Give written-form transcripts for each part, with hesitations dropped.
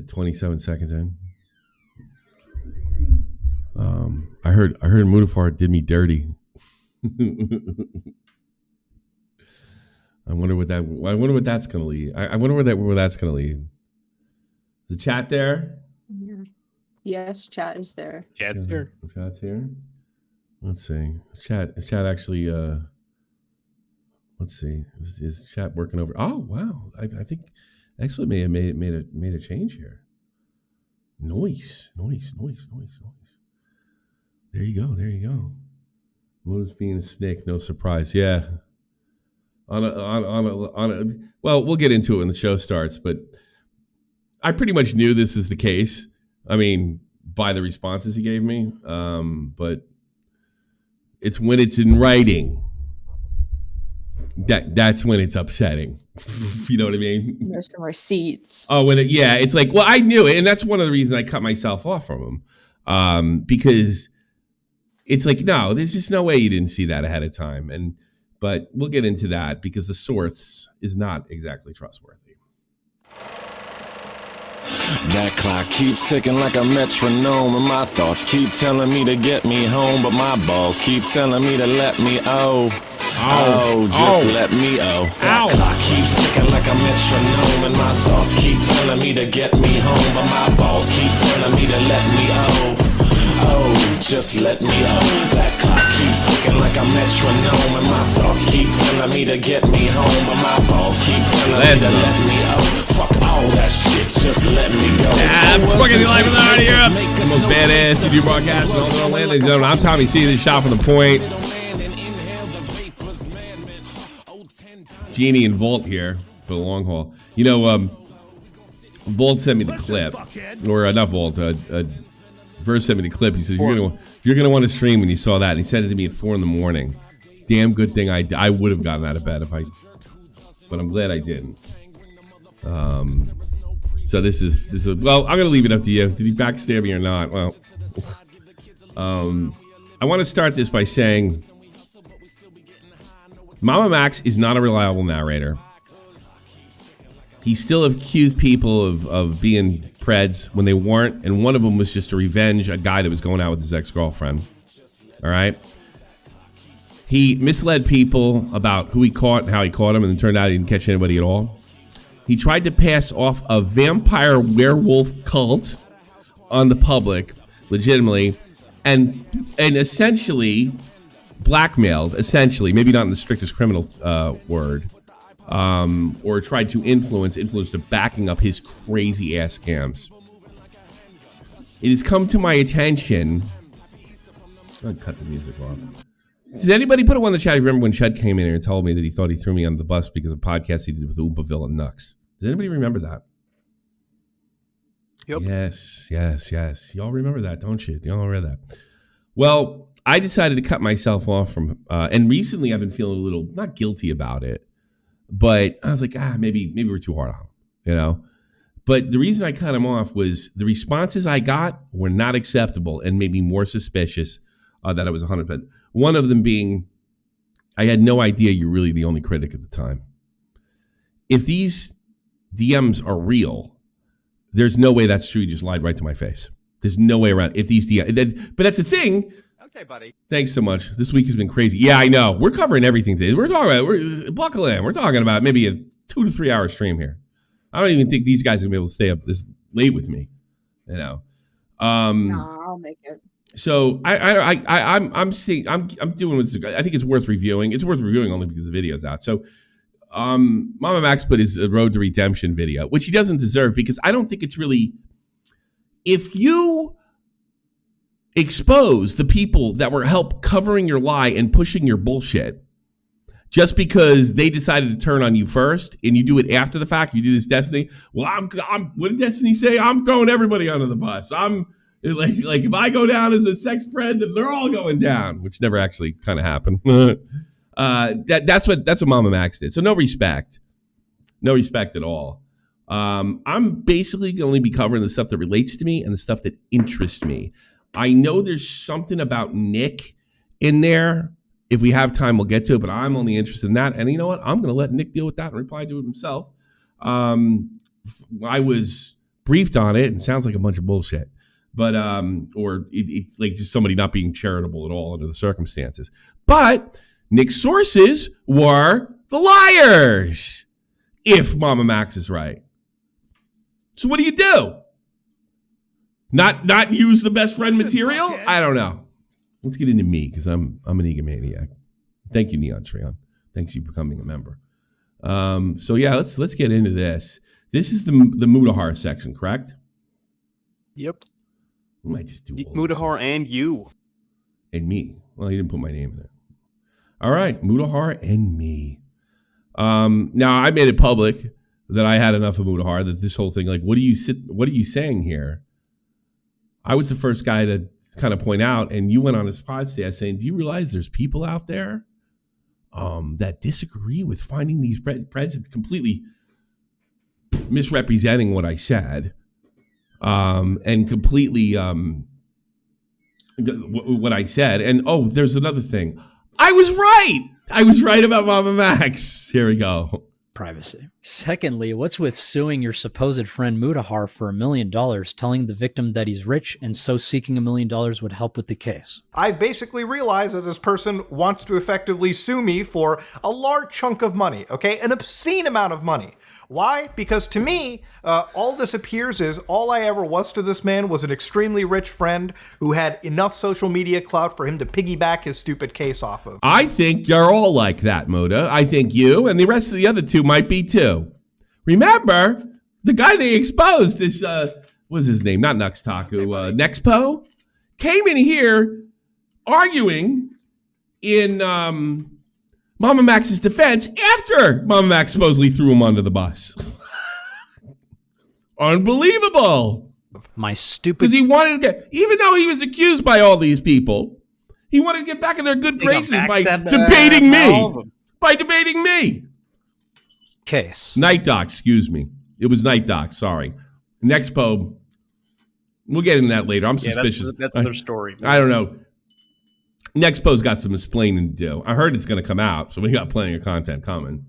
27 seconds in. I heard Mudahar did me dirty. I wonder what that's gonna lead. I wonder where that's gonna lead. The chat there? Yes, chat is there. Chat's here. Chat's here. Let's see. Is chat actually? Let's see. Is chat working over? Oh wow! I think Exploit may have made a change here. Noise. There you go. Moves being a snake, no surprise. Yeah. On a. Well, we'll get into it when the show starts, but I pretty much knew this is the case. I mean, by the responses he gave me, but it's when it's in writing that's when it's upsetting. You know what I mean? There's some receipts. Oh, it's like, well, I knew it, and that's one of the reasons I cut myself off from him, because it's like, no, there's just no way you didn't see that ahead of time, but we'll get into that because the source is not exactly trustworthy. That clock keeps ticking like a metronome, and my thoughts keep telling me to get me home, but my balls keep telling me to let me let me That clock keeps ticking like a metronome, and my thoughts keep telling me to get me home, but my balls keep telling me to let me just let me That clock keeps ticking like a metronome, and my thoughts keep telling me to get me home, but my balls keep telling me to let me Fuck all that shit, just let me go. Fucking life is already here. I'm a badass TV broadcast and all ladies and gentlemen. I'm Tommy C. This is Shot from the Point. Genie and Volt here for the long haul. You know, Volt sent me the clip, or not Volt. Verse sent me the clip. He says, you're gonna want to stream when you saw that. And he sent it to me at 4 a.m. It's a damn good thing I would have gotten out of bed but I'm glad I didn't. So this is well, I'm gonna leave it up to you. Did he backstab me or not? Well, I want to start this by saying Mama Max is not a reliable narrator. He still accused people of being preds when they weren't, and one of them was just to revenge a guy that was going out with his ex-girlfriend. All right? He misled people about who he caught and how he caught him, and it turned out he didn't catch anybody at all. He tried to pass off a vampire werewolf cult on the public, legitimately, and essentially blackmailed, maybe not in the strictest criminal word, or tried to influence the backing up his crazy ass scams. It has come to my attention. I'll cut the music off. Does anybody put one in the chat? Remember when Chud came in here and told me that he thought he threw me under the bus because of podcasts he did with Oompa and Nux? Does anybody remember that? Yep. Yes. Y'all remember that, don't you? Y'all remember that? Well, I decided to cut myself off from, and recently I've been feeling a little, not guilty about it, but I was like, maybe we're too hard on him, you know? But the reason I cut him off was the responses I got were not acceptable and made me more suspicious that I was 100%. One of them being, I had no idea you're really the only critic at the time. If these DMs are real, there's no way that's true. You just lied right to my face. There's no way around. If these DMs, but that's the thing. Okay, buddy. Thanks so much. This week has been crazy. Yeah, I know. We're covering everything today. We're buckle in. We're talking about maybe a 2 to 3 hour stream here. I don't even think these guys are gonna be able to stay up this late with me. You know. No, I'll make it. So I'm doing what's, I think it's worth reviewing. It's worth reviewing only because the video's out. So Mama Max put his Road to Redemption video, which he doesn't deserve because I don't think it's really, if you expose the people that were help covering your lie and pushing your bullshit just because they decided to turn on you first and you do it after the fact, you do this Destiny. Well, I'm what did Destiny say? I'm throwing everybody under the bus. I'm like if I go down as a sex friend, then they're all going down, which never actually kind of happened. That's what Mama Max did. So no respect at all. I'm basically going to only be covering the stuff that relates to me and the stuff that interests me. I know there's something about Nick in there. If we have time, we'll get to it, but I'm only interested in that. And you know what? I'm going to let Nick deal with that and reply to it himself. I was briefed on it and sounds like a bunch of bullshit. But or it's like just somebody not being charitable at all under the circumstances. But Nick's sources were the liars, if Mama Max is right. So what do? Not use the best friend material? I don't know. Let's get into me because I'm an egomaniac. Thank you, Neon Treon. Thanks you for becoming a member. So yeah, let's get into this. This is the Mudahar section, correct? Yep. I might just do Mudahar and you. And me. Well, you didn't put my name in it. All right, Mudahar and me. Now I made it public that I had enough of Mudahar, that this whole thing, like, what are you saying here? I was the first guy to kind of point out, and you went on his podcast saying, do you realize there's people out there that disagree with finding these preds and completely misrepresenting what I said, and completely what I said. And oh, there's another thing. I was right. I was right about Mama Max. Here we go. Privacy. Secondly, what's with suing your supposed friend Mudahar for $1 million, telling the victim that he's rich and so seeking $1 million would help with the case? I've basically realized that this person wants to effectively sue me for a large chunk of money, okay? An obscene amount of money. Why? Because to me, all this appears is all I ever was to this man was an extremely rich friend who had enough social media clout for him to piggyback his stupid case off of. I think you're all like that, Muta. I think you and the rest of the other two might be too. Remember, the guy they exposed, this, what's his name? Not Nuxtaku, Nexpo, came in here arguing in Mama Max's defense after Mama Max supposedly threw him under the bus. Unbelievable. My stupid... Because he wanted to get, even though he was accused by all these people, he wanted to get back in their good graces by debating me. By debating me. Case. Night Doc, excuse me. It was Night Doc, sorry. Nexpo, we'll get into that later. I'm suspicious. That's another story. I don't know. Nexpo's got some explaining to do. I heard it's going to come out, so we got plenty of content coming.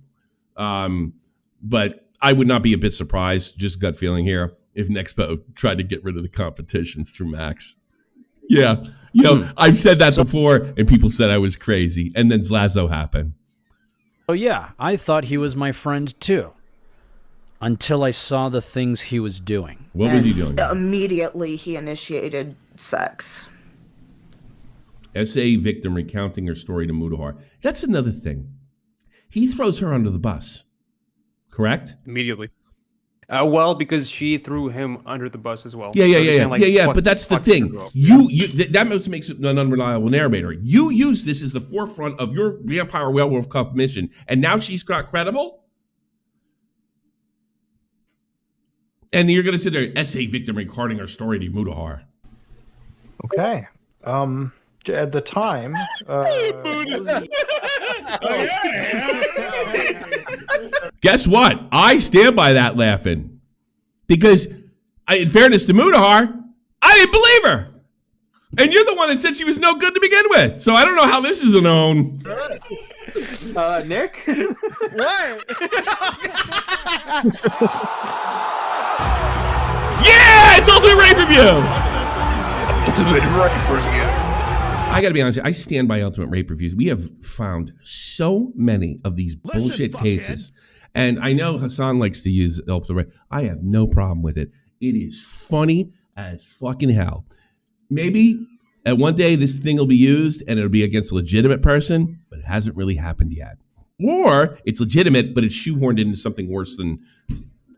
But I would not be a bit surprised, just gut feeling here, if Nexpo tried to get rid of the competitions through Max. Yeah. You know, I've said that before, and people said I was crazy. And then Zlazo happened. Oh, yeah. I thought he was my friend, too. Until I saw the things he was doing. What was he doing? Immediately, he initiated sex. SA victim recounting her story to Mudahar. That's another thing. He throws her under the bus. Correct? Immediately. Well, because she threw him under the bus as well. Yeah. But that's the thing. That makes it an unreliable narrator. You use this as the forefront of your Vampire Werewolf Cup mission, and now she's not credible? And you're going to sit there, SA victim recording her story to Mudahar. Okay. At the time, guess what? I stand by that laughing. Because, in fairness to Mudahar, I didn't believe her. And you're the one that said she was no good to begin with. So I don't know how this is a known. Nick? What? Yeah! It's Ultimate Rape Review! Ultimate Rape Review. I got to be honest, I stand by Ultimate Rape Reviews. We have found so many of these bullshit cases. And I know Hassan likes to use Ultimate Rape. I have no problem with it. It is funny as fucking hell. Maybe at one day this thing will be used and it'll be against a legitimate person, but it hasn't really happened yet. Or it's legitimate, but it's shoehorned into something worse than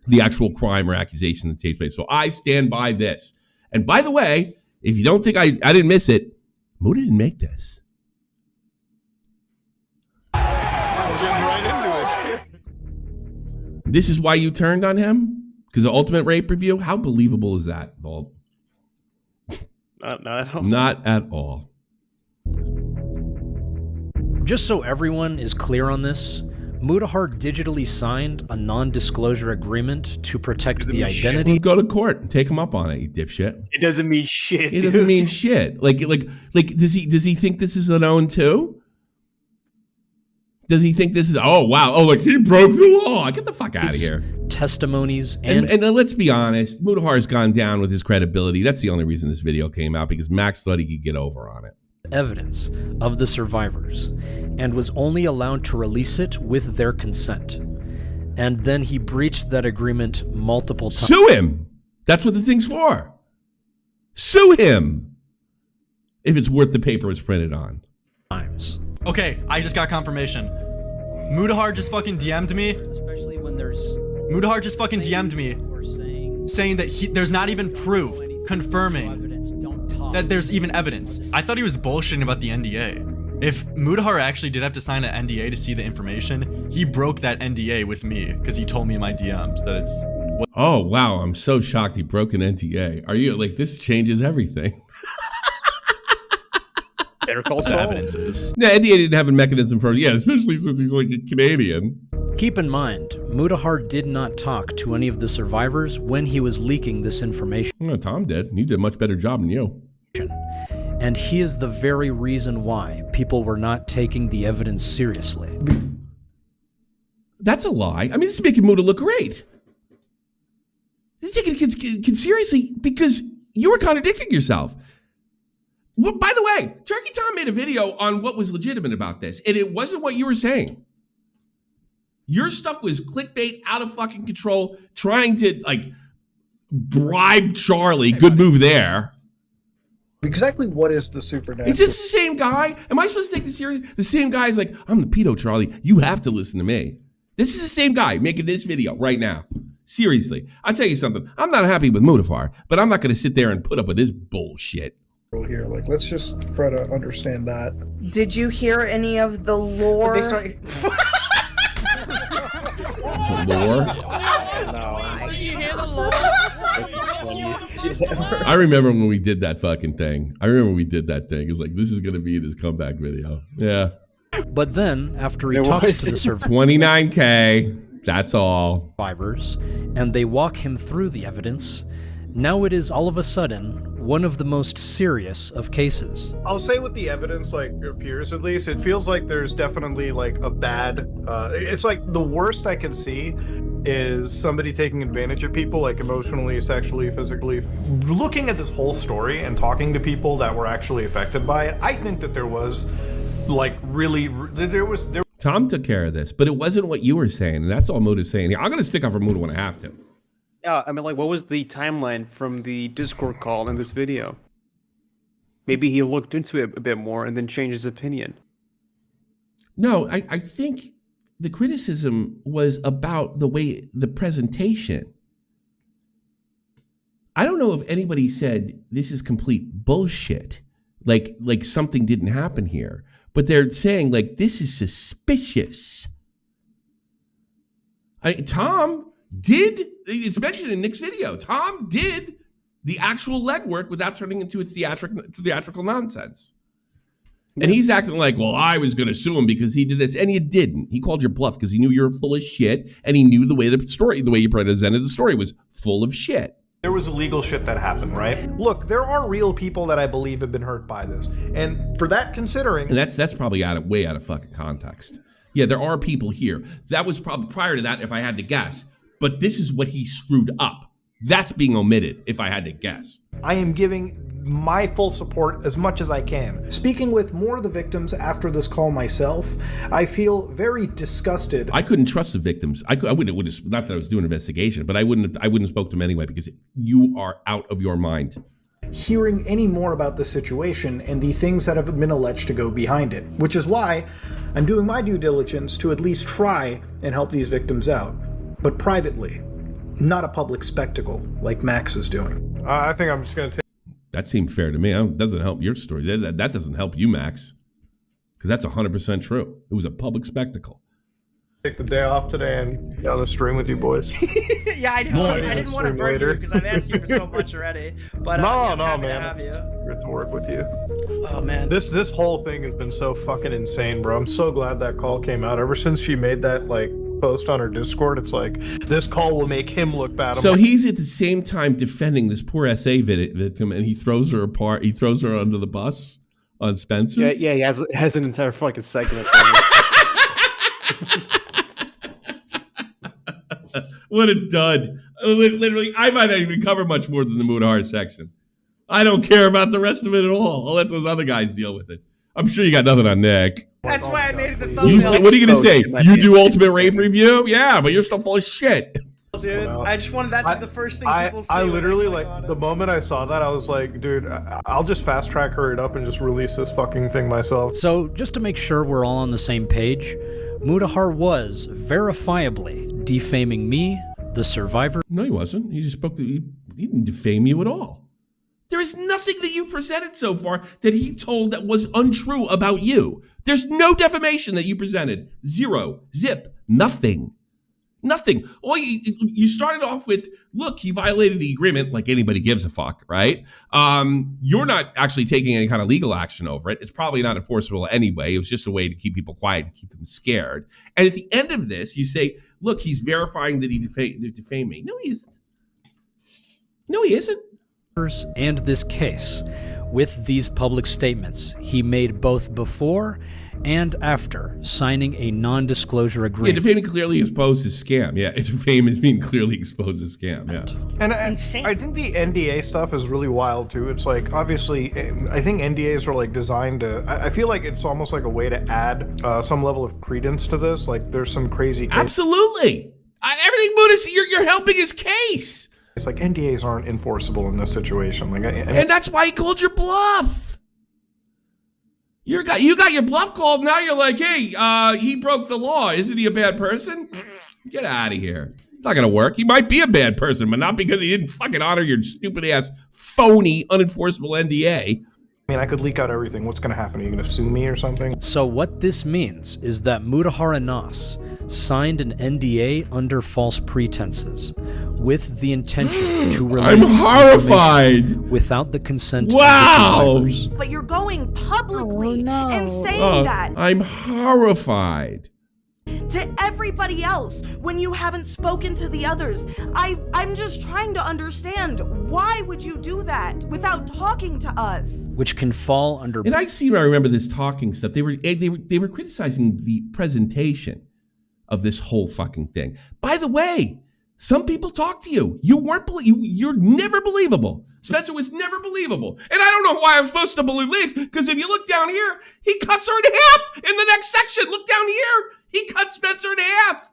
the actual crime or accusation that takes place. So I stand by this. And by the way, if you don't think I didn't miss it, Muta didn't make this. This is why you turned on him? Because of Ultimate Rape Review? How believable is that, Vault? Not at all. Not at all. Just so everyone is clear on this, Mudahar digitally signed a non-disclosure agreement to protect the identity. Well, go to court and take him up on it, you dipshit. It doesn't mean shit. It doesn't mean shit. Like, does he think this is an own too? Does he think this is, oh, wow, oh, like he broke the law? Get the fuck out of here. Testimonies And let's be honest, Mudahar's gone down with his credibility. That's the only reason this video came out, because Max thought he could get over on it. evidence of the survivors and was only allowed to release it with their consent. And then he breached that agreement multiple times. Sue him. That's what the thing's for. Sue him. If it's worth the paper it's printed on. Okay, I just got confirmation. Mudahar just fucking DM'd me. Especially when there's... Mudahar just fucking DM'd me saying that there's not even proof confirming that there's even evidence. I thought he was bullshitting about the NDA. If Mudahar actually did have to sign an NDA to see the information, he broke that NDA with me because he told me in my DMs that it's... Oh, wow. I'm so shocked he broke an NDA. Are you like, this changes everything? Better call The Saul. evidence is. No, NDA didn't have a mechanism for it. Yeah, especially since he's like a Canadian. Keep in mind, Mudahar did not talk to any of the survivors when he was leaking this information. No, Tom did. He did a much better job than you. And he is the very reason why people were not taking the evidence seriously. That's a lie. I mean, this is making Muta look great. You're taking it seriously because you were contradicting yourself. Well, by the way, Turkey Tom made a video on what was legitimate about this, and it wasn't what you were saying. Your stuff was clickbait, out of fucking control, trying to, like, bribe Charlie. Good move there. Exactly what is the supernatural? Is this the same guy? Am I supposed to take this serious? The same guy's like, I'm the pedo, Charlie. You have to listen to me. This is the same guy making this video right now. Seriously. I'll tell you something. I'm not happy with Mudahar, but I'm not going to sit there and put up with this bullshit. Here, like, let's just try to understand that. Did you hear any of the lore? Lore? I remember when we did that fucking thing. It was like, this is going to be this comeback video. Yeah. But then, after he talks to the survivors, 29K. That's all. And they walk him through the evidence, now it is all of a sudden one of the most serious of cases. I'll say with the evidence, like, appears at least, it feels like there's definitely, like, a bad, it's like the worst I can see is somebody taking advantage of people, like, emotionally, sexually, physically. Looking at this whole story and talking to people that were actually affected by it, I think that there was, like, Tom took care of this, but it wasn't what you were saying, and that's all Muta's saying. I'm going to stick up for Muta when I have to. Yeah, I mean, like, what was the timeline from the Discord call in this video? Maybe he looked into it a bit more and then changed his opinion. No, I think the criticism was about the way, the presentation. I don't know if anybody said this is complete bullshit, like something didn't happen here, but they're saying, like, this is suspicious. Tom did, it's mentioned in Nick's video, Tom did the actual legwork without turning into a theatrical nonsense. And he's acting like, well, I was going to sue him because he did this. And you didn't. He called your bluff because he knew you were full of shit. And he knew the way you presented the story was full of shit. There was illegal shit that happened, right? Look, there are real people that I believe have been hurt by this. And for that considering... And that's probably way out of fucking context. Yeah, there are people here. That was probably prior to that, if I had to guess. But this is what he screwed up. That's being omitted, if I had to guess. I am giving my full support as much as I can. Speaking with more of the victims after this call myself, I feel very disgusted. I couldn't trust the victims. I wouldn't have, not that I was doing an investigation, but I wouldn't have spoke to them anyway because you are out of your mind. Hearing any more about the situation and the things that have been alleged to go behind it, which is why I'm doing my due diligence to at least try and help these victims out. But privately, not a public spectacle like Max is doing. I think I'm just going to take... That seemed fair to me. That doesn't help your story. That doesn't help you, Max. Because that's 100% true. It was a public spectacle. Take the day off today and get on the stream with you boys. Yeah, I know. I didn't want to burn you because I've asked you for so much already. But no, man. It's good to work with you. Oh man, this whole thing has been so fucking insane, bro. I'm so glad that call came out. Ever since she made that, like, post on her Discord, it's like, this call will make him look bad. So he's at the same time defending this poor SA victim, and he throws her apart. He throws her under the bus on Spencer's. Yeah, he has an entire fucking segment. What a dud. Literally, I might not even cover much more than the Mudahar section. I don't care about the rest of it at all. I'll let those other guys deal with it. I'm sure you got nothing on Nick. That's why I made it the thumbnail. What are you going to say? You do Ultimate Rape Review? Yeah, but you're still full of shit. Dude, I just wanted that to be the first thing people see. I literally, like, the moment I saw that, I was like, dude, I'll just fast track her it up and just release this fucking thing myself. So, just to make sure we're all on the same page, Mudahar was verifiably defaming me, the survivor. No, he wasn't. He just spoke to you. He didn't defame you at all. There is nothing that you presented so far that he told that was untrue about you. There's no defamation that you presented. Zero. Zip. Nothing. Nothing. Well, you started off with, look, he violated the agreement like anybody gives a fuck, right? You're not actually taking any kind of legal action over it. It's probably not enforceable anyway. It was just a way to keep people quiet, to keep them scared. And at the end of this, you say, look, he's verifying that he defamed me. No, he isn't. No, he isn't. And this case, with these public statements he made both before and after signing a non-disclosure agreement. Yeah, defaming clearly exposes scam. Yeah, defaming means clearly exposes scam. Yeah. And I think the NDA stuff is really wild too. It's like, obviously, I think NDAs are like designed to, I feel like it's almost like a way to add some level of credence to this. Like there's some crazy case. Absolutely. Everything Muta, you're helping his case. It's like NDAs aren't enforceable in this situation. Like, and that's why he called your bluff. You got your bluff called. Now you're like, hey, he broke the law. Isn't he a bad person? Get out of here. It's not gonna work. He might be a bad person, but not because he didn't fucking honor your stupid ass, phony, unenforceable NDA. I mean, I could leak out everything. What's gonna happen? Are you gonna sue me or something? So what this means is that Mudahar Anas signed an NDA under false pretenses with the intention to release I'm horrified without the consent wow. of the survivors. But you're going publicly and saying that I'm horrified to everybody else when you haven't spoken to the others. I'm just trying to understand, why would you do that without talking to us? Which can fall under. And I remember this talking stuff. They were criticizing the presentation of this whole fucking thing. By the way, some people talk to you. You're never believable. Spencer was never believable. And I don't know why I'm supposed to believe, because if you look down here, he cuts her in half in the next section. Look down here. He cut Spencer in half.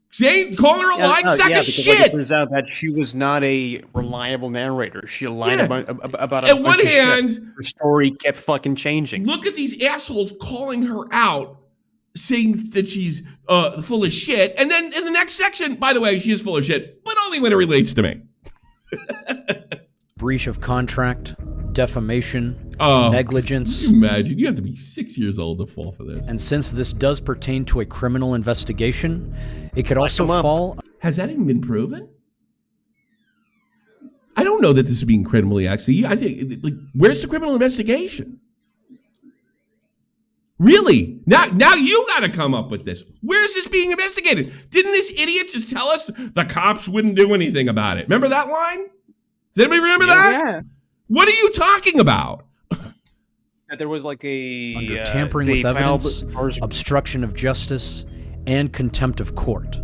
See, calling her a lying sack of shit. Like, it turns out that she was not a reliable narrator. She lied about At one hand, her story kept fucking changing. Look at these assholes calling her out, saying that she's full of shit. And then in the next section, by the way, she is full of shit, but only when it relates to me. Breach of contract, defamation, negligence. Can you imagine? You have to be 6 years old to fall for this. And since this does pertain to a criminal investigation, it could also fall. Has that even been proven? I don't know that this is being criminally actually. I think, like, where's the criminal investigation? Really? Now you got to come up with this. Where's this being investigated? Didn't this idiot just tell us the cops wouldn't do anything about it? Remember that line? Does anybody remember that? Yeah. What are you talking about? There was like a under tampering with evidence, obstruction of justice, and contempt of court.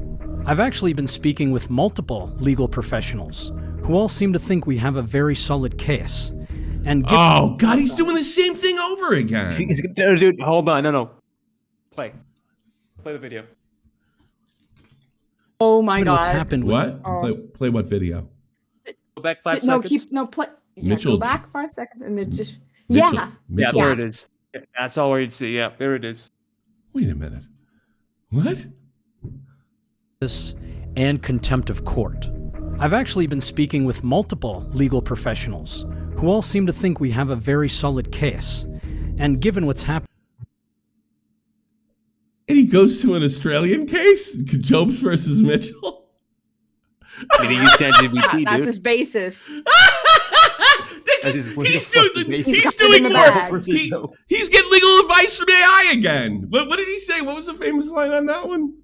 I've actually been speaking with multiple legal professionals who all seem to think we have a very solid case. And oh God, he's doing the same thing over again. Dude, hold on, no. Play the video. Oh my God. What's happened? What? Play what video? Go back 5 seconds. Mitchell, go back 5 seconds and then just Mitchell, yeah. Mitchell. Yeah, there it is. That's all you'd see. Yeah, there it is. Wait a minute. What? This and contempt of court. I've actually been speaking with multiple legal professionals who all seem to think we have a very solid case. And given what's happened. And he goes to an Australian case? Jobs versus Mitchell? That's his basis. He's doing more. He's getting legal advice from AI again. What did he say? What was the famous line on that one?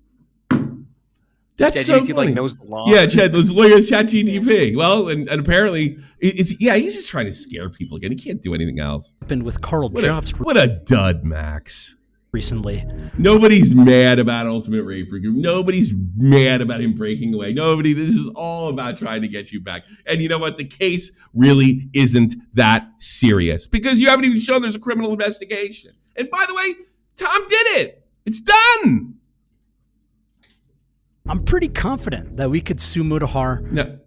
That's so funny. Like knows the law. Yeah, Chad, those lawyers, ChatGPT. Well, and apparently, he's just trying to scare people again. He can't do anything else. Happened with Carl Jobs. What a dud, Max. recently. Nobody's mad about Ultimate Raper Group. Nobody's mad about him breaking away. Nobody. This is all about trying to get you back. And you know what? The case really isn't that serious because you haven't even shown there's a criminal investigation. And by the way, Tom did it. It's done. I'm pretty confident that we could sue Mudahar No.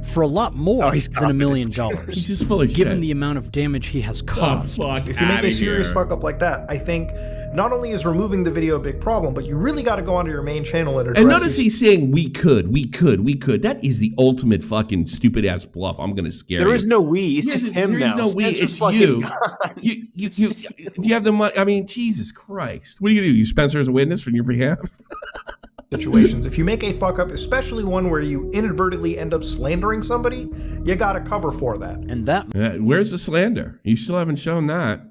for a lot more than $1 million. He's just full of shit. Given the amount of damage he has caused. If you make a serious fuck up like that, I think not only is removing the video a big problem, but you really got to go onto your main channel and address. And notice he's saying we could. That is the ultimate fucking stupid ass bluff. I'm gonna scare you. There is no we. It's just him now. There is no we. It's you. You. Do you have the money? I mean, Jesus Christ. What are you gonna do? You Spencer as a witness on your behalf? Situations. If you make a fuck up, especially one where you inadvertently end up slandering somebody, you got to cover for that. And that. Where's the slander? You still haven't shown that.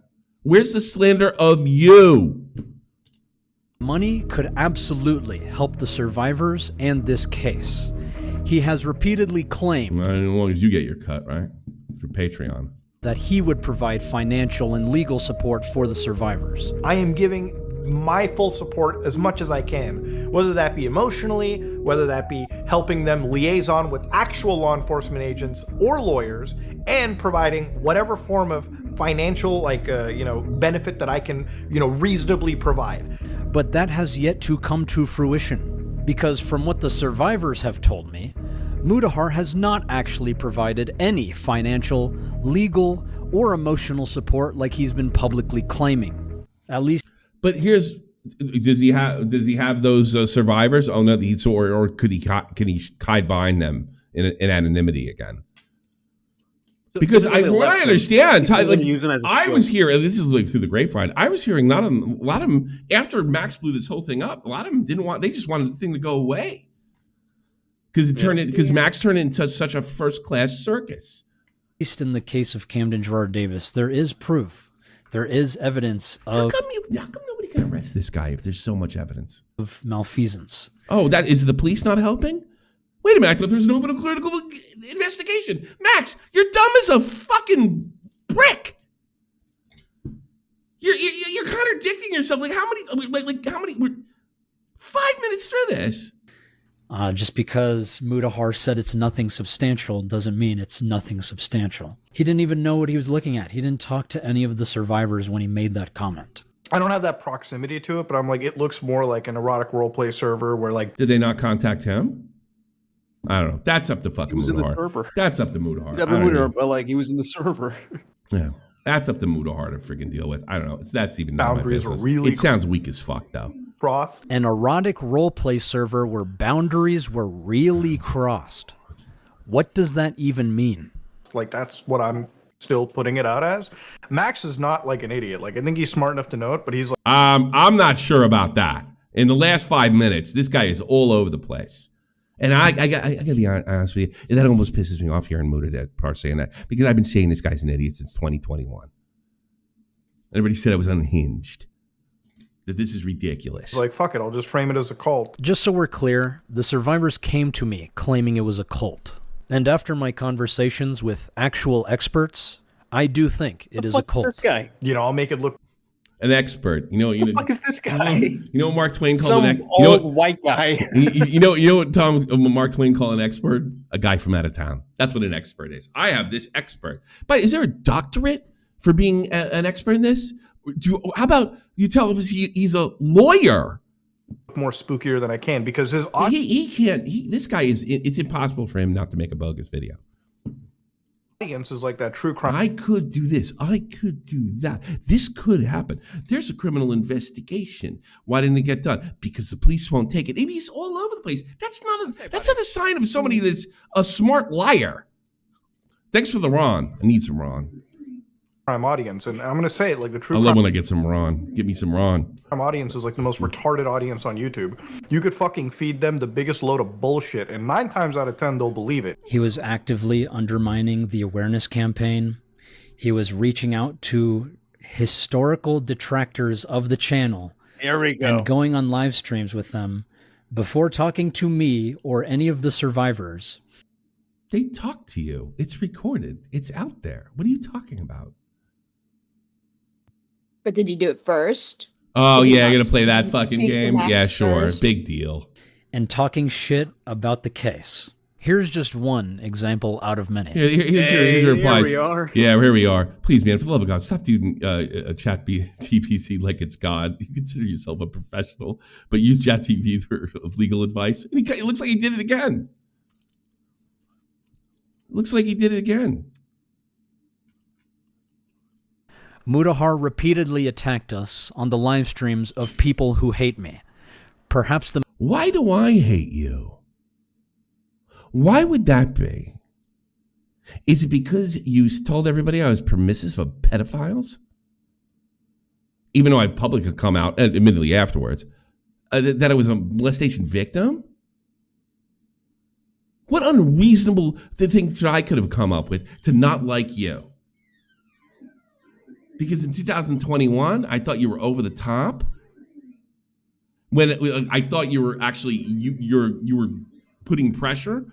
Where's the slander of you? Money could absolutely help the survivors and this case. He has repeatedly claimed, as long as you get your cut, right? Through Patreon, that he would provide financial and legal support for the survivors. I am giving my full support as much as I can, whether that be emotionally, whether that be helping them liaison with actual law enforcement agents or lawyers, and providing whatever form of financial, benefit that I can, reasonably provide. But that has yet to come to fruition, because from what the survivors have told me, Mudahar has not actually provided any financial, legal, or emotional support like he's been publicly claiming. At least. But does he have those survivors? Oh no, or could he hide behind them in anonymity again? Because from what I understand, I was hearing, this is like through the grapevine, I was hearing a lot of them, after Max blew this whole thing up, a lot of them they just wanted the thing to go away. Because Max turned it into such a first-class circus. At least in the case of Camden Gerard Davis, there is proof. There is evidence of... How come nobody can arrest this guy if there's so much evidence? Of malfeasance. Oh, is the police not helping? Wait a minute, I thought there was an open critical investigation. Max, you're dumb as a fucking brick. You're contradicting yourself. Like how many? We're 5 minutes through this. Just because Mudahar said it's nothing substantial doesn't mean it's nothing substantial. He didn't even know what he was looking at. He didn't talk to any of the survivors when he made that comment. I don't have that proximity to it, but I'm like, it looks more like an erotic roleplay server where like... Did they not contact him? I don't know. That's up to fucking Mudahar. That's up to Mudahar. But like he was in the server. Yeah. That's up to Mudahar to freaking deal with. I don't know. That's even not my business. Really it sounds weak as fuck though. Crossed. An erotic roleplay server where boundaries were really crossed. What does that even mean? Like that's what I'm still putting it out as. Max is not like an idiot. Like I think he's smart enough to know it, but he's like I'm not sure about that. In the last 5 minutes, this guy is all over the place. And I gotta be honest with you, that almost pisses me off here in Muta part saying that, because I've been saying this guy's an idiot since 2021. Everybody said I was unhinged. That this is ridiculous. Like, fuck it, I'll just frame it as a cult. Just so we're clear, the survivors came to me claiming it was a cult. And after my conversations with actual experts, I do think it is a cult. This guy? I'll make it look... An expert. Who the fuck is this guy? You know what Mark Twain called an expert? Old white guy. you know what Mark Twain called an expert? A guy from out of town. That's what an expert is. I have this expert. But is there a doctorate for being an expert in this? How about you tell us he's a lawyer? More spookier than I can, because his he can't. This guy is. It's impossible for him not to make a bogus video. Audience is like that true crime. I could do this. I could do that. This could happen. There's a criminal investigation. Why didn't it get done? Because the police won't take it. Maybe he's all over the place. That's not a sign of somebody that's a smart liar. Thanks for the Ron. I need some Ron. Crime audience, and I'm gonna say it like the true. I love when I get some Ron. Give me some Ron. Crime audience is like the most retarded audience on YouTube. You could fucking feed them the biggest load of bullshit, and 9 times out of 10 they'll believe it. He was actively undermining the awareness campaign. He was reaching out to historical detractors of the channel. There we go. And going on live streams with them before talking to me or any of the survivors. They talk to you. It's recorded. It's out there. What are you talking about? But did you do it first? Oh, yeah, you're going to play that fucking Beats game? and Yeah, Max sure. first. Big deal. And talking shit about the case. Here's just one example out of many. Here's your replies. Here we are. Yeah, here we are. Please, man, for the love of God, stop doing a chat TPC like it's God. You consider yourself a professional, but use chat TV for legal advice. And it looks like he did it again. Looks like he did it again. Mudahar repeatedly attacked us on the live streams of people who hate me. Perhaps the... Why do I hate you? Why would that be? Is it because you told everybody I was permissive of pedophiles? Even though I publicly come out, admittedly afterwards, that I was a molestation victim? What unreasonable thing that I could have come up with to not like you? Because in 2021, I thought you were over the top. When I thought you were actually, you were putting pressure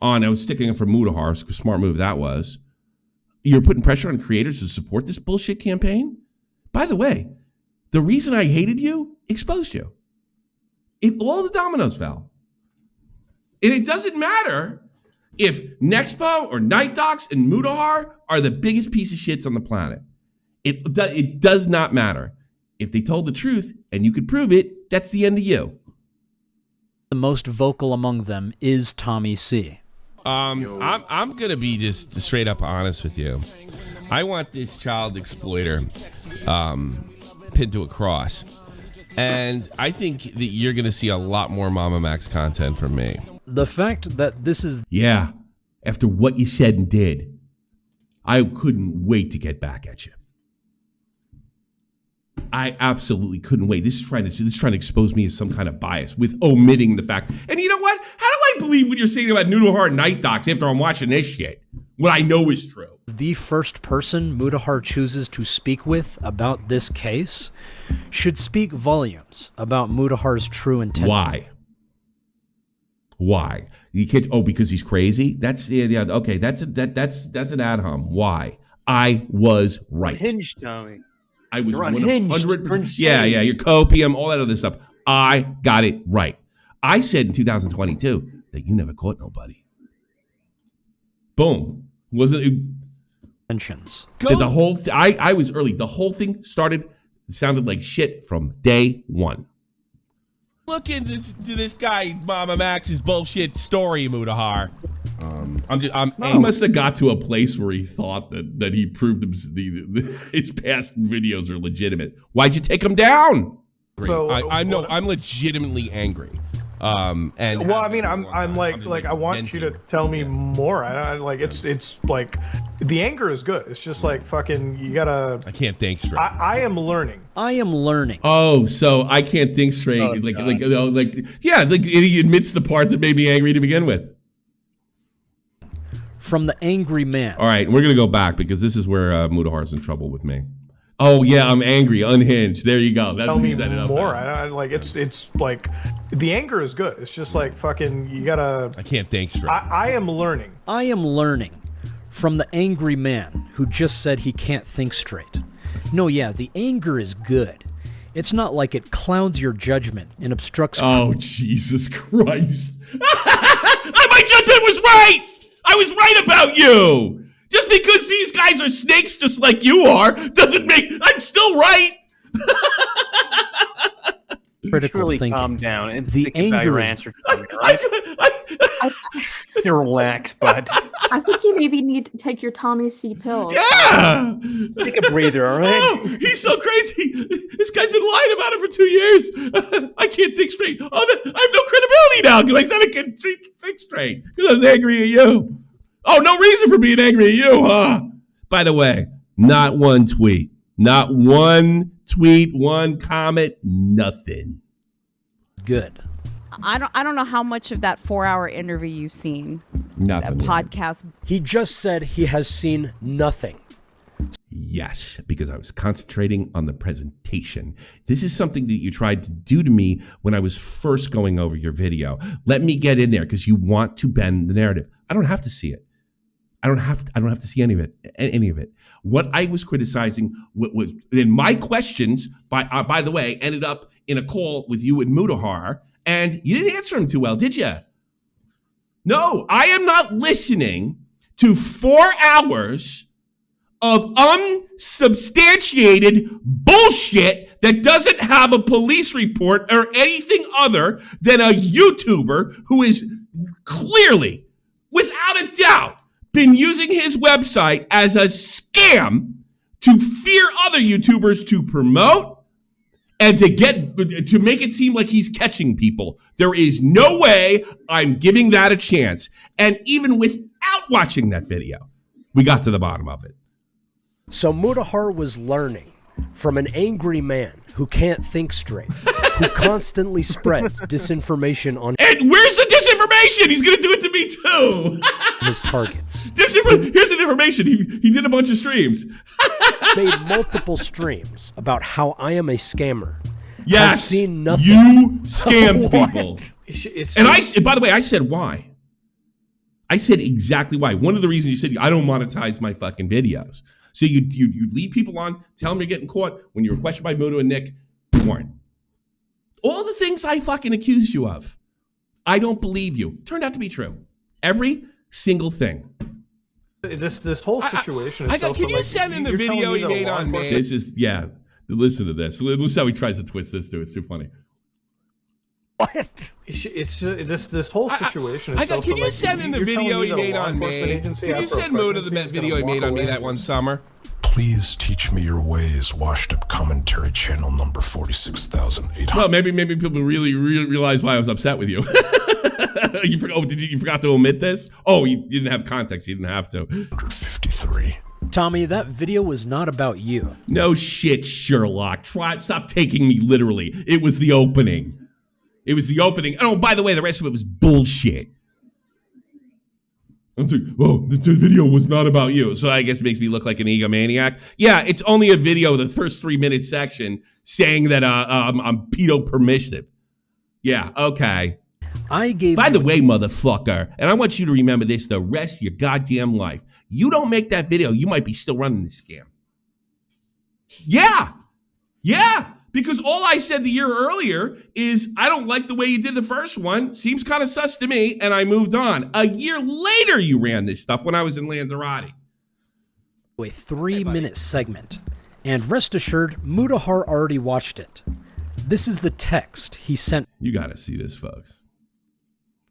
on, I was sticking up for Mudahar, smart move that was. You're putting pressure on creators to support this bullshit campaign? By the way, the reason I hated you exposed you. All the dominoes fell. And it doesn't matter if Nexpo or Night Docs and Mudahar are the biggest piece of shits on the planet. It does not matter. If they told the truth and you could prove it, that's the end of you. The most vocal among them is Tommy C. I'm gonna be just straight up honest with you. I want this child exploiter pinned to a cross, and I think that you're gonna see a lot more Mama Max content from me. The fact that this is... Yeah, after what you said and did, I couldn't wait to get back at you. I absolutely couldn't wait. This is trying to expose me as some kind of bias with omitting the fact. And you know what? How do I believe what you're saying about Mudahar and Night Docs after I'm watching this shit? What I know is true. The first person Mudahar chooses to speak with about this case should speak volumes about Mudahar's true intent. Why? You can't. Oh, because he's crazy. That's okay. That's an ad hom. Why? I was right. Unhinged, Tommy. I was You're unhinged. 100%. Yeah, your copium, all that other stuff. I got it right. I said in 2022 that you never caught nobody. Boom. Wasn't it? Mentions. The whole. I was early. The whole thing sounded like shit from day one. Look into this guy, Mama Max's bullshit story, Mudahar. He must have got to a place where he thought that he proved his past videos are legitimate. Why'd you take him down? So, I know I'm legitimately angry. And well, I mean, I'm like I want you to tell me more. I like it's like the anger is good. It's just like fucking you gotta. I can't think straight. I am learning. Oh, so I can't think straight. Oh, he admits the part that made me angry to begin with. From the angry man. All right, we're gonna go back because this is where Mudahar's in trouble with me. Oh yeah, I'm angry, unhinged. There you go. That's Tell what me he set it up. more. I like it's like the anger is good. It's just like fucking you gotta. I can't think straight. I am learning. I am learning from the angry man who just said he can't think straight. No, yeah, the anger is good. It's not like it clouds your judgment and obstructs. Oh Jesus Christ! My judgment was right. I was right about you. Just because these guys are snakes just like you are doesn't make I'm still right. Critical really thinking. Calm down and The think about your anger is- answer. Tommy, all right? You relax, bud. I think you maybe need to take your Tommy C pill. Yeah. Take a breather, all right? Oh, he's so crazy. This guy's been lying about it for 2 years. I can't think straight. Oh, I have no credibility now because I said I can't think straight because I was angry at you. Oh, no reason for being angry at you, huh? By the way, not one tweet. Not one tweet, one comment, nothing. Good. I don't know how much of that 4-hour interview you've seen. Nothing. That podcast. He just said he has seen nothing. Yes, because I was concentrating on the presentation. This is something that you tried to do to me when I was first going over your video. Let me get in there because you want to bend the narrative. I don't have to see it. I don't have to see any of it. What I was criticizing was then my questions, by the way, ended up in a call with you and Mudahar, and you didn't answer them too well, did you? No, I am not listening to 4 hours of unsubstantiated bullshit that doesn't have a police report or anything other than a YouTuber who is clearly, without a doubt, been using his website as a scam to fear other YouTubers to promote and to make it seem like he's catching people. There is no way I'm giving that a chance. And even without watching that video, we got to the bottom of it. So Mudahar was learning from an angry man who can't think straight, who constantly spreads disinformation on... And where's the disinformation? He's going to do it to me too. ...his targets. Here's the information. He did a bunch of streams. Made multiple streams about how I am a scammer. Yes, has seen nothing. You scammed people. And by the way, I said why. I said exactly why. One of the reasons you said I don't monetize my fucking videos. So you lead people on, tell them you're getting caught. When you were questioned by Muta and Nick, you weren't. All the things I fucking accused you of, I don't believe you. Turned out to be true. Every single thing. This whole situation is can you send in the video he made on me? This is, yeah. Listen to this. Listen how he tries to twist this too. It's too funny. What? It's this whole situation is can you send in the video he made on me? Can you send Muta the video he made on me that one summer? Please teach me your ways. Washed up commentary channel number 46,800. Well, maybe people really realize why I was upset with you. You forgot to omit this? Oh, you didn't have context. You didn't have to. 153. Tommy, that video was not about you. No shit, Sherlock. Stop taking me literally. It was the opening. It was the opening. Oh, by the way, the rest of it was bullshit. I'm like, oh, the video was not about you. So I guess it makes me look like an egomaniac. Yeah, it's only a video, the first 3-minute section, saying that I'm pedo-permissive. Yeah, okay. By the way, motherfucker, and I want you to remember this the rest of your goddamn life. You don't make that video, you might be still running this scam. Yeah. Because all I said the year earlier is I don't like the way you did the first one. Seems kind of sus to me, and I moved on. A year later, you ran this stuff when I was in Lanzarote. A 3-minute segment. And rest assured, Mudahar already watched it. This is the text he sent. You got to see this, folks.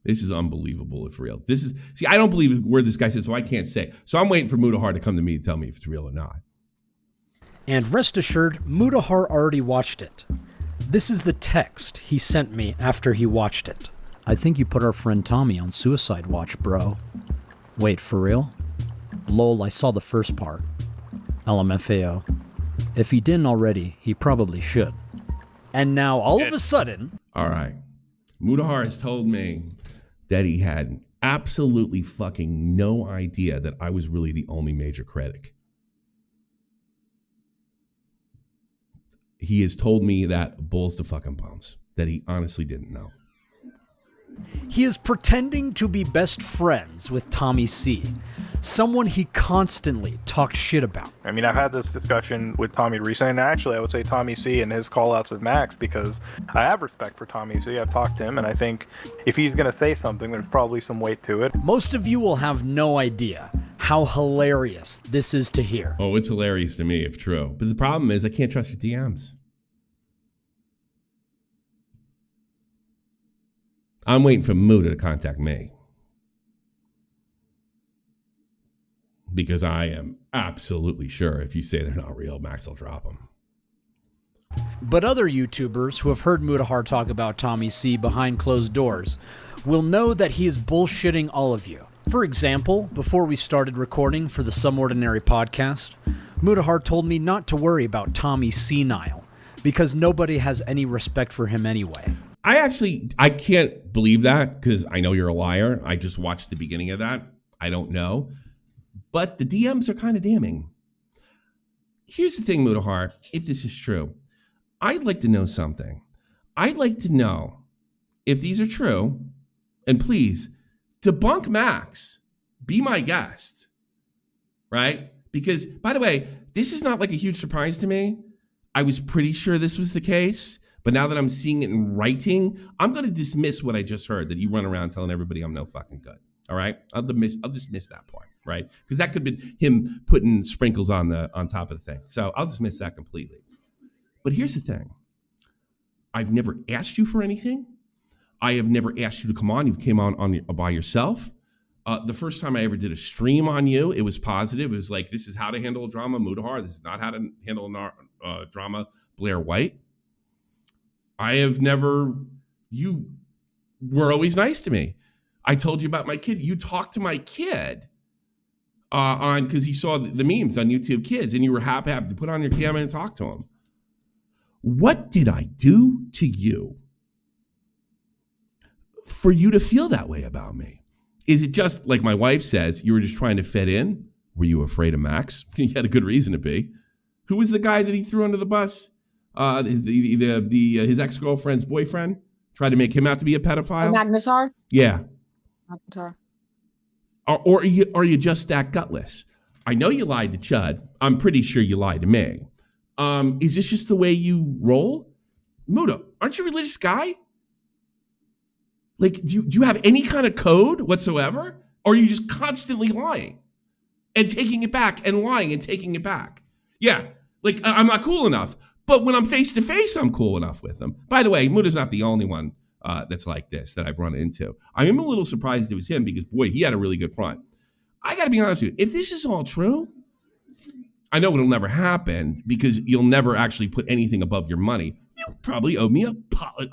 This is unbelievable if real. See, I don't believe where this guy says, so I can't say. So I'm waiting for Mudahar to come to me and tell me if it's real or not. And rest assured, Mudahar already watched it. This is the text he sent me after he watched it. I think you put our friend Tommy on suicide watch, bro. Wait, for real? Lol, I saw the first part. LMFAO. If he didn't already, he probably should. And now, all of a sudden... All right. Mudahar has told me that he had absolutely fucking no idea that I was really the only major critic. He has told me that balls to fucking bones, that he honestly didn't know. He is pretending to be best friends with Tommy C, someone he constantly talked shit about. I mean, I've had this discussion with Tommy recently, and actually I would say Tommy C and his call-outs with Max, because I have respect for Tommy C. I've talked to him, and I think if he's going to say something, there's probably some weight to it. Most of you will have no idea how hilarious this is to hear. Oh, it's hilarious to me if true. But the problem is I can't trust your DMs. I'm waiting for Muta to contact me. Because I am absolutely sure if you say they're not real, Max will drop them. But other YouTubers who have heard Mudahar talk about Tommy C behind closed doors will know that he is bullshitting all of you. For example, before we started recording for the Some Ordinary podcast, Mudahar told me not to worry about Tommy Senile because nobody has any respect for him anyway. I can't believe that because I know you're a liar. I just watched the beginning of that. I don't know. But the DMs are kind of damning. Here's the thing, Mudahar, if this is true. I'd like to know something. I'd like to know if these are true, and please, debunk Max. Be my guest. right? Because, by the way, this is not like a huge surprise to me. I was pretty sure this was the case, but now that I'm seeing it in writing, I'm going to dismiss what I just heard, that you run around telling everybody I'm no fucking good. All right? I'll dismiss that part, right? Because that could be him putting sprinkles on top of the thing. So I'll dismiss that completely. But here's the thing. I've never asked you for anything. I have never asked you to come on. You came on by yourself. The first time I ever did a stream on you, it was positive. It was like, this is how to handle a drama, Mudahar. This is not how to handle a drama, Blair White. I have never, you were always nice to me. I told you about my kid. You talked to my kid because he saw the memes on YouTube Kids, and you were happy to put on your camera and talk to him. What did I do to you for you to feel that way about me? Is it just, like my wife says, you were just trying to fit in? Were you afraid of Max? You had a good reason to be. Who was the guy that he threw under the bus? His ex-girlfriend's boyfriend? Tried to make him out to be a pedophile? Mudahar? Yeah. Mudahar. Or are you just that gutless? I know you lied to Chud. I'm pretty sure you lied to me. Is this just the way you roll? Muta, aren't you a religious guy? Like, do you have any kind of code whatsoever? Or are you just constantly lying and taking it back and lying and taking it back? Yeah, like, I'm not cool enough. But when I'm face to face, I'm cool enough with them. By the way, Muta's not the only one that's like this that I've run into. I am a little surprised it was him because, boy, he had a really good front. I got to be honest with you. If this is all true, I know it'll never happen because you'll never actually put anything above your money. You probably owe me a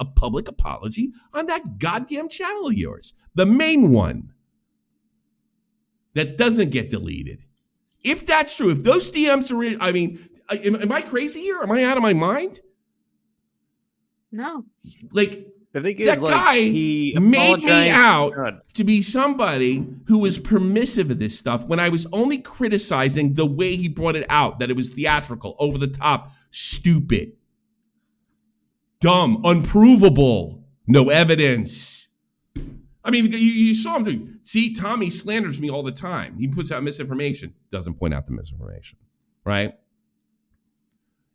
public apology on that goddamn channel of yours. The main one that doesn't get deleted. If that's true, if those DMs are, I mean, am I crazy here? Am I out of my mind? No. Like, the thing that is, like, guy he made me out God. to be somebody who was permissive of this stuff when I was only criticizing the way he brought it out, that it was theatrical, over the top, stupid, dumb, unprovable, no evidence. I mean, you saw him doing. See, Tommy slanders me all the time. He puts out misinformation, doesn't point out the misinformation, right?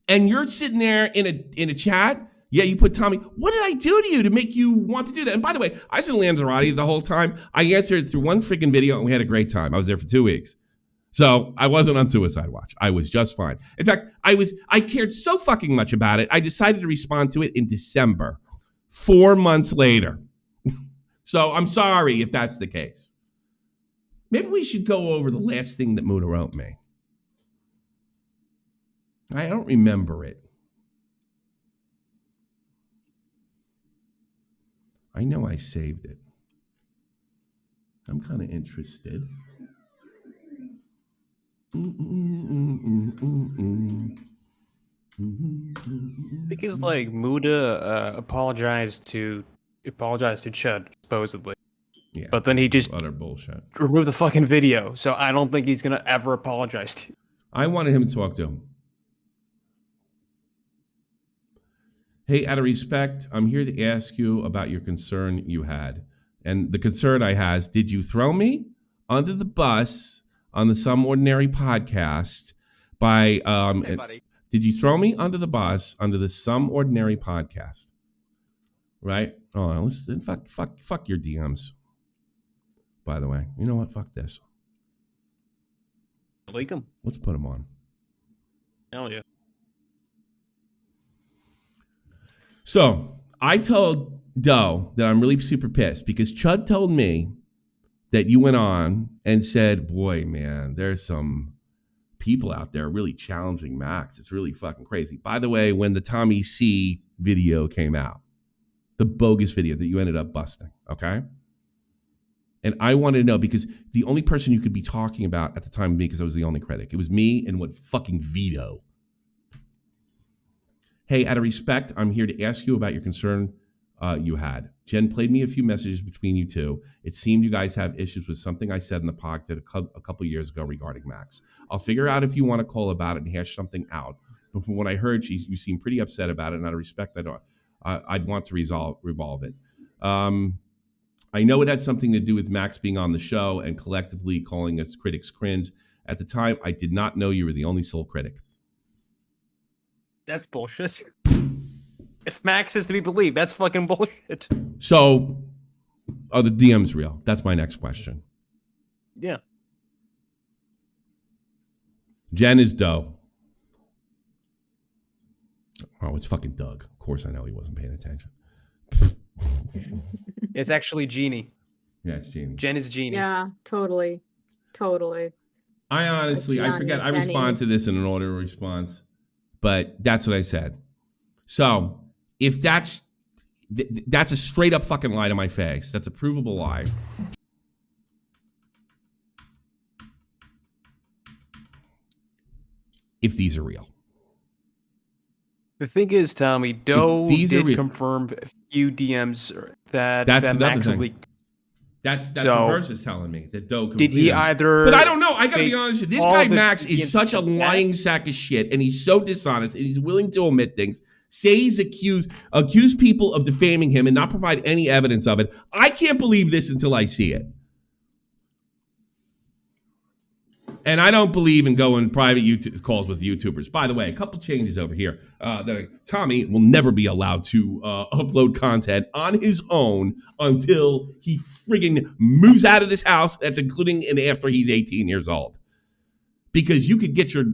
And you're sitting there in a chat. Yeah, you put Tommy. What did I do to you to make you want to do that? And by the way, I was in Lanzarote the whole time. I answered through one freaking video, and we had a great time. I was there for 2 weeks. So I wasn't on suicide watch. I was just fine. In fact, I cared so fucking much about it, I decided to respond to it in December, 4 months later. So I'm sorry if that's the case. Maybe we should go over the last thing that Muta wrote me. I don't remember it. I know I saved it. I'm kind of interested. I think it's like Muta apologized to Chud, supposedly. Yeah. But then he just utter bullshit. Removed the fucking video, so I don't think he's gonna ever apologize to you. I wanted him to talk to him. Hey, out of respect, I'm here to ask you about your concern you had. And the concern I had is, did you throw me under the bus on the Some Ordinary podcast by hey, buddy. Did you throw me under the bus under the Some Ordinary podcast? Right? Oh, listen, fuck your DMs. By the way, you know what? Fuck this. Leak them. Let's put them on. Hell yeah. So I told Doe that I'm really super pissed because Chud told me that you went on and said, boy, man, there's some people out there really challenging Max. It's really fucking crazy. By the way, when the Tommy C video came out, the bogus video that you ended up busting, okay? And I wanted to know because the only person you could be talking about at the time of me, because I was the only critic, it was me and what fucking Vito. Hey, out of respect, I'm here to ask you about your concern you had. Jen played me a few messages between you two. It seemed you guys have issues with something I said in the podcast a couple years ago regarding Max. I'll figure out if you want to call about it and hash something out. But from what I heard, you seem pretty upset about it, and out of respect, I'd want to revolve it. I know it had something to do with Max being on the show and collectively calling us critics cringe At the time, I did not know you were the only sole critic. That's bullshit. If Max is to be believed, that's fucking bullshit. So, are the DMs real? That's my next question. Yeah. Jen is Doe. Oh, it's fucking Doug. Of course I know he wasn't paying attention. It's actually Jeannie. Yeah, it's Jeannie. Jen is Jeannie. Yeah, totally. I honestly, I forget. I respond to this in an order of response, but that's what I said. So if that's a straight up fucking lie to my face. That's a provable lie. If these are real. The thing is, Tommy, Doe did confirm a few DMs that Max leaked. That's what Verse is telling me, that Doe did he either? But I don't know. I gotta be honest with you. This guy Max is such a lying sack of shit, and he's so dishonest, and he's willing to omit things. Say he's accuse people of defaming him and not provide any evidence of it. I can't believe this until I see it. And I don't believe in going private YouTube calls with YouTubers. By the way, a couple changes over here. Tommy will never be allowed to upload content on his own until he friggin' moves out of this house. That's including and after he's 18 years old. Because you could get your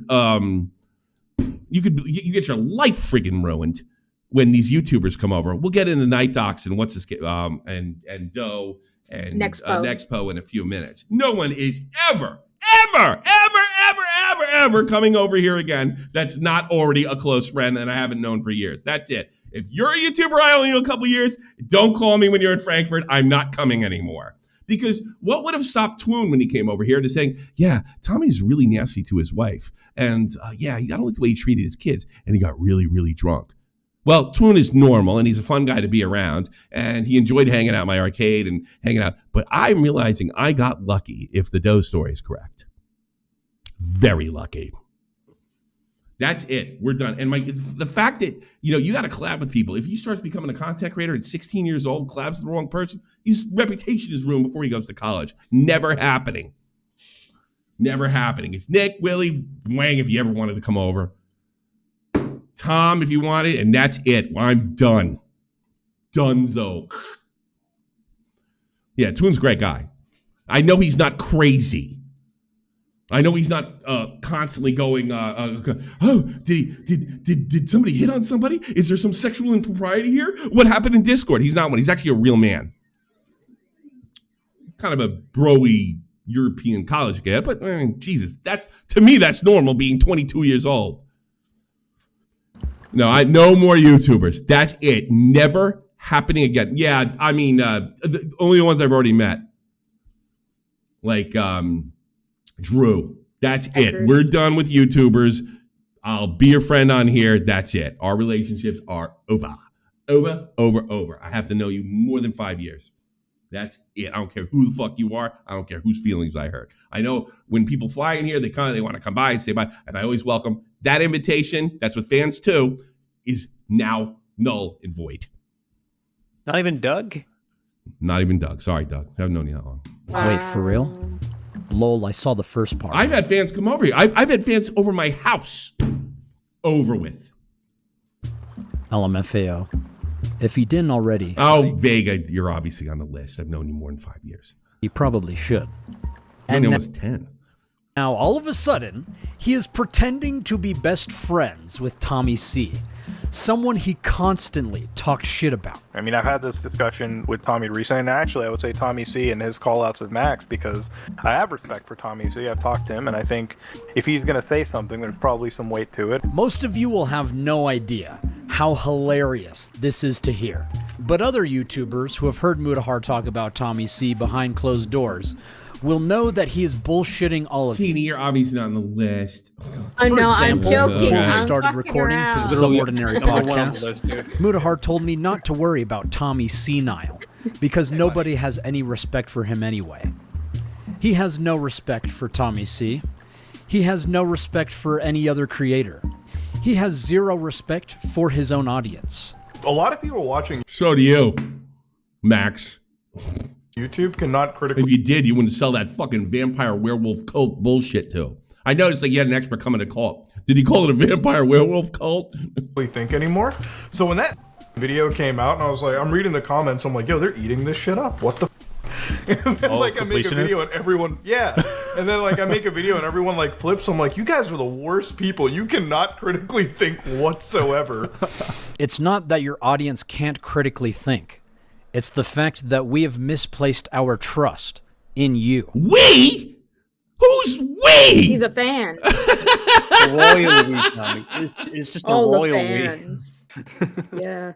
you get your life friggin' ruined when these YouTubers come over. We'll get into Night Docs and what's this and Doe and Nexpo in a few minutes. No one is ever coming over here again that's not already a close friend that I haven't known for years. That's it. If you're a YouTuber I only know a couple years, don't call me when you're in Frankfurt. I'm not coming anymore. Because what would have stopped Twoon when he came over here to saying, yeah, Tommy's really nasty to his wife. And yeah, I don't like the way he treated his kids. And he got really, really drunk. Well, Twoon is normal, and he's a fun guy to be around, and he enjoyed hanging out in my arcade and hanging out. But I'm realizing I got lucky if the Doe story is correct. Very lucky. That's it. We're done. And the fact that, you got to collab with people. If he starts becoming a content creator at 16 years old, collabs with the wrong person, his reputation is ruined before he goes to college. Never happening. Never happening. It's Nick, Willie, Wang, if you ever wanted to come over. Tom, if you want it, and that's it. I'm done. Dunzo. Yeah, Twoon's a great guy. I know he's not crazy. I know he's not constantly going, oh, did somebody hit on somebody? Is there some sexual impropriety here? What happened in Discord? He's not one. He's actually a real man. Kind of a bro-y European college kid, but Jesus, to me, that's normal being 22 years old. No, no more YouTubers. That's it. Never happening again. Yeah, I mean, the only ones I've already met. Like Drew. That's it. We're done with YouTubers. I'll be your friend on here. That's it. Our relationships are over. Over. I have to know you more than 5 years. That's it. I don't care who the fuck you are. I don't care whose feelings I hurt. I know when people fly in here, they want to come by and say bye, and I always welcome. That invitation, that's with fans too, is now null and void. Not even Doug? Not even Doug. Sorry, Doug. I haven't known you that long. Wait, for real? Lol, I saw the first part. I've had fans come over here. I've had fans over my house. Over with. LMFAO. If he didn't already... Oh, Vega, you're obviously on the list. I've known you more than 5 years. He probably should. And almost 10. Now, all of a sudden, he is pretending to be best friends with Tommy C, someone he constantly talked shit about. I mean, I've had this discussion with Tommy recently, and actually I would say Tommy C and his call-outs with Max, because I have respect for Tommy C. I've talked to him, and I think if he's going to say something, there's probably some weight to it. Most of you will have no idea how hilarious this is to hear. But other YouTubers who have heard Mudahar talk about Tommy C behind closed doors will know that he is bullshitting all of you. Teeny, you're obviously not on the list. I know, I'm joking. Before we started recording for the Subordinary podcast, Mudahar told me not to worry about Tommy Senile, because nobody has any respect for him anyway. He has no respect for Tommy C. He has no respect for any other creator. He has zero respect for his own audience. A lot of people watching. So do you, Max. YouTube cannot critically. If you did, you wouldn't sell that fucking vampire werewolf cult bullshit too. I noticed that you had an expert coming to call. Did he call it a vampire werewolf cult? Think anymore. So when that video came out, and I was like, I'm reading the comments, I'm like, yo, they're eating this shit up. What the? And then like I make a video and everyone, and then like I make a video and everyone like flips. I'm like, you guys are the worst people. You cannot critically think whatsoever. It's not that your audience can't critically think. It's the fact that we have misplaced our trust in you. We? Who's we? He's a fan. The royal Tommy. It's just all a royal the fans. Yeah.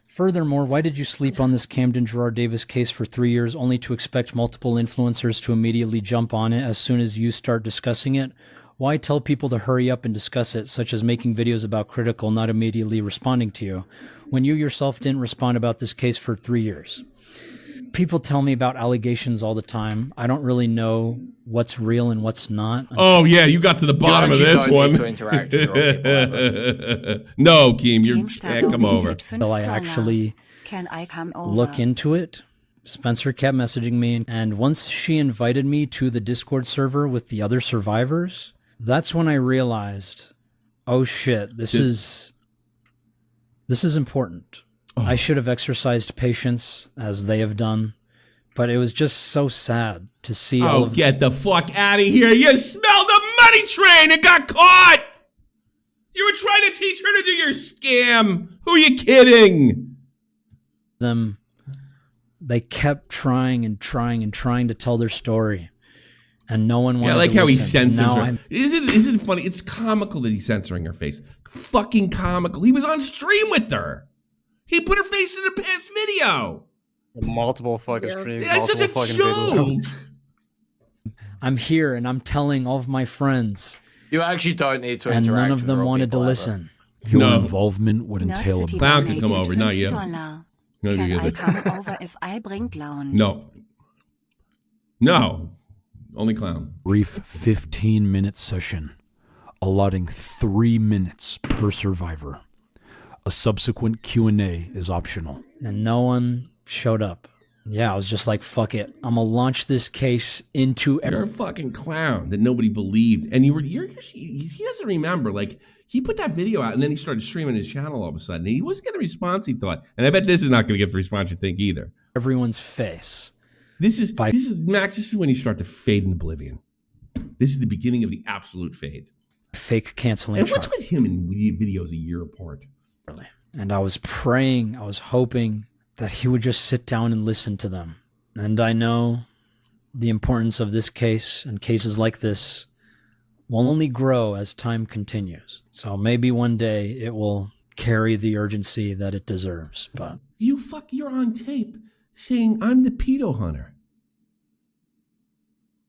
Furthermore, why did you sleep on this Camden Gerard Davis case for 3 years only to expect multiple influencers to immediately jump on it as soon as you start discussing it? Why tell people to hurry up and discuss it, such as making videos about critical, not immediately responding to you, when you yourself didn't respond about this case for 3 years? People tell me about allegations all the time. I don't really know what's real and what's not. Oh yeah, you got to the bottom of this one. No, Keem, you can't come over. Until I actually look into it. Spencer kept messaging me, and once she invited me to the Discord server with the other survivors, that's when I realized, oh shit, this is important. Oh. I should have exercised patience as they have done, but it was just so sad to see all of get the fuck out of here. You smelled the money train and got caught. You were trying to teach her to do your scam. Who are you kidding? Them. They kept trying and trying and trying to tell their story, and no one wanted to listen. I like how he censors her. Isn't it funny? It's comical that he's censoring her face. Fucking comical. He was on stream with her. He put her face in a past video. Multiple fucking streams. It's such a joke. I'm here and I'm telling all of my friends. You actually don't need to and interact. And none of them wanted to listen. Your involvement would entail a Clown can come over, not you. Can I come over if I bring Clown? No. No. Only Clown. Brief 15-minute session, allotting 3 minutes per survivor. A subsequent Q&A is optional. And no one showed up. Yeah, I was just like, fuck it. I'm going to launch this case into... You're a fucking clown that nobody believed. And he doesn't remember. Like, he put that video out and then he started streaming his channel all of a sudden. And he wasn't getting the response he thought. And I bet this is not going to get the response you think either. Everyone's face. This is Max, this is when you start to fade in oblivion. This is the beginning of the absolute fade. Fake cancellation. And what's with him and videos a year apart? And I was praying, I was hoping that he would just sit down and listen to them. And I know the importance of this case and cases like this will only grow as time continues. So maybe one day it will carry the urgency that it deserves. But you're on tape saying I'm the pedo hunter.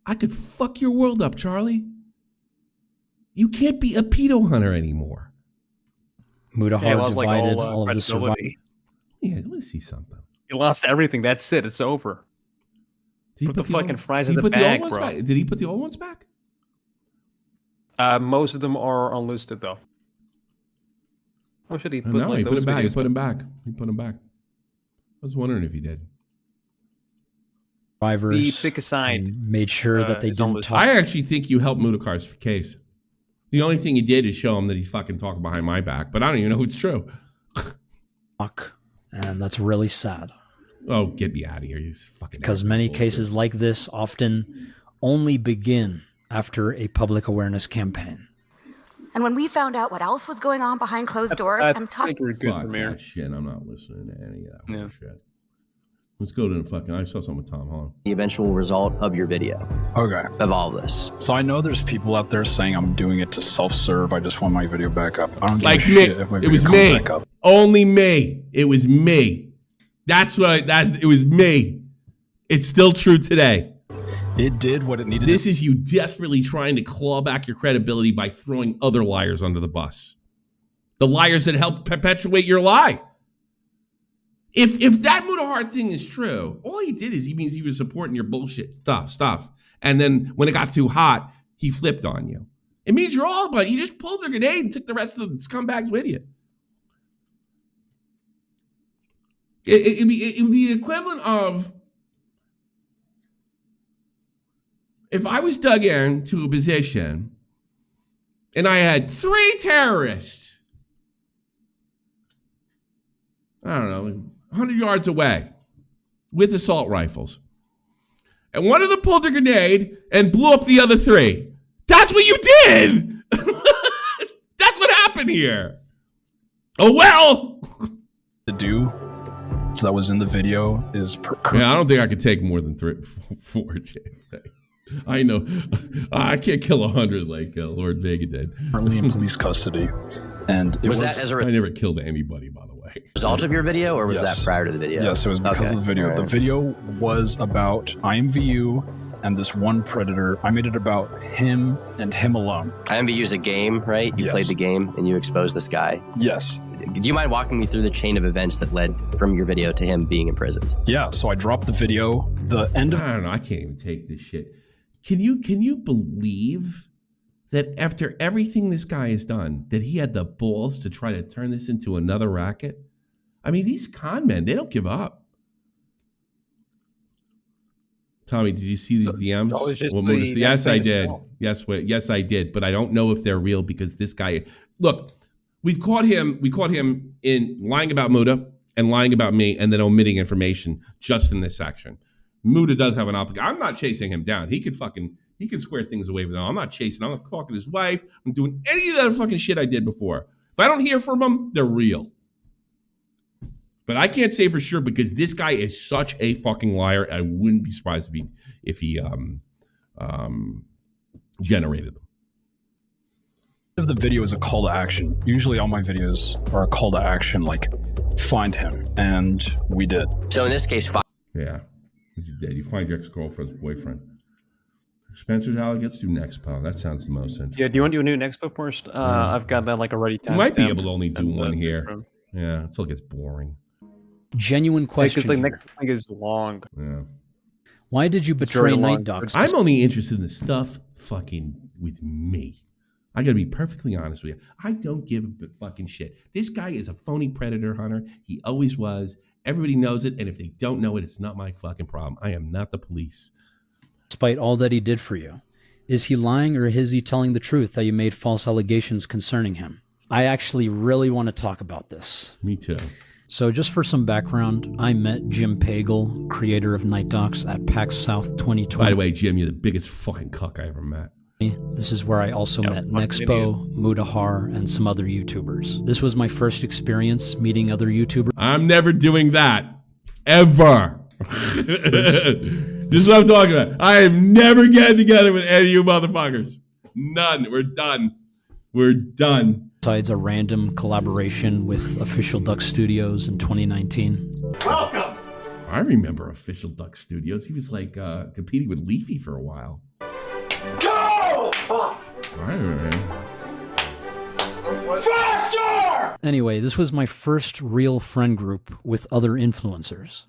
I could fuck your world up, Charlie. You can't be a pedo hunter anymore. Mudahar divided all of the survivors. Yeah, let me see something. You lost everything. That's it. It's over. Put the fucking fries in the bag, bro. Did he put the old ones back? Most of them are unlisted, though. Oh, should he put he put them back. He put them back. He put them back. I was wondering if he did. Survivors pick a side. Made sure that they didn't talk. I actually think you helped Mudahar's case. The only thing he did is show him that he's fucking talking behind my back, but I don't even know if it's true. And that's really sad. Oh, get me out of here, you fucking. Because many cases like this often only begin after a public awareness campaign. And when we found out what else was going on behind closed doors, I'm talking. Fuck that shit. I'm not listening to any of that shit. Let's go to the fucking. I saw something with Tom. Hold on. The eventual result of your video. Okay. Of all this. So I know there's people out there saying I'm doing it to self-serve. I just want my video back up. I don't give like a shit if my video comes me. Back up. Only me. It was me. That's what. It was me. It's still true today. It did what it needed. This is you desperately trying to claw back your credibility by throwing other liars under the bus. The liars that helped perpetuate your lie. If that Mudahar thing is true, all he did is he was supporting your bullshit stuff. And then when it got too hot, he flipped on you. It means you're all about it. You just pulled the grenade and took the rest of the scumbags with you. It would be the equivalent of if I was dug into a position and I had 3 terrorists, I don't know, 100 yards away with assault rifles, and one of them pulled a grenade and blew up the other 3. That's what you did. That's what happened here. Oh, well. To do, so that was in the video, is... Yeah, I don't think I could take more than 3, 4. I know. I can't kill 100 like Lord Vega did. Currently in police custody. And it was that as a I never killed anybody, by the way. result of your video, or was Yes. that prior to the video? Yes, it was because of the video. All right. The video was about IMVU and this one predator. I made it about him and him alone. IMVU is a game, right? You Yes. played the game and you exposed this guy. Yes. Do you mind walking me through the chain of events that led from your video to him being imprisoned? Yeah, so I dropped the video. The end of... I don't know. I can't even take this shit. Can you believe that after everything this guy has done, that he had the balls to try to turn this into another racket? I mean, these con men, they don't give up. Tommy, did you see the DMs? Yes, I did. Yes, I did. But I don't know if they're real because this guy. Look, we caught him in lying about Muta and lying about me, and then omitting information just in this section. Muta does have an obligation. I'm not chasing him down. He could square things away. But no, I'm not chasing. I'm not talking to his wife. I'm doing any of that fucking shit I did before. If I don't hear from them, they're real. But I can't say for sure because this guy is such a fucking liar. I wouldn't be surprised if he generated them. Of the video is a call to action. Usually all my videos are a call to action, like find him, and we did. So in this case, yeah, you did. You find your ex-girlfriend's boyfriend. Spencer's alley, let's do Nexpo. That sounds the most interesting. Yeah, do you want to do a new Nexpo first? I've got that like already. You might be able to only do one here. Yeah, until it gets boring. Genuine question. Because like here. next thing is long. Yeah. Why did you betray Night Dogs? I'm only interested in the stuff fucking with me. I gotta be perfectly honest with you. I don't give a fucking shit. This guy is a phony predator hunter. He always was. Everybody knows it, and if they don't know it, it's not my fucking problem. I am not the police. Despite all that he did for you, is he lying or is he telling the truth that you made false allegations concerning him? I actually really want to talk about this. Me too. So just for some background, I met Jim Pagel, creator of Night Docs, at PAX South 2020. By the way, Jim, you're the biggest fucking cuck I ever met. This is where I also met Nexpo, Mudahar, and some other YouTubers. This was my first experience meeting other YouTubers. I'm never doing that. Ever. This is what I'm talking about. I am never getting together with any of you motherfuckers. None. We're done. We're done. Besides a random collaboration with Official Duck Studios in 2019. Welcome. I remember Official Duck Studios. He was like competing with Leafy for a while. Go! I remember him. Faster! Anyway, this was my first real friend group with other influencers.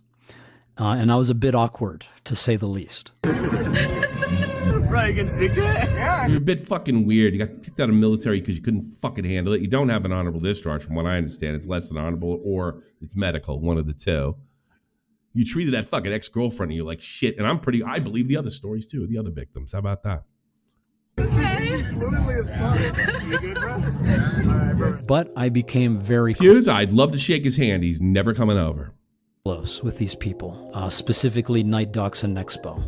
And I was a bit awkward, to say the least. Right, you can stick to it. You're a bit fucking weird. You got kicked out of the military because you couldn't fucking handle it. You don't have an honorable discharge, from what I understand. It's less than honorable, or it's medical, one of the two. You treated that fucking ex-girlfriend of you like shit, and I believe the other stories too, the other victims. How about that? But I became very close. I'd love to shake his hand. He's never coming over. Close with these people, specifically Night Docs and Nexpo.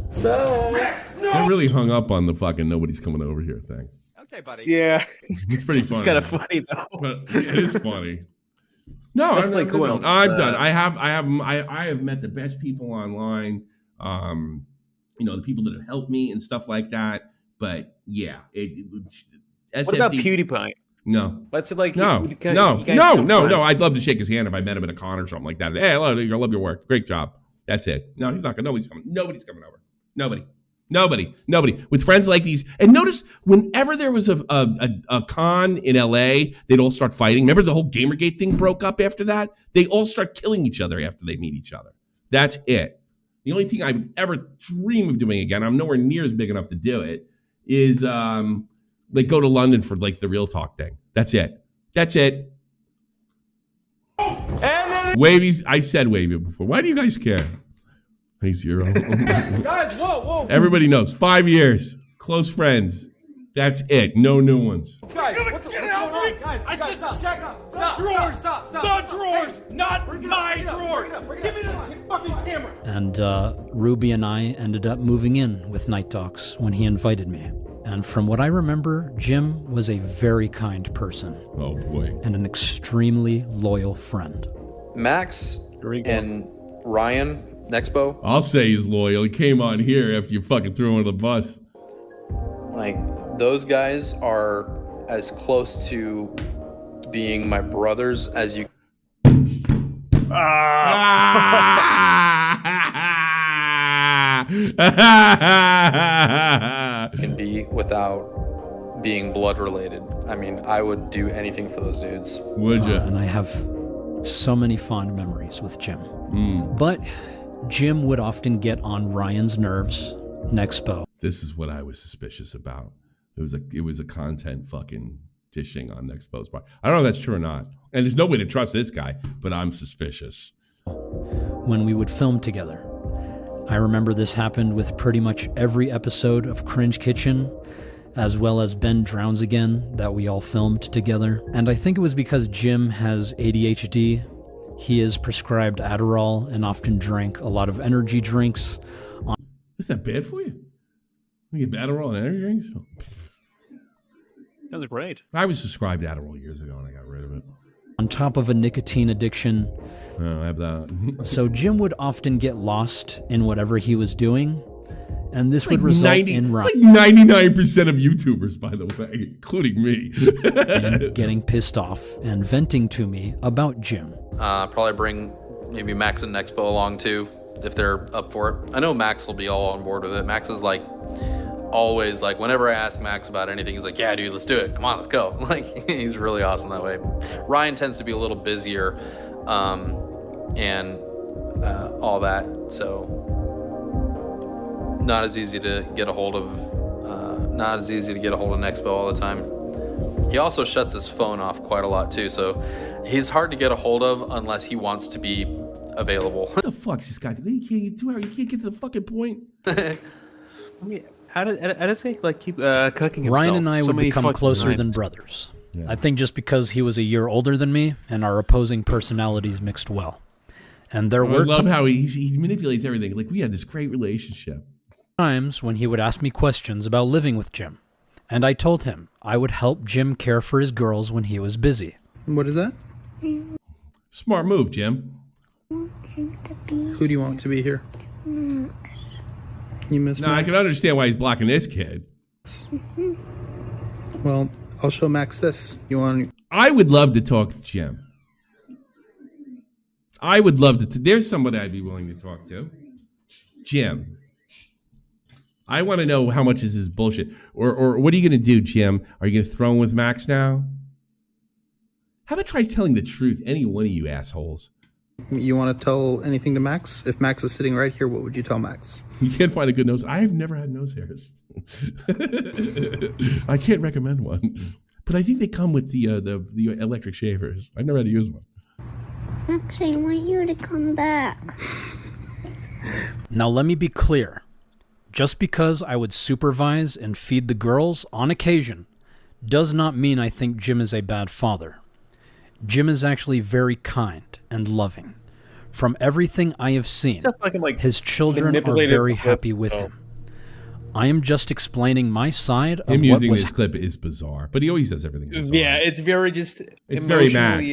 I really hung up on the fucking nobody's coming over here thing. Okay, buddy. Yeah. It's pretty funny. It's kind of funny though. But it is funny. No, That's like who else? I'm done. I have met the best people online. The people that have helped me and stuff like that. But yeah, What about PewDiePie? No. Let's like No. I'd love to shake his hand if I met him at a con or something like that. Hey, I love your work. Great job. That's it. No, he's not gonna. Nobody's coming over. Nobody. With friends like these, and notice whenever there was a con in LA, they'd all start fighting. Remember the whole Gamergate thing broke up after that? They all start killing each other after they meet each other. That's it. The only thing I would ever dream of doing again, I'm nowhere near as big enough to do it, is like go to London for like the Real Talk thing. That's it. Wavy's, I said Wavy before. Why do you guys care? He's your own. Guys, whoa. Everybody knows. 5 years. Close friends. That's it. No new ones. Guys, what's going on? Guys, I said stop. Drawers, stop. The drawers, not my drawers. Give me the fucking camera. And Ruby and I ended up moving in with Night Talks when he invited me. And from what I remember, Jim was a very kind person. Oh boy. And an extremely loyal friend. Max and Ryan, Nexpo. I'll say he's loyal. He came on here after you fucking threw him under the bus. Like, those guys are as close to being my brothers as you can be without being blood related. I mean, I would do anything for those dudes. Would you? And I have so many fond memories with Jim. But Jim would often get on Ryan's nerves. Nexpo. This is what I was suspicious about. It was a content fucking dishing on Nexpo's part. I don't know if that's true or not. And there's no way to trust this guy, but I'm suspicious. When we would film together. I remember this happened with pretty much every episode of Cringe Kitchen, as well as Ben Drowns Again that we all filmed together. And I think it was because Jim has ADHD. He is prescribed Adderall and often drank a lot of energy drinks. Is that bad for you? You get Adderall and energy drinks? That was great. I was prescribed Adderall years ago and I got rid of it. On top of a nicotine addiction. I have that. So Jim would often get lost in whatever he was doing. And this would result in It's like 99% of YouTubers, by the way, including me. and getting pissed off and venting to me about Jim. Probably bring maybe Max and Nexpo along too, if they're up for it. I know Max will be all on board with it. Max is like, always like, whenever I ask Max about anything, he's like, yeah, dude, let's do it. Come on, let's go. Like, he's really awesome that way. Ryan tends to be a little busier and all that. So not as easy to get a hold of Nexpo all the time. He also shuts his phone off quite a lot too, so he's hard to get a hold of unless he wants to be available. What the fuck's this guy? You can't get to the fucking point. I mean, how does he like keep cooking himself? Ryan and I would become closer than brothers. Yeah. I think just because he was a year older than me and our opposing personalities mixed well. And there were I love how he manipulates everything. Like, we had this great relationship. Times when he would ask me questions about living with Jim. And I told him I would help Jim care for his girls when he was busy. What is that? Smart move, Jim. Who do you want to be here? You miss No, I can understand why he's blocking this kid. Well, I'll show Max this. You want? I would love to talk to Jim. I would love to. There's somebody I'd be willing to talk to. Jim. I want to know how much is this bullshit. Or what are you going to do, Jim? Are you going to throw him with Max now? How about try telling the truth, any one of you assholes? You want to tell anything to Max? If Max was sitting right here, what would you tell Max? You can't find a good nose. I've never had nose hairs. I can't recommend one. But I think they come with the electric shavers. I've never had to use one. Max, I want you to come back. Now let me be clear. Just because I would supervise and feed the girls on occasion does not mean I think Jim is a bad father. Jim is actually very kind and loving. From everything I have seen, his children are very happy with him. I am just explaining my side of him what using was this clip is bizarre, but he always does everything bizarre. Yeah, it's very just it's very Max.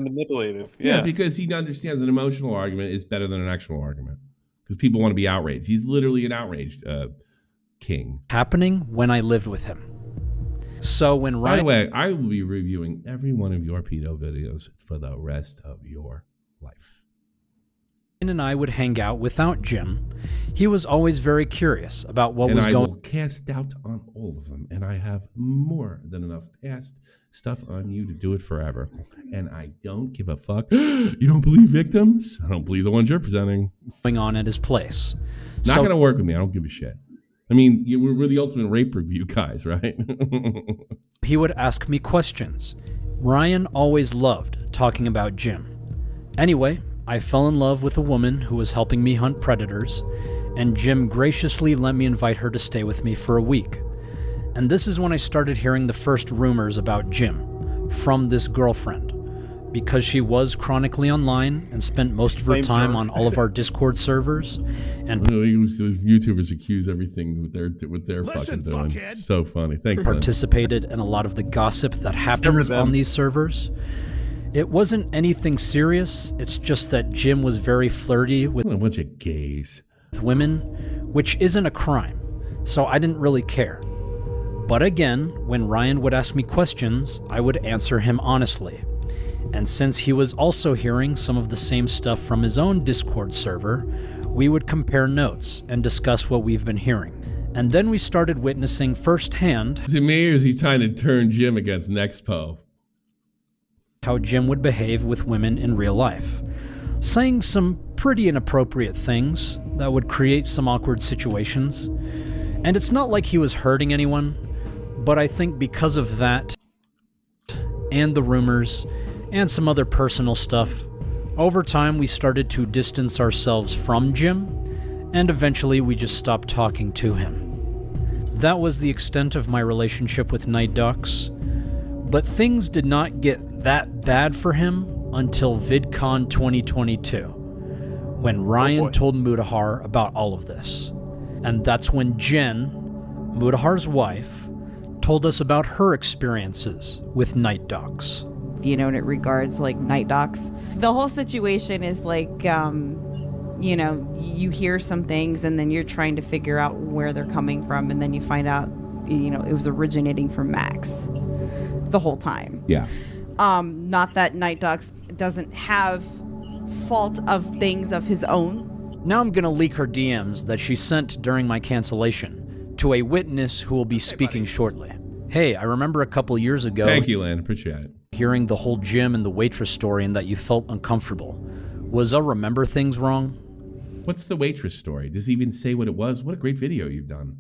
manipulative. Yeah, because he understands an emotional argument is better than an actual argument. Because people want to be outraged. He's literally an outraged king. Happening when I lived with him. So when Ryan... By the way, I will be reviewing every one of your pedo videos for the rest of your life. Ryan and I would hang out without Jim. He was always very curious about what was going on. And I will cast doubt on all of them. And I have more than enough past stuff on you to do it forever. And I don't give a fuck. You don't believe victims? I don't believe the ones you're presenting. Going on at his place. Not going to work with me. I don't give a shit. I mean, we're the ultimate rape review guys, right? He would ask me questions. Ryan always loved talking about Jim. Anyway, I fell in love with a woman who was helping me hunt predators, and Jim graciously let me invite her to stay with me for a week. And this is when I started hearing the first rumors about Jim from this girlfriend, because she was chronically online and spent most of her time on all of our Discord servers. And YouTubers accuse everything with their fucking doing. Fuckhead. So funny. Thanks. Participated in a lot of the gossip that happens on these servers. It wasn't anything serious. It's just that Jim was very flirty with a bunch of gays, with women, which isn't a crime. So I didn't really care. But again, when Ryan would ask me questions, I would answer him honestly. And since he was also hearing some of the same stuff from his own Discord server, we would compare notes and discuss what we've been hearing. And then we started witnessing firsthand. Is it me or is he trying to turn Jim against Nexpo? How Jim would behave with women in real life, saying some pretty inappropriate things that would create some awkward situations. And it's not like he was hurting anyone, but I think because of that, and the rumors, and some other personal stuff, over time we started to distance ourselves from Jim, and eventually we just stopped talking to him. That was the extent of my relationship with Night Docs, but things did not get that bad for him until VidCon 2022, when Ryan told Mudahar about all of this. And that's when Jen, Mudahar's wife, told us about her experiences with Night Docs. You know, in regards like Night Docs, the whole situation is like, you know, you hear some things and then you're trying to figure out where they're coming from, and then you find out, you know, it was originating from Max the whole time. Yeah. Not that Night Docs doesn't have fault of things of his own. Now I'm gonna leak her DMs that she sent during my cancellation to a witness who will be speaking shortly. Hey, I remember a couple years ago. Thank you, Lan. Appreciate it. Hearing the whole Jim and the waitress story and that you felt uncomfortable. Was I remember things wrong? What's the waitress story? Does he even say what it was? What a great video you've done.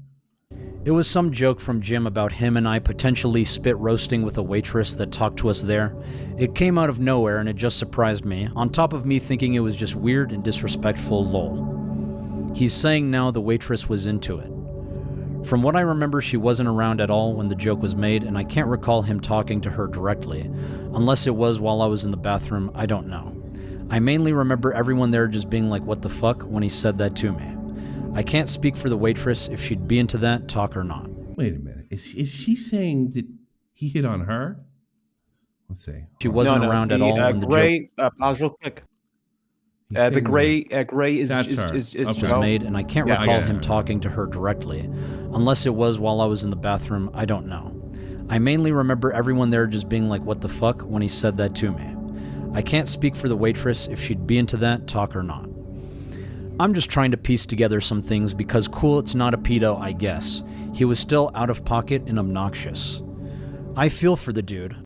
It was some joke from Jim about him and I potentially spit roasting with a waitress that talked to us there. It came out of nowhere and it just surprised me, on top of me thinking it was just weird and disrespectful lol. He's saying now the waitress was into it. From what I remember, she wasn't around at all when the joke was made, and I can't recall him talking to her directly. Unless it was while I was in the bathroom, I don't know. I mainly remember everyone there just being like, what the fuck, when he said that to me. I can't speak for the waitress if she'd be into that, talk or not. Wait a minute. Is she saying that he hit on her? Let's see. She wasn't around at all when the joke... pause real quick. The gray is was made, and I can't recall him talking to her directly. Unless it was while I was in the bathroom, I don't know. I mainly remember everyone there just being like, what the fuck, when he said that to me. I can't speak for the waitress if she'd be into that, talk or not. I'm just trying to piece together some things because cool, it's not a pedo, I guess. He was still out of pocket and obnoxious. I feel for the dude.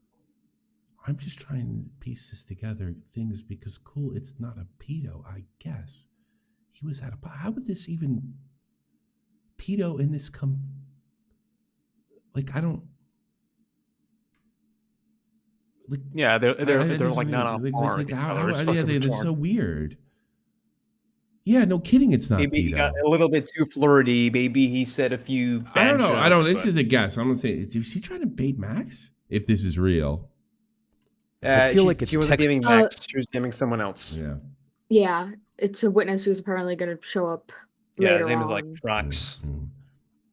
I'm just trying to piece this together, things, because cool, it's not a pedo, I guess. He was at a... How would this even... Pedo in this come... Like, I don't... Like, yeah, they're like not on par. They're so weird. Yeah, no kidding, it's not maybe pedo. He got a little bit too flirty. Maybe he said a few bad jokes. I don't know. This is a guess. I'm going to say, is she trying to bait Max? If this is real. I feel like it's she wasn't gaming Max. She was gaming someone else. Yeah. Yeah, it's a witness who's apparently going to show up later. Yeah, his name is like Trox.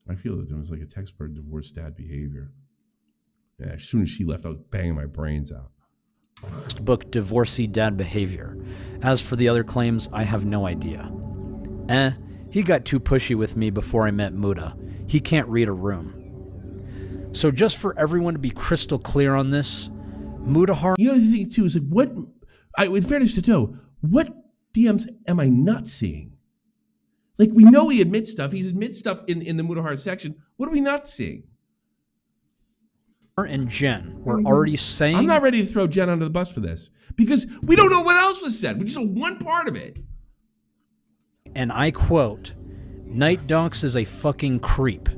I feel that it was like a text for divorced dad behavior. Yeah, as soon as she left, I was banging my brains out. Book Divorcee Dad Behavior. As for the other claims, I have no idea. He got too pushy with me before I met Muta. He can't read a room. So just for everyone to be crystal clear on this, Mudahar... You know the thing too is like, what... in fairness to Joe, what DMs am I not seeing? Like, we know he admits stuff. He's admits stuff in the Mudahar section. What are we not seeing? And Jen were already saying... I'm not ready to throw Jen under the bus for this. Because we don't know what else was said. We just know one part of it. And I quote, Night Docs is a fucking creep.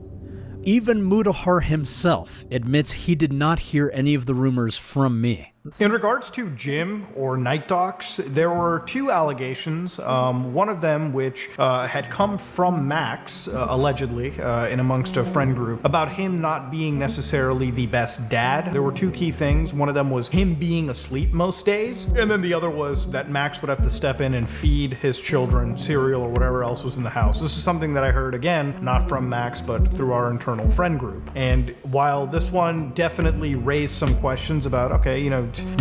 Even Mudahar himself admits he did not hear any of the rumors from me. In regards to Jim or Night Docs, there were two allegations. One of them which had come from Max, allegedly, in amongst a friend group, about him not being necessarily the best dad. There were two key things. One of them was him being asleep most days, and then the other was that Max would have to step in and feed his children cereal or whatever else was in the house. This is something that I heard, again, not from Max, but through our internal friend group. And while this one definitely raised some questions about, okay, you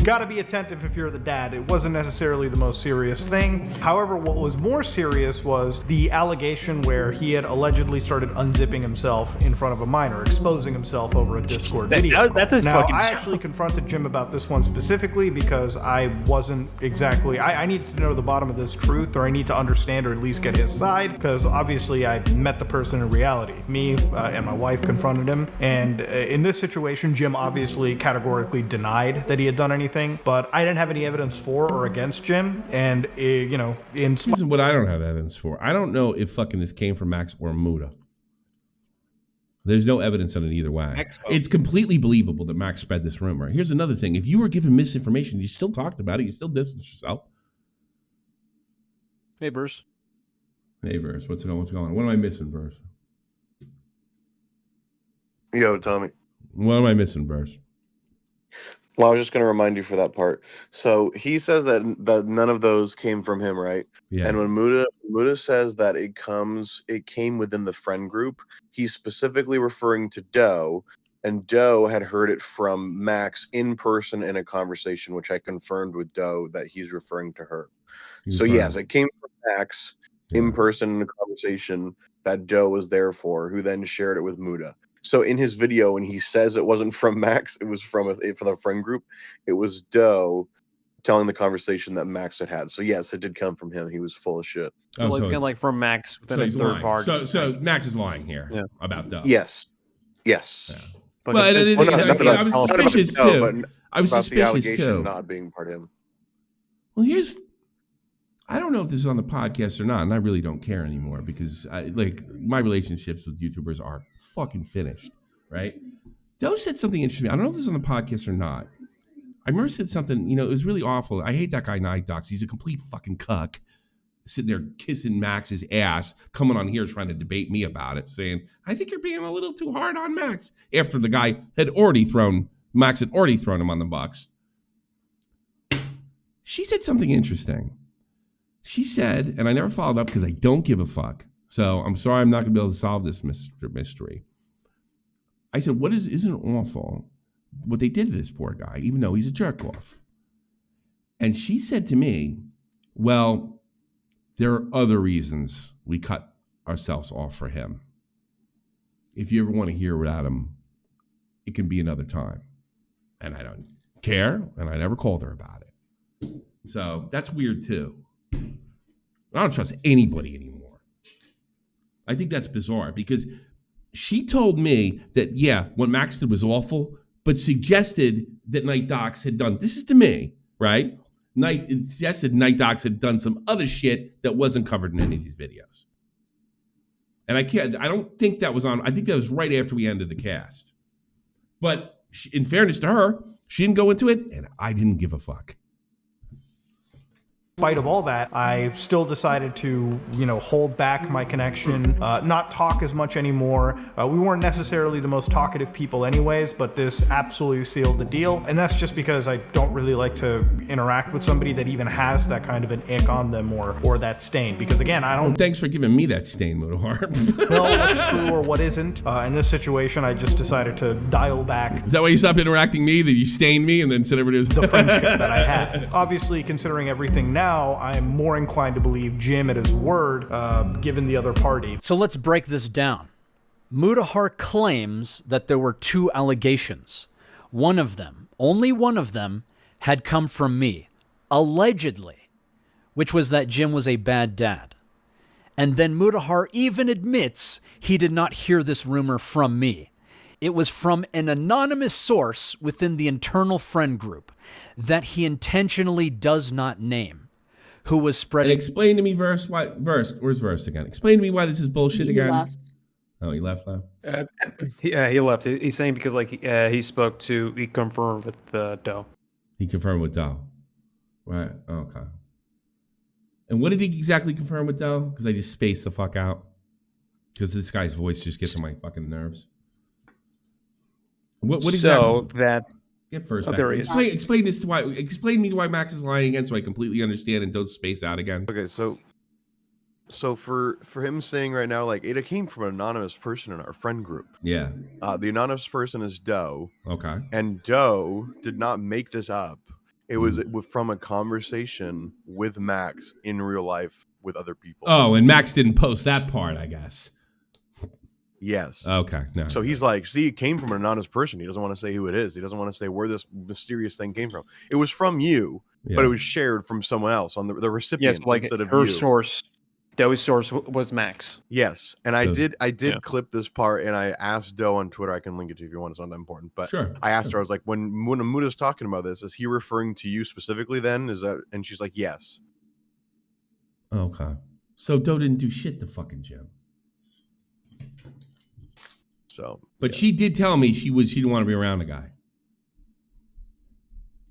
gotta be attentive if you're the dad, it wasn't necessarily the most serious thing. However, what was more serious was the allegation where he had allegedly started unzipping himself in front of a minor, exposing himself over a Discord video. That's his now, fucking I actually confronted Jim about this one specifically because I wasn't exactly, I need to know the bottom of this truth, or I need to understand or at least get his side, because obviously I met the person in reality. Me and my wife confronted him, and in this situation, Jim obviously categorically denied that he had done anything, but I didn't have any evidence for or against Jim, and this is what I don't have evidence for. I don't know if fucking this came from Max or Muta. There's no evidence on it either way. Nexpo. It's completely believable that Max spread this rumor. Here's another thing. If you were given misinformation, you still talked about it, you still distanced yourself. Hey, Bruce. Hey, Verse. What's going on? What am I missing, Verse? Yo, Tommy. What am I missing, Verse? Well, I was just going to remind you for that part. So he says that none of those came from him, right? Yeah. And when Muta says that it came within the friend group, he's specifically referring to Doe, and Doe had heard it from Max in person in a conversation, which I confirmed with Doe that he's referring to her. So yes, it came from Max in person in a conversation that Doe was there for, who then shared it with Muta. So in his video, when he says it wasn't from Max, it was from the friend group. It was Doe telling the conversation that Max had. So yes, it did come from him. He was full of shit. Well, it's kind of like from Max within a third party. So Max is lying here about Doe. Yes. Yes. Yeah. Well, I was suspicious too. I was suspicious too. Not being part of him. Well, I don't know if this is on the podcast or not, and I really don't care anymore because my relationships with YouTubers are fucking finished, right? Doe said something interesting. I don't know if this is on the podcast or not. I remember said something, it was really awful. I hate that guy, Night Docs. He's a complete fucking cuck. Sitting there kissing Max's ass, coming on here trying to debate me about it, saying, I think you're being a little too hard on Max. After the guy Max had already thrown him on the box. She said something interesting. She said, and I never followed up because I don't give a fuck. So I'm sorry I'm not going to be able to solve this mystery. I said, isn't it awful what they did to this poor guy, even though he's a jerk off? And she said to me, well, there are other reasons we cut ourselves off for him. If you ever want to hear about him, it can be another time. And I don't care, and I never called her about it. So that's weird too. I don't trust anybody anymore. I think that's bizarre because she told me that, what Max did was awful, but suggested that Night Docs had done, this is to me, right? Suggested Night Docs had done some other shit that wasn't covered in any of these videos. And I don't think that was on, I think that was right after we ended the cast. But in fairness to her, she didn't go into it, and I didn't give a fuck. In spite of all that, I still decided to, hold back my connection, not talk as much anymore. We weren't necessarily the most talkative people anyways, but this absolutely sealed the deal. And that's just because I don't really like to interact with somebody that even has that kind of an ick on them or that stain. Because again, I don't... Well, thanks for giving me that stain, Mudahar. No, what's true or what isn't. In this situation, I just decided to dial back. Is that why you stopped interacting me, that you stained me and then said everybody was... The friendship that I had. Obviously, considering everything now, I'm more inclined to believe Jim at his word, given the other party. So let's break this down. Mudahar claims that there were two allegations. One of them, only one of them, had come from me, allegedly, which was that Jim was a bad dad. And then Mudahar even admits he did not hear this rumor from me. It was from an anonymous source within the internal friend group that he intentionally does not name, who was spreading... And explain to me, Where's Verse again? Explain to me why this is bullshit again. Left. Oh, he left now? He left. He's saying because he confirmed with Doe. He confirmed with Doe. Right. Okay. And what did he exactly confirm with Doe? Because I just spaced the fuck out. Because this guy's voice just gets on my fucking nerves. What exactly? So that. Get first. Oh, there he is. Explain this to why. Explain me why Max is lying again, so I completely understand and don't space out again. Okay, so for him saying right now, like, it came from an anonymous person in our friend group. Yeah. The anonymous person is Doe. Okay. And Doe did not make this up. It was from a conversation with Max in real life with other people. Oh, and Max didn't post that part, I guess. Yes. Okay. No. So he's like, see, it came from an anonymous person. He doesn't want to say who it is. He doesn't want to say where this mysterious thing came from. It was from you, but it was shared from someone else on the recipient instead of her you. Source. Doe's source was Max. Yes, and I did clip this part, and I asked Doe on Twitter. I can link it to you if you want. It's not that important, but sure. I asked her. I was like, when Muta's talking about this, is he referring to you specifically? Then is that? And she's like, yes. Okay. So Doe didn't do shit to fucking Jim. So, but she did tell me she didn't want to be around the guy.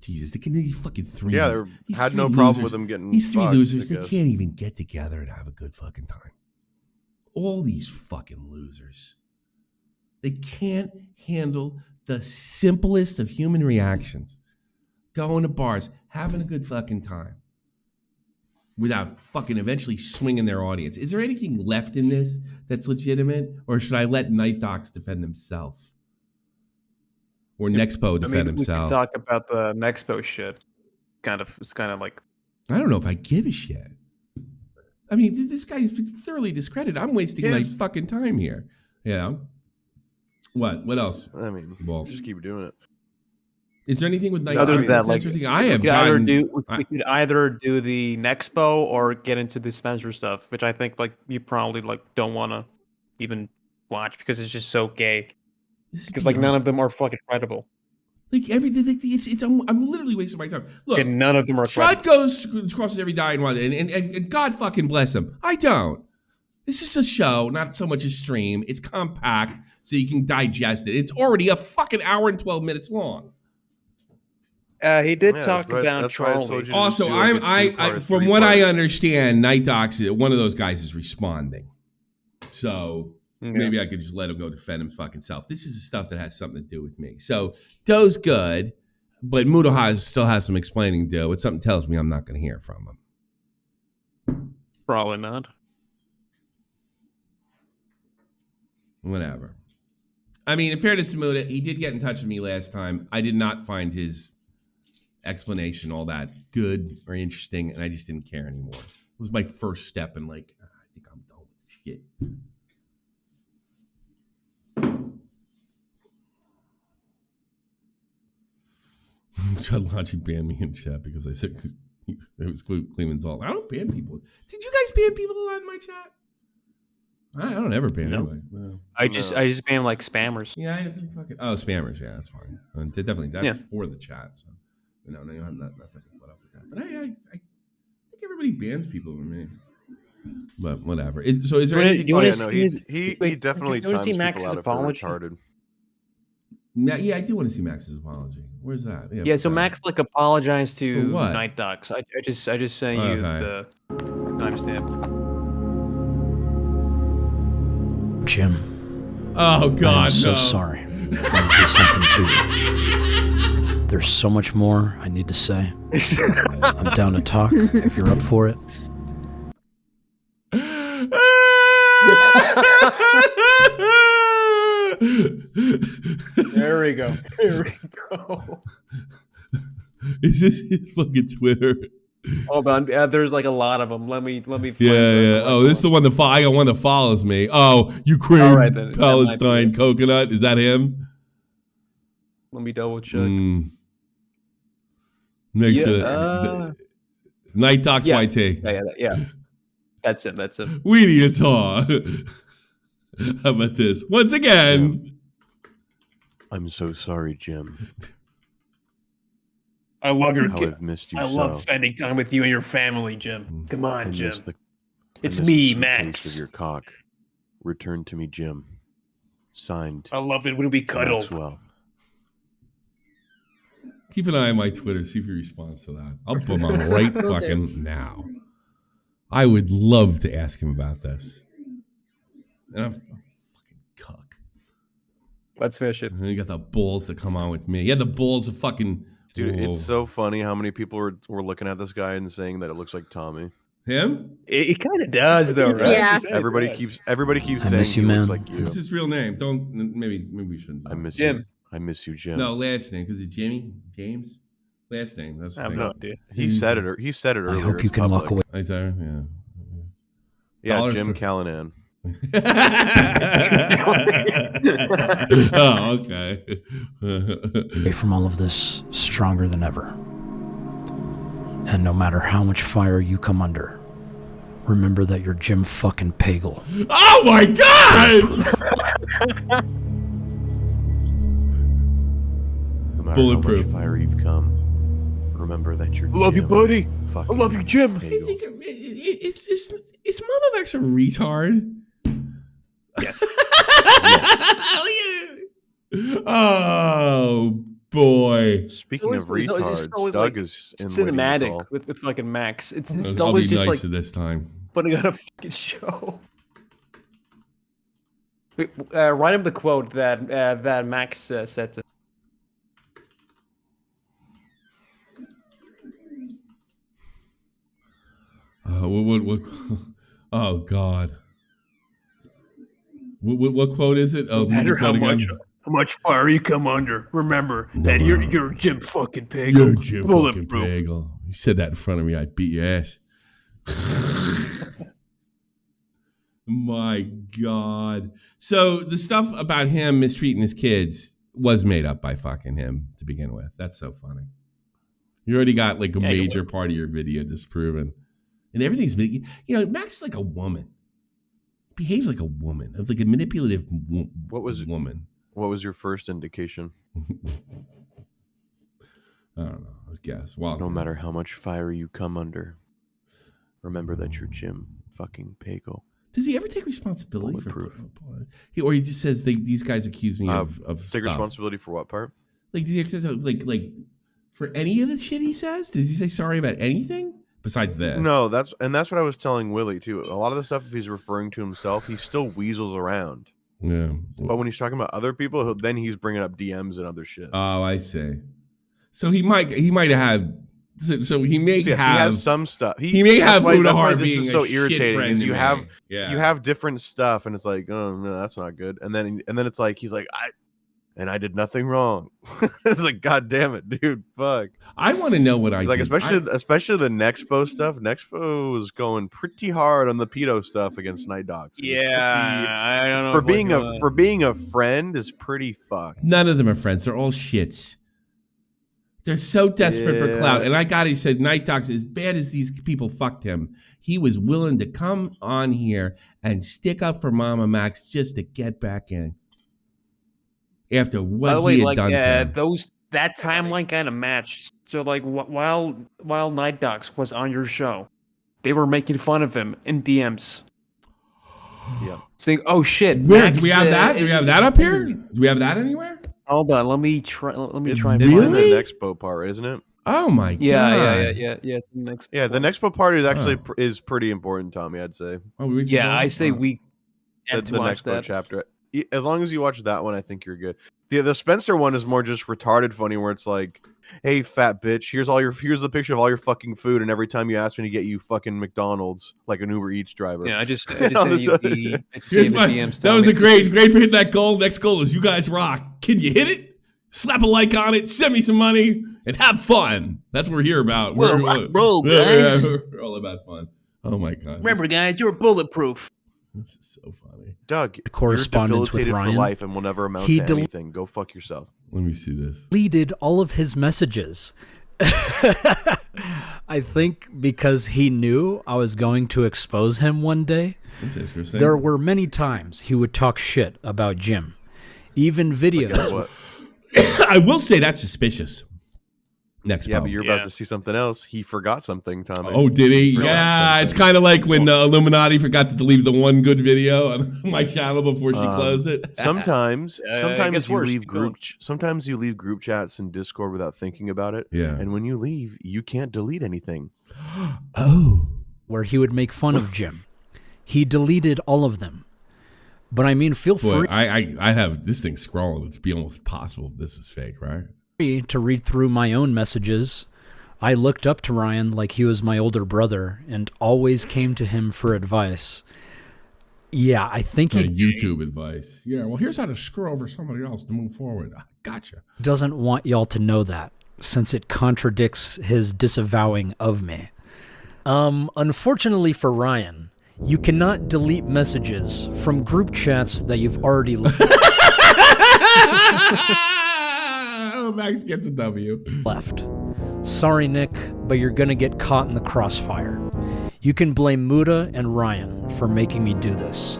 Jesus, they can these fucking three. Yeah, these had three no problem with them getting. These three fucked, losers, they can't even get together and have a good fucking time. All these fucking losers, they can't handle the simplest of human reactions: going to bars, having a good fucking time, without fucking eventually swinging their audience. Is there anything left in this that's legitimate, or should I let Night Docs defend himself? Or Nexpo defend himself? We can talk about the Nexpo shit. It's kind of like... I don't know if I give a shit. I mean, this guy's thoroughly discredited. I'm wasting my fucking time here. You know? What else? I mean, just keep doing it. Is there anything with Night Other than Docs that, that's like, interesting? I have we could either do the Nexpo or get into the Spencer stuff, which I think like you probably like don't want to even watch because it's just so gay. Because like none of them are fucking credible. Like everything, I'm literally wasting my time. Look, and none of them are. Shud crosses every dying one, and God fucking bless him. I don't. This is a show, not so much a stream. It's compact, so you can digest it. It's already a fucking hour and 12 minutes long. He did talk about Charlie. Also, I from what I understand, Night Docs, one of those guys is responding. So maybe I could just let him go defend him fucking self. This is the stuff that has something to do with me. So Doe's good, but Mudahar still has some explaining to do. But something tells me I'm not going to hear from him. Probably not. Whatever. I mean, in fairness to Muta, he did get in touch with me last time. I did not find his explanation all that good or interesting, and I just didn't care anymore. It was my first step in like, I think I'm done with this shit. Chad Lachi banned me in chat because I said it was Cleveland's all. I don't ban people. Did you guys ban people in my chat? I don't ever ban anybody. No. I just ban like spammers. Yeah, it's like fucking spammers. Yeah, that's fine. That's for the chat. So no, I'm not fucking put up with that. But I think everybody bans people with me. But whatever. Is there anything? He definitely times people out if they're retarded. Yeah, I do want to see Max's apology. Where's that? Yeah, so Max like apologized to For what? Night Docs. I just sent you the timestamp. Jim. Oh God, I'm so sorry. I want to do something to you. There's so much more I need to say. I'm down to talk if you're up for it. There we go. There we go. Is this his fucking Twitter? Oh, but there's like a lot of them. Let me. Yeah. Oh, this is the one I got one that follows me. Oh, Ukraine, All right, then. Palestine, coconut. Is that him? Let me double check. Make sure. Night Docs YT. Yeah. That's it. We need to talk. How about this? Once again. I'm so sorry, Jim. I love your How I've missed you. I love spending time with you and your family, Jim. Come on, Jim. It's me, Max. Of your cock. Return to me, Jim. Signed. I love it when we cuddle. Maxwell. Keep an eye on my Twitter. See if he responds to that. I'll put him on right fucking now. I would love to ask him about this. And I'm fucking cuck. Let's finish it. And you got the balls to come on with me. Yeah, the balls of fucking. Dude, it's so funny how many people were looking at this guy and saying that it looks like Tommy. Him? It kind of does, though, right? Yeah. Everybody keeps saying miss you, he looks man. like you. What's his real name? Don't maybe we shouldn't. I miss Jim. you. I miss you, Jim. No, last name. Because it's Jimmy? James? Last name. That's the I have thing. no idea. He said it. He said it earlier. I hope you It's can public. walk away. Is that right? Yeah. Yeah, Jim Callanan. Oh, okay. Away from all of this stronger than ever. And no matter how much fire you come under, remember that you're Jim fucking Pagel. Oh my God! No matter Bulletproof. how much fire you've come, remember that you're I love you, Jim buddy. fucking I love you, Jim. Pagel. Is Mama Max a retard? Yes. Hell yeah! Oh boy! Speaking of retards, Doug is in cinematic with fucking Max. It's I'll always be just nicer like this time. putting on a fucking show. Wait, write him the quote that Max said to. What? Oh God! What quote is it? Oh, No matter how much fire you come under, remember that you're Jim fucking Pagel. You're Jim fucking Bulletproof. Pagel. You said that in front of me, I'd beat your ass. My God! So the stuff about him mistreating his kids was made up by fucking him to begin with. That's so funny. You already got like a major part of your video disproven. And everything's, Max is like a woman. Behaves like a woman, like a manipulative woman. What was your first indication? I don't know. Let's guess. Well, no matter how much fire you come under, remember that you're Jim fucking Pagel. Does he ever take responsibility for or he just says these guys accuse me of take stuff. responsibility for what part? Like, does he like for any of the shit he says? Does he say sorry about anything? Besides this, no, that's what I was telling Willie too. A lot of the stuff, if he's referring to himself, he still weasels around. Yeah, but when he's talking about other people, then he's bringing up DMs and other shit. Oh, I see. So he might have. So he may have. He has some stuff. He may have Mudahar being this is so a irritating. Is you have you have different stuff, and it's like, oh no, that's not good. And then it's like he's like, I did nothing wrong. It's like, God damn it, dude, fuck. I want to know what I like, did. especially the Nexpo stuff. Nexpo was going pretty hard on the pedo stuff against Night Dogs. I don't know. For being a friend is pretty fucked. None of them are friends. They're all shits. They're so desperate for clout. And I got it. He said, Night Dogs, as bad as these people fucked him, he was willing to come on here and stick up for Mama Max just to get back in. After what he had done to him. That timeline kind of matched. So like while Night Dogs was on your show, they were making fun of him in DMs. Yeah. Saying, "Oh shit, Where do we have that? Do we have that up here? Do we have that anywhere?" Hold on, let me try. And It's find in it. the Nexpo part, isn't it? Oh my god! Yeah. It's in the Nexpo. Yeah, the Nexpo part is actually is pretty important, Tommy. I'd say. Oh, I say we have to the watch Nexpo that chapter. As long as you watch that one, I think you're good. The Spencer one is more just retarded funny, where it's like, "Hey, fat bitch, here's the picture of all your fucking food, and every time you ask me to get you fucking McDonald's like an Uber Eats driver." Yeah, I just sent you the DMs. That was a great for hitting that goal. Next goal is you guys rock. Can you hit it? Slap a like on it. Send me some money and have fun. That's what we're here about. We're guys. We're all about fun. Oh my god! Remember, guys, you're bulletproof. This is so funny. Doug, correspondence you're with debilitated Ryan. for life and will never amount to anything. Go fuck yourself. Let me see this. Deleted all of his messages. I think because he knew I was going to expose him one day. That's interesting. There were many times he would talk shit about Jim. Even videos. I will say that's suspicious. Nexpo. Yeah, but you're about to see something else. He forgot something, Tommy. Oh, did he? Yeah, it's kind of like when Illuminati forgot to delete the one good video on my channel before she closed it. Sometimes you worse. leave sometimes you leave group chats in Discord without thinking about it. Yeah. And when you leave, you can't delete anything. Oh. Where he would make fun of Jim. He deleted all of them. But I mean, feel free. I have this thing scrolling. It's be almost possible this is fake, right? To read through my own messages. I looked up to Ryan like he was my older brother and always came to him for advice. Yeah, I think he YouTube advice. Yeah, well, here's how to screw over somebody else to move forward. Gotcha. Doesn't want y'all to know that since it contradicts his disavowing of me. Unfortunately for Ryan, you cannot delete messages from group chats that you've already Max gets a W. left. Sorry, Nick, but you're gonna get caught in the crossfire. You can blame Muta and Ryan for making me do this.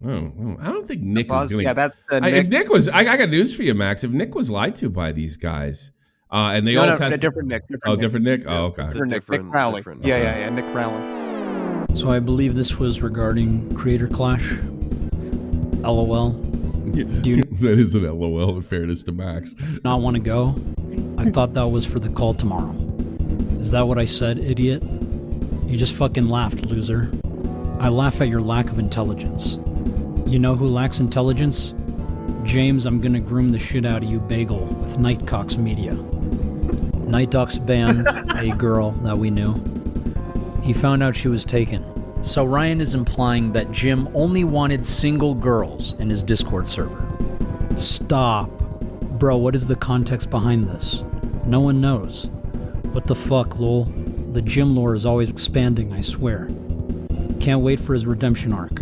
Oh, I don't think Nick was going to. Yeah, that's If Nick was, I got news for you, Max. If Nick was lied to by these guys, and they all tested, different Nick. Different Nick. Oh, okay. Nick Crowley. Yeah, Nick Crowley. So I believe this was regarding Creator Clash. LOL. That is an LOL, in fairness to Max. Not want to go? I thought that was for the call tomorrow. Is that what I said, idiot? You just fucking laughed, loser. I laugh at your lack of intelligence. You know who lacks intelligence? James, I'm gonna groom the shit out of you, Bagel, with Nightcock's Media. Nightcock's banned a girl that we knew. He found out she was taken. So Ryan is implying that Jim only wanted single girls in his Discord server. Stop. Bro, what is the context behind this? No one knows. What the fuck, lol? The Jim lore is always expanding, I swear. Can't wait for his redemption arc.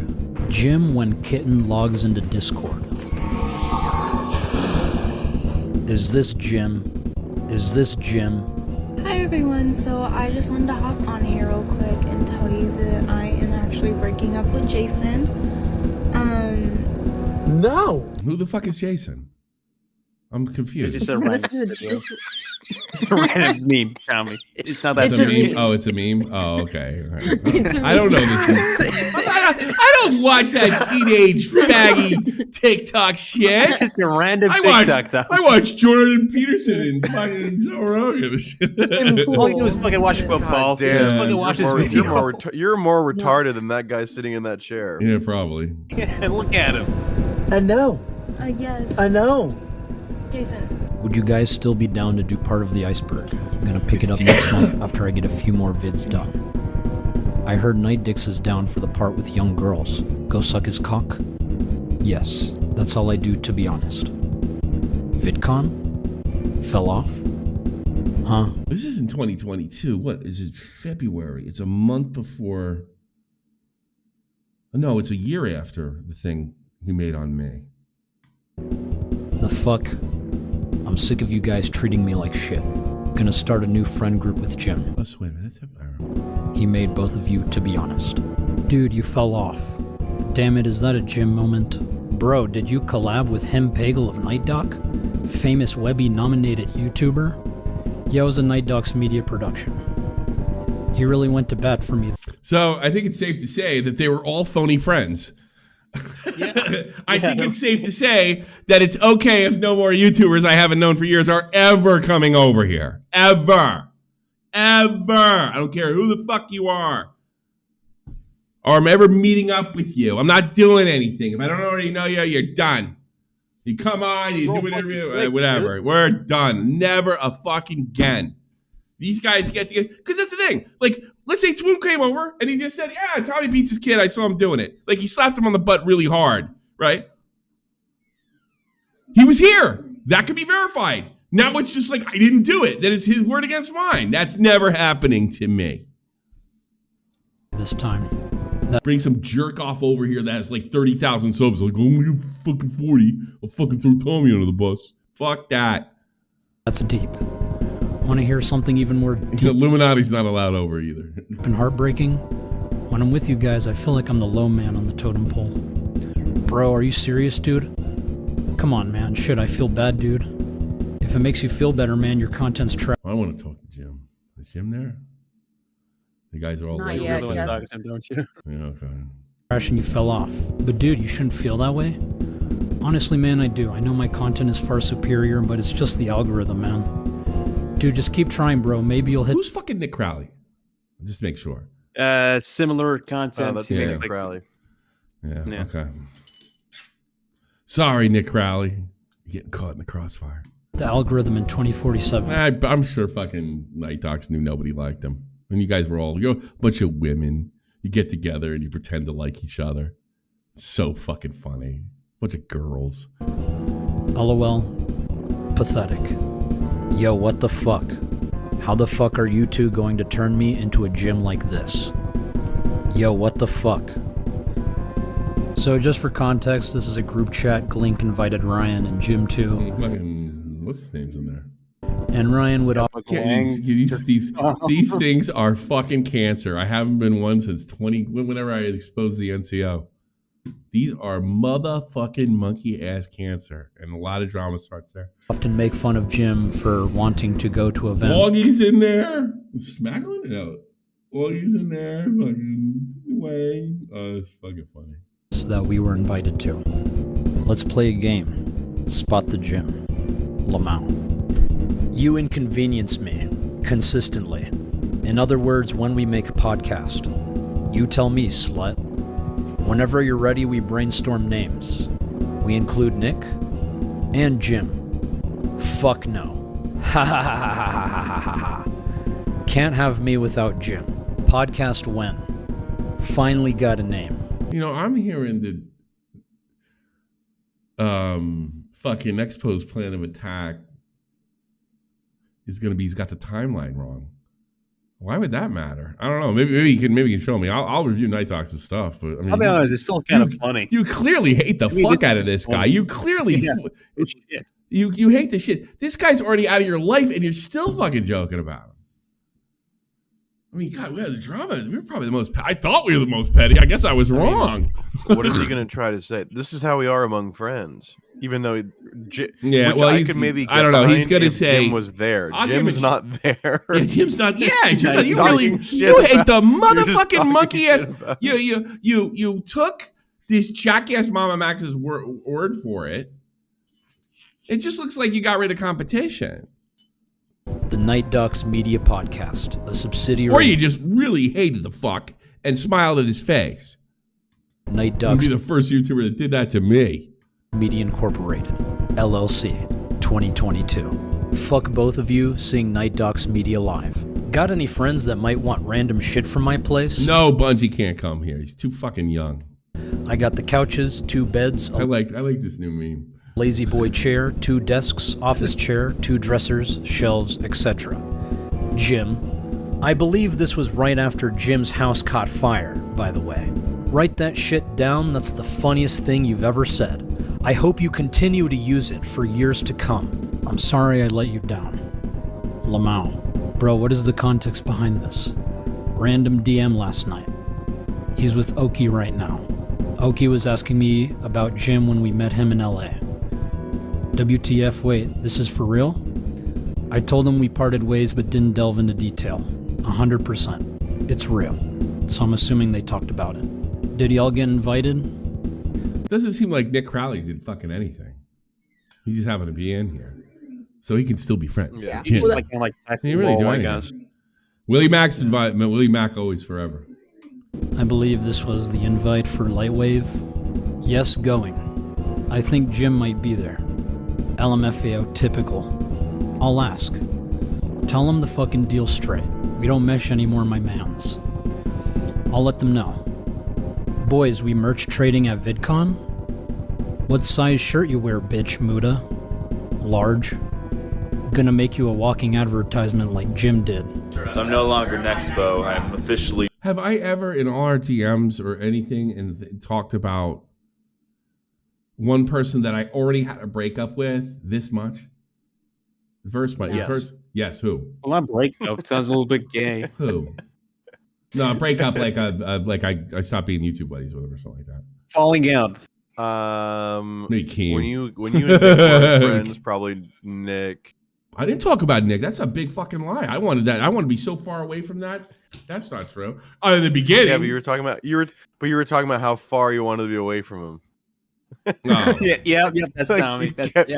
Jim when Kitten logs into Discord. Is this Jim? Is this Jim? Hi everyone, so I just wanted to hop on here real quick and tell you that I am actually breaking up with Jason. No! Who the fuck is Jason? I'm confused. It's just a random video. A random meme, Tommy. It's not that it's a meme. Oh, it's a meme? Oh, okay. Right. I don't know this. I don't watch that teenage faggy TikTok shit. It's just a random TikTok. I watch Jordan Peterson and fucking Joe Rogan. All you do is fucking watch football. Just fucking watch this video. You're more retarded than that guy sitting in that chair. Yeah, probably. Yeah, look at him. I know. Yes. I know. Jason. Would you guys still be down to do part of the iceberg? I'm gonna pick it up next month after I get a few more vids done. I heard Night Dix is down for the part with young girls. Go suck his cock? Yes, that's all I do, to be honest. VidCon? Fell off? Huh? This is in 2022. What is it? February. It's a month before. No, it's a year after the thing he made on me. The fuck? I'm sick of you guys treating me like shit. Gonna start a new friend group with Jim. Oh, wait a minute. He made both of you, to be honest. Dude, you fell off. Damn it, is that a Jim moment? Bro, did you collab with him Pagel of Night Doc? Famous Webby-nominated YouTuber? Yeah, it was a Night Doc's media production. He really went to bat for me. So, I think it's safe to say that they were all phony friends. I think it's safe to say that it's okay if no more YouTubers I haven't known for years are ever coming over here. Ever. I don't care who the fuck you are. Or I'm ever meeting up with you. I'm not doing anything. If I don't already know you, you're done. You come on, you do an interview, whatever. We're done. Never a fucking again. These guys get together. Because that's the thing. Like, let's say Twoon came over and he just said, yeah, Tommy beats his kid. I saw him doing it. Like, he slapped him on the butt really hard, right? He was here. That could be verified. Now it's just like, I didn't do it. Then it's his word against mine. That's never happening to me. This time. Bring some jerk off over here that has like 30,000 subs. Like, oh, I'm gonna fucking 40. I'll fucking throw Tommy under the bus. Fuck that. That's deep. Want to hear something even more deep? The Illuminati's not allowed over either. And heartbreaking? When I'm with you guys, I feel like I'm the low man on the totem pole. Bro, are you serious, dude? Come on, man. Shit, I feel bad, dude. If it makes you feel better, man, your content's trash. I want to talk to Jim. Is Jim there? The guys are all Not yet, Don't you? Yeah, okay. And you fell off. But dude, you shouldn't feel that way. Honestly, man, I do. I know my content is far superior, but it's just the algorithm, man. Dude, just keep trying, bro. Maybe you'll hit. Who's fucking Nick Crowley? Just make sure. Similar content. That's Yeah. Nick Crowley. Yeah, okay. Sorry, Nick Crowley. You're getting caught in the crossfire. The algorithm in 2047. I'm sure fucking Night Docs knew nobody liked him. And you guys were all, you're a bunch of women. You get together and you pretend to like each other. It's so fucking funny. Bunch of girls. LOL. Pathetic. Yo, what the fuck? How the fuck are you two going to turn me into a gym like this? Yo, what the fuck? So just for context, this is a group chat. Glink invited Ryan and Jim too. What's his name's in there? And Ryan would these things are fucking cancer. I haven't been one since whenever I exposed the NCO. These are motherfucking monkey ass cancer, and a lot of drama starts there. often make fun of Jim for wanting to go to events. Augie's in there. Smackling it out. Augie's in there. Fucking way. Oh, it's fucking funny. That we were invited to. Let's play a game. Spot the Jim. Lamau. You inconvenience me consistently. In other words, when we make a podcast, you tell me, slut. Whenever you're ready, we brainstorm names. We include Nick and Jim. Fuck no. Ha ha ha ha ha ha ha ha. Can't have me without Jim. Podcast when? Finally got a name. You know, I'm hearing that fucking Nexpo's plan of attack is going to be he's got the timeline wrong. Why would that matter? I don't know. Maybe you can show me. I'll review Night Docs' stuff, but I mean, I'll be honest, it's still kind of funny. You clearly hate the fuck out of this guy. You clearly you hate the shit. This guy's already out of your life, and you're still fucking joking about him. I mean, God, we had the drama. We were probably the most. I thought we were the most petty. I guess I was wrong. What is he going to try to say? This is how we are among friends. Even though, yeah, well, I could maybe. I don't know. He's going to say Jim was there. Jim's not there. Yeah, Jim's not. Yeah, Jim's not, you hate the motherfucking monkey ass. You took this jackass Mama Max's word for it. It just looks like you got rid of competition. The Night Docs Media Podcast, a subsidiary. Or you just really hated the fuck and smiled at his face. Night Docs. You'd be the first YouTuber that did that to me. Media Incorporated, LLC, 2022. Fuck both of you seeing Night Docs Media live. Got any friends that might want random shit from my place? No, Bungie can't come here. He's too fucking young. I got the couches, 2 beds. I like this new meme. Lazy boy chair, 2 desks, office chair, 2 dressers, shelves, etc. Jim. I believe this was right after Jim's house caught fire, by the way. Write that shit down, that's the funniest thing you've ever said. I hope you continue to use it for years to come. I'm sorry I let you down. Lamau. Bro, what is the context behind this? Random DM last night. He's with Oki right now. Oki was asking me about Jim when we met him in LA. WTF, wait, this is for real? I told him we parted ways but didn't delve into detail. 100%. It's real. So I'm assuming they talked about it. Did y'all get invited? Doesn't seem like Nick Crowley did fucking anything. He just happened to be in here. So he can still be friends. Yeah. Jim. He really do I anything. guess. Willie Mack always forever. I believe this was the invite for Lightwave. Yes, going. I think Jim might be there. LMFAO typical. I'll ask. Tell him the fucking deal straight. We don't mesh anymore, my mans. I'll let them know. Boys, we merch trading at VidCon? What size shirt you wear, bitch, Muta? Large. Gonna make you a walking advertisement like Jim did. So I'm no longer Nexpo. I'm officially. Have I ever in all our TMs or anything talked about one person that I already had a breakup with this much? Yes, who? Well, not breakup. It sounds a little bit gay. Who? No, breakup like I stopped being YouTube buddies with him or something like that. Falling out. Nick Keane. When you and Nick were friends, probably Nick. I didn't talk about Nick. That's a big fucking lie. I wanted that. I want to be so far away from that. That's not true. In the beginning. Yeah, but you were talking about how far you wanted to be away from him. No. yeah, that's Tommy. That's, dude.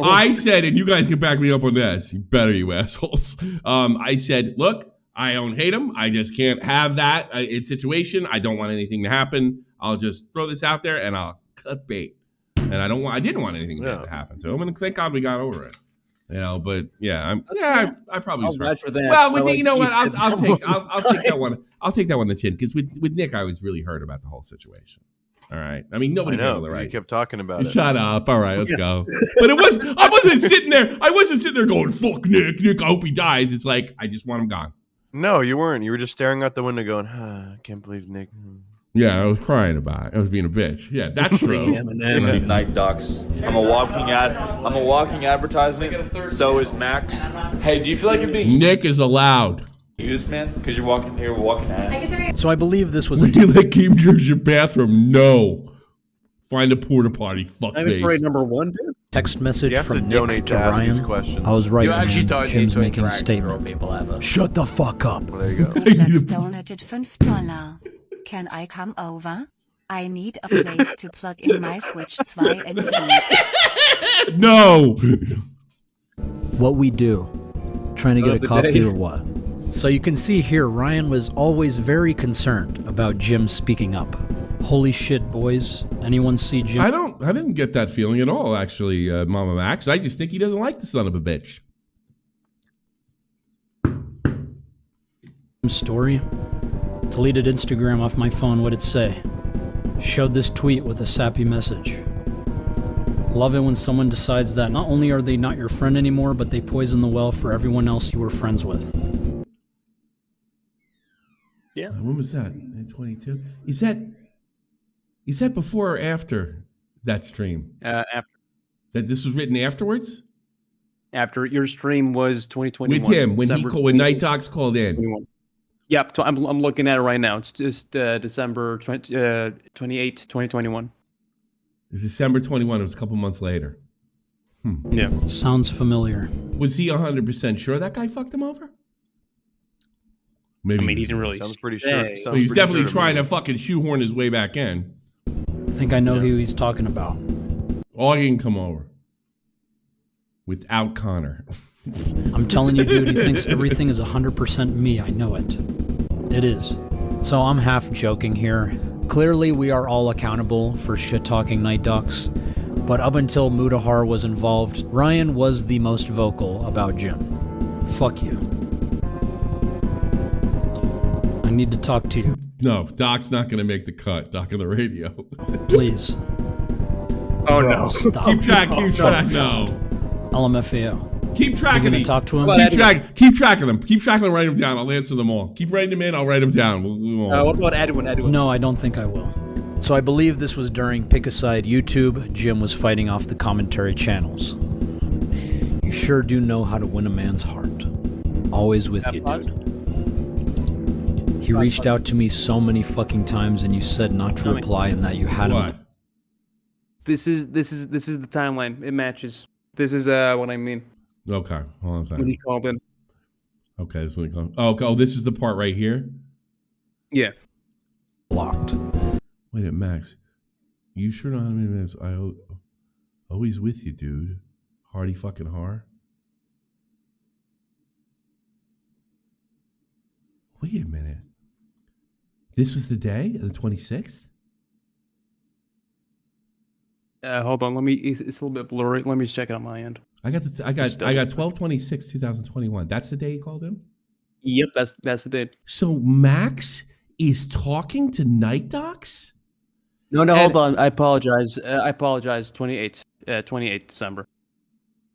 I said, and you guys can back me up on this. You better, you assholes. I said, look, I don't hate him. I just can't have that in situation. I don't want anything to happen. I'll just throw this out there and I'll cut bait. And I didn't want anything bad to happen to him. And thank God we got over it. You know, but yeah, I probably was right. For that. Well, you know what? I'll take that one. I'll take that one to chin because with Nick, I was really hurt about the whole situation. All right, I mean nobody knows, right? You kept talking about it. Shut up. All right, let's go. But I wasn't sitting there going, "Fuck Nick. Nick, I hope he dies." It's like I just want him gone. No, you weren't. You were just staring out the window, going, "I can't believe Nick." Yeah, I was crying about it. I was being a bitch. Yeah, that's true. Night Docs. I'm a walking advertisement. So is Max. Hey, do you feel like you're being Nick is allowed. used, man? Because you're walking at. So I believe this was Would you let Keem use your bathroom? No. Find a porta potty. Fuck face. Parade number 1, dude. Text message from donate Nick to to ask these Ryan. questions. I was right, You actually man. don't need Jim's to making a interact with statement. people ever. Shut the fuck up. Well, there you go. Let's donated $5. Can I come over? I need a place to plug in my Switch 2 and see. No. What we do? Trying to get a the coffee day. or what? So you can see here, Ryan was always very concerned about Jim speaking up. Holy shit, boys. Anyone see Jim? I didn't get that feeling at all, actually, Mama Max. I just think he doesn't like the son of a bitch. Story? Deleted Instagram off my phone. What'd it say? Showed this tweet with a sappy message. Love it when someone decides that not only are they not your friend anymore, but they poison the well for everyone else you were friends with. Yeah. When was that? 22? Is that before or after that stream? After. That this was written afterwards? After your stream was 2021. With him, when Night Docs called in. 21. Yep, I'm looking at it right now. It's just December 28th, 2021. It's December 21. It was a couple months later. Yeah. Sounds familiar. Was he 100% sure that guy fucked him over? Maybe. I mean, he didn't really. Sounds pretty say. sure. Well, he's definitely trying to fucking shoehorn his way back in. I think I know who he's talking about. Augie can come over. Without Connor. I'm telling you, dude, he thinks everything is 100% me. I know it. It is. So I'm half joking here. Clearly, we are all accountable for shit-talking Night Docs. But up until Mudahar was involved, Ryan was the most vocal about Jim. Fuck you. I need to talk to you. No, Doc's not going to make the cut. Doc on the radio. Please. Oh, Bro, no. Stop. Keep track. No. LMFAO. Keep track of me. Talk to him. Keep track of them. Keep track of them. Write them down. I'll answer them all. Keep writing them in. I'll write them down. What about Edwin? No, I don't think I will. So I believe this was during Pick a Side YouTube. Jim was fighting off the commentary channels. You sure do know how to win a man's heart. Always with you, dude. He reached out to me so many fucking times, and you said not to reply, and that you had him. This is the timeline. It matches. This is what I mean. Okay, hold on a second. When he called in. Okay, this is when he called. Oh, this is the part right here. Yeah. Blocked. Wait a minute, Max. You sure know how many minutes? Always with you, dude. Hardy fucking har. Wait a minute. This was the day, the 26th? Hold on. It's a little bit blurry. Let me check it on my end. I got 12/26/2021. That's the day he called in? Yep, that's the date. So Max is talking to Night Docs? No, hold on. I apologize. 28th December.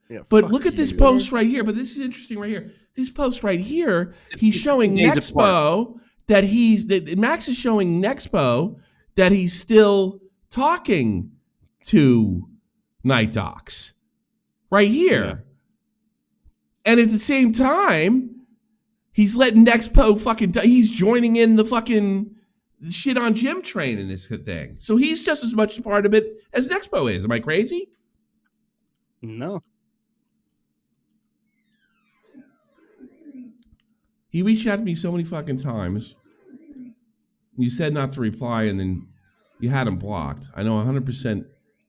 Yeah, but look at this post right here. But this is interesting right here. This post right here, he's showing Nexpo that Max is showing Nexpo that he's still talking to Night Docs right here. Yeah. And at the same time, he's letting Nexpo he's joining in the fucking shit on Jim train in this thing. So he's just as much a part of it as Nexpo is. Am I crazy? No. He reached out to me so many fucking times. You said not to reply, and then you had him blocked. I know 100%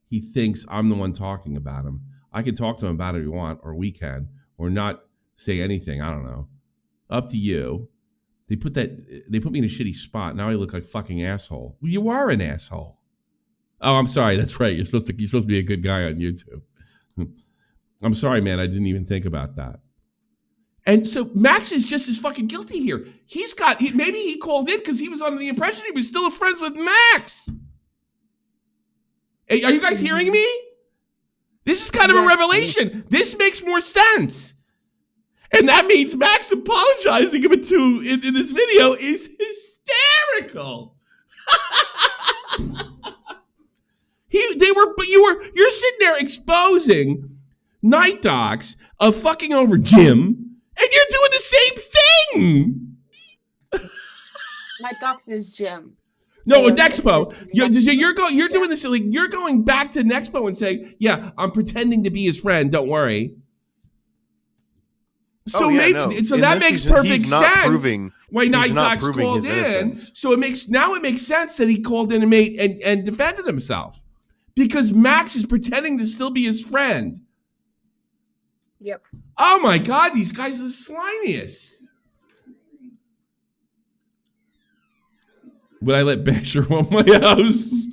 he thinks I'm the one talking about him. I can talk to him about it if you want, or we can, or not say anything. I don't know. Up to you. They put me in a shitty spot. Now I look like fucking asshole. Well, you are an asshole. Oh, I'm sorry. That's right. You're supposed to be a good guy on YouTube. I'm sorry, man. I didn't even think about that. And so Max is just as fucking guilty here. Maybe he called in because he was under the impression he was still friends with Max. Are you guys hearing me? This is kind of a revelation. This makes more sense. And that means Max apologizing in this video is hysterical. You're sitting there exposing Night Docs of fucking over Jim, and you're doing the same thing. Night Docs is Jim. No, with Nexpo. You're doing this. Like, you're going back to Nexpo and saying, "Yeah, I'm pretending to be his friend. Don't worry." So that makes perfect sense. Why Night Docs called in? So it makes sense that he called in and defended himself, because Max is pretending to still be his friend. Yep. Oh my God, these guys are the slimiest. Would I let Basher on my house?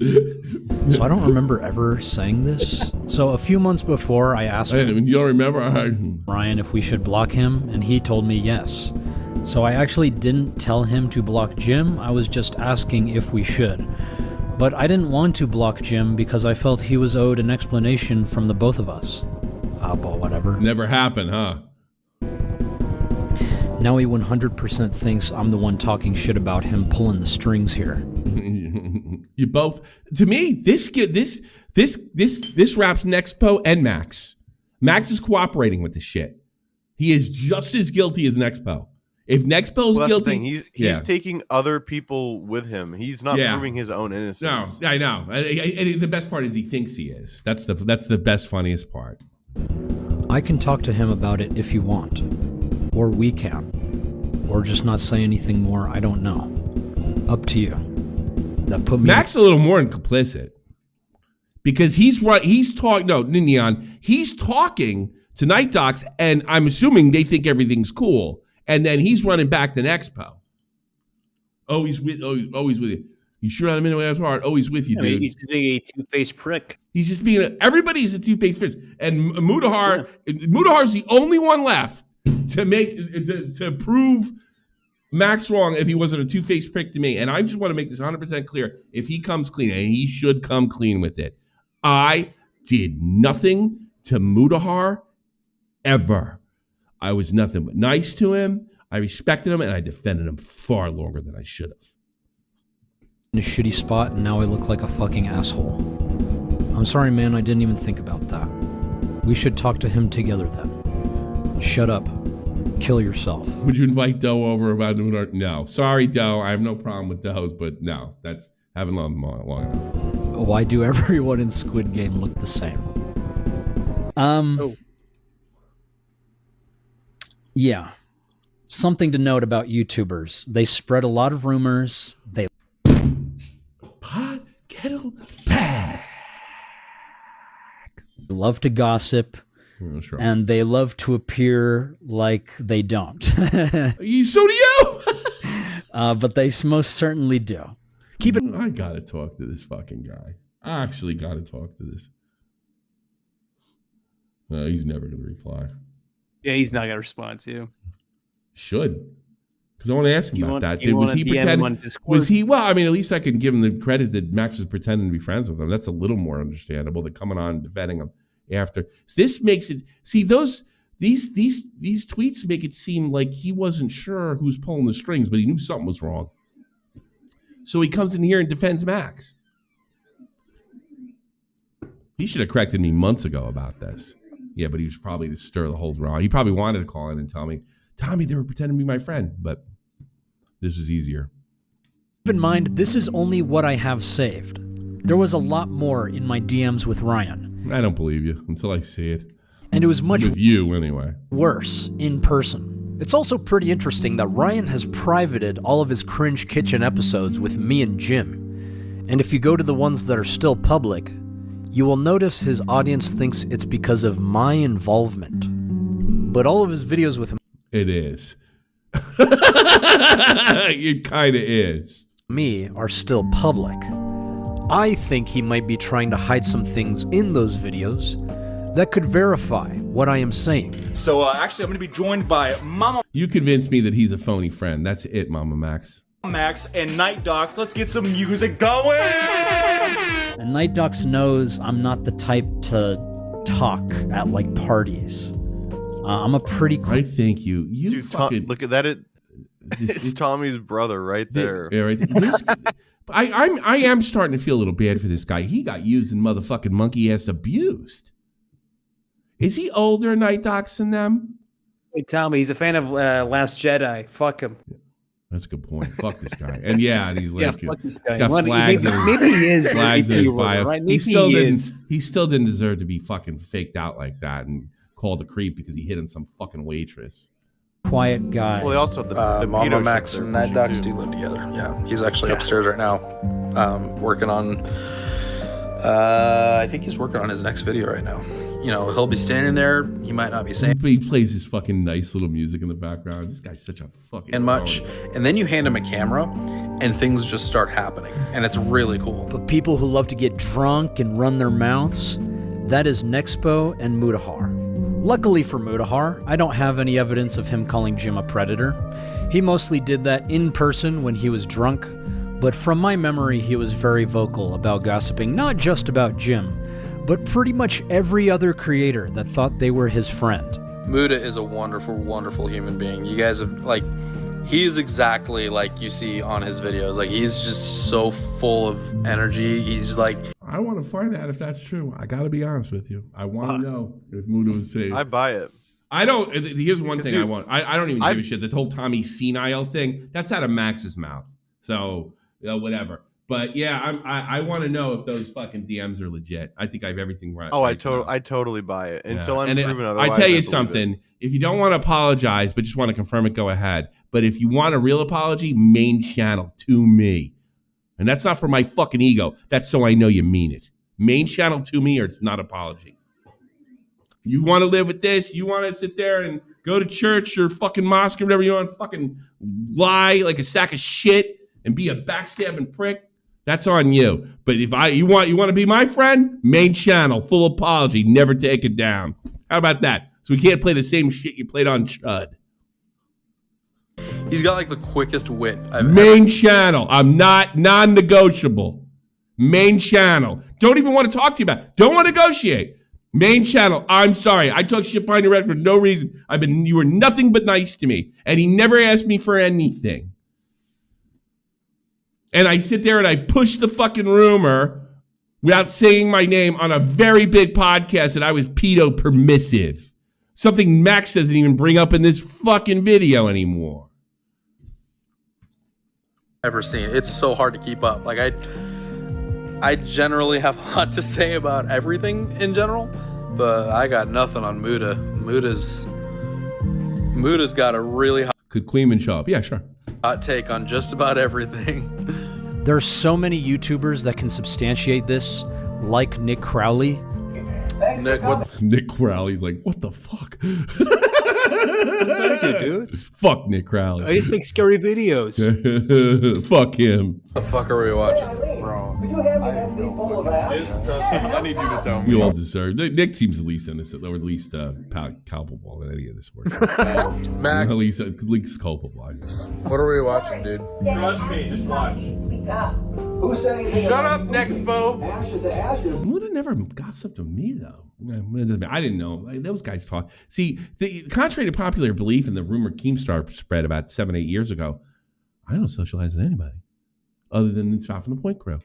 So I don't remember ever saying this. So a few months before, I asked him, you don't remember? Ryan if we should block him, and he told me yes. So I actually didn't tell him to block Jim. I was just asking if we should. But I didn't want to block Jim because I felt he was owed an explanation from the both of us. But whatever. Never happened, huh? Now he 100% thinks I'm the one talking shit about him pulling the strings here. You both. To me, this wraps Nexpo and Max. Max is cooperating with the shit. He is just as guilty as Nexpo. If Nexpo's guilty, he's taking other people with him. He's not proving his own innocence. No, I know. And the best part is he thinks he is. That's the best, funniest part. I can talk to him about it if you want. Or we can. Or just not say anything more, I don't know. Up to you. That put me Max a little more complicit. Because he's talking to Night Docs, and I'm assuming they think everything's cool. And then he's running back to Nexpo. Oh, he's with you. You sure I'm in the way of heart? Oh, he's with you, dude. He's being a two-faced prick. He's just being everybody's a two-faced prick. And Mudahar's the only one left to prove Max wrong if he wasn't a two-faced prick to me. And I just want to make this 100% clear. If he comes clean, and he should come clean with it, I did nothing to Mudahar ever. I was nothing but nice to him. I respected him, and I defended him far longer than I should have. In a shitty spot, and now I look like a fucking asshole. I'm sorry, man, I didn't even think about that. We should talk to him together then. Shut up. Kill yourself. Would you invite Doe over about doing No. Sorry, Doe. I have no problem with Doe's, but no. That's haven't long enough. Why do everyone in Squid Game look the same? Yeah. Something to note about YouTubers. They spread a lot of rumors. They pot kettle back. Love to gossip. Sure. And they love to appear like they don't. So do you. But they most certainly do. Keep it. I gotta talk to this fucking guy. I actually gotta talk to this. No, he's never gonna reply. Yeah, he's not gonna respond to you. Should. Because I want to ask him about that. Was he pretending? Was he? Well, I mean, at least I can give him the credit that Max was pretending to be friends with him. That's a little more understandable than coming on and defending him after. This makes it. See, these tweets make it seem like he wasn't sure who's pulling the strings, but he knew something was wrong. So he comes in here and defends Max. He should have corrected me months ago about this. Yeah, but he was probably to stir the whole drama. He probably wanted to call in and tell me, Tommy, they were pretending to be my friend, but this is easier. Keep in mind, this is only what I have saved. There was a lot more in my DMs with Ryan, I don't believe you until I see it. And it was much with you anyway. Worse in person. It's also pretty interesting that Ryan has privated all of his Cringe Kitchen episodes with me and Jim. And if you go to the ones that are still public, you will notice his audience thinks it's because of my involvement. But all of his videos with him... It is. It kind of is. ...me are still public. I think he might be trying to hide some things in those videos that could verify what I am saying. So actually, I'm going to be joined by Mama You convinced me that he's a phony friend. That's it, Mama Max. Max and Night Docs. Let's get some music going. And Night Docs knows I'm not the type to talk at like parties. I'm a pretty. I think you Dude, fucking look at that. It's Tommy's brother right there. Yeah, right there. I am starting to feel a little bad for this guy. He got used and motherfucking monkey ass abused. Is he older, Night Docs, than them? Hey, Tommy, he's a fan of Last Jedi. Fuck him. That's a good point. Fuck this guy. And yeah, and he's like, fuck this guy. He's got Well, flags. maybe he is. Flags in his bio. Right? He Maybe still he didn't. is. He still didn't deserve to be fucking faked out like that and called a creep because he hit on some fucking waitress. Quiet guy. Well, they also have the Mama Max and Night Docs do live together. Yeah, he's actually upstairs right now, working on. I think he's working on his next video right now. You know, he'll be standing there. He might not be saying. He plays his fucking nice little music in the background. This guy's such a fucking. And much, and then you hand him a camera, and things just start happening, and it's really cool. But people who love to get drunk and run their mouths, that is Nexpo and Mudahar. Luckily for Mudahar, I don't have any evidence of him calling Jim a predator. He mostly did that in person when he was drunk, but from my memory, he was very vocal about gossiping, not just about Jim, but pretty much every other creator that thought they were his friend. Muta is a wonderful, wonderful human being. You guys have, like, he's exactly like you see on his videos. Like, he's just so full of energy. He's like... I want to find out if that's true. I got to be honest with you. I want to know if Muta was saved. I buy it. I don't... Here's one thing I want. I don't even give a shit. The whole Tommy senile thing, that's out of Max's mouth. So, whatever. But yeah, I want to know if those fucking DMs are legit. I think I have everything right. Oh, I totally buy it until I'm proven otherwise. I tell you something. If you don't want to apologize, but just want to confirm it, go ahead. But if you want a real apology, main channel to me, and that's not for my fucking ego. That's so I know you mean it. Main channel to me, or it's not apology. You want to live with this? You want to sit there and go to church or fucking mosque or whatever you want? Fucking lie like a sack of shit and be a backstabbing prick. That's on you. But if you want to be my friend, main channel, full apology, never take it down. How about that? So we can't play the same shit you played on Chud. He's got like the quickest wit I've Main channel. I'm not non-negotiable. Main channel. Don't even want to talk to you about it. Don't want to negotiate. Main channel. I'm sorry. I talk shit behind your head for no reason. You were nothing but nice to me. And he never asked me for anything. And I sit there and I push the fucking rumor without saying my name on a very big podcast that I was pedo permissive. Something Max doesn't even bring up in this fucking video anymore. ever seen. It's so hard to keep up. Like I generally have a lot to say about everything in general, but I got nothing on Muta. Muta's got a really Could Queeman show up? Yeah, sure. hot take on just about everything. There's so many YouTubers that can substantiate this, like Nick Crowley. Nick Crowley's like, what the fuck? Thank you, dude. Fuck Nick Crowley. I just make scary videos. Fuck him. The fuck are we watching? Bro. I need you to tell me. You all deserve. Nick seems the least innocent, or at least culpable in any of this work. Mac, at least culpable. What are we watching, dude? Trust me, just watch. Shut up, Nexpo. Muta never gossiped to me though. I didn't know. Like, those guys talk. See, contrary to popular belief and the rumor Keemstar spread about 7-8 years ago, I don't socialize with anybody other than the Shot from the Point crew.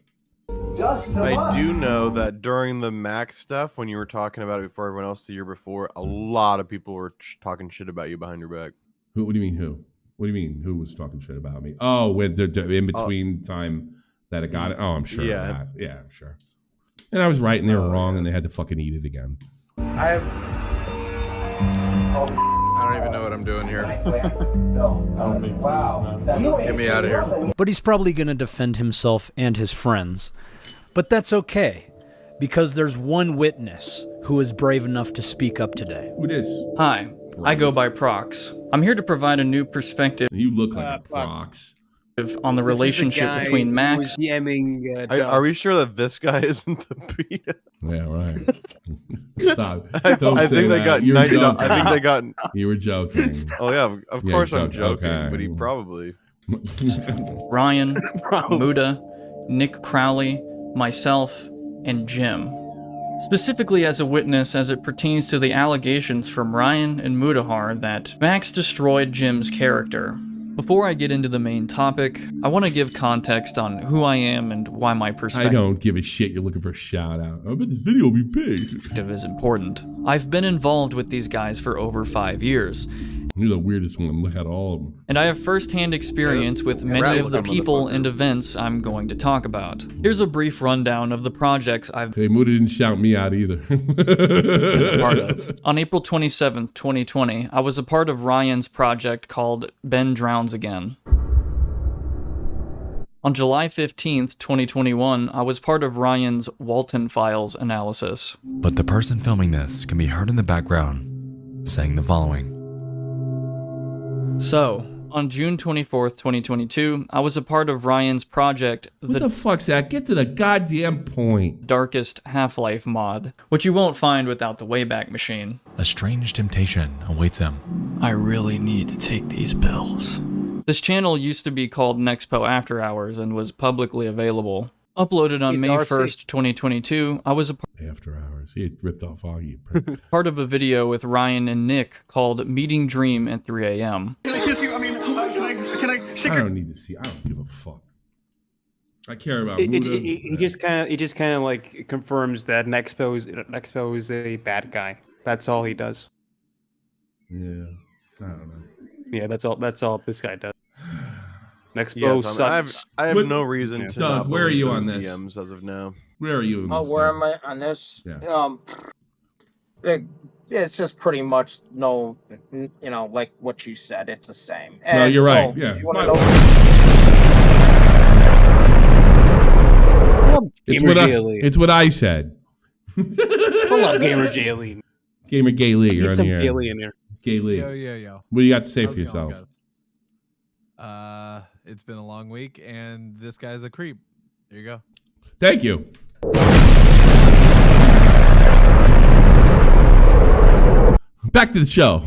I do know that during the Max stuff, when you were talking about it before everyone else the year before, a lot of people were talking shit about you behind your back. What do you mean who? What do you mean who was talking shit about me? Oh, with the in between time that I got it. Oh, I'm sure. Yeah. Of that. Yeah, I'm sure. And I was right and they were wrong and they had to fucking eat it again. I don't even know what I'm doing here. Get me out of here. But he's probably going to defend himself and his friends. But that's okay, because there's one witness who is brave enough to speak up today. Who it is? Hi, I go by Prox. I'm here to provide a new perspective. You look like a Prox. On the relationship between Max. Are we sure that this guy isn't the beta? Yeah, right. Stop. I think they got 90. I think they got. You were joking. Oh yeah, of course I'm joking, okay. but he probably. Ryan, Muta, Nick Crowley, myself, and Jim. Specifically as a witness as it pertains to the allegations from Ryan and Mudahar that Max destroyed Jim's character. Before I get into the main topic, I want to give context on who I am and why my perspective I don't give a shit you're looking for a shout out. I bet this video will be big. Is important. I've been involved with these guys for over 5 years. You're the weirdest one. Look at all of them. And I have first-hand experience with many of the people and events I'm going to talk about. Here's a brief rundown of the projects I've Hey, Muta didn't shout me out either. been a part of. On April 27th, 2020, I was a part of Ryan's project called Ben Drowns Again. On July 15th, 2021, I was part of Ryan's Walton Files analysis. But the person filming this can be heard in the background saying the following. So, on June 24th, 2022, I was a part of Ryan's project, What the fuck's that? Get to the goddamn point. Darkest Half-Life mod, which you won't find without the Wayback Machine. A strange temptation awaits him. I really need to take these pills. This channel used to be called Nexpo After Hours and was publicly available. Uploaded on May 1st, 2022, I was a After Hours. He ripped off Augie. part of a video with Ryan and Nick called Meeting Dream at 3 a.m. Can I kiss you? I mean, can I shake I your... don't need to see. I don't give a fuck. I care about He Muta. just kind of like confirms that Nexpo is a bad guy. That's all he does. Yeah, I don't know. Yeah, that's all this guy does. Nexpo Yeah, sucks. I have no reason to. Doug, not where are believe you on those this? DMs as of now. Where are you? In Oh, this where thing? am I on this? Yeah. It's just pretty much like what you said. It's the same. No, And, you're right. oh, Yeah. if you want to know, It's what I said. Pull up Gamer J Lee. Gamer Gay Lee, you're Get on some the air. Gay Lee in here. Gay Lee. Yo. What do you got to say How's for it yourself? going, guys? It's been a long week, and this guy's a creep. There you go. Thank you. Back to the show.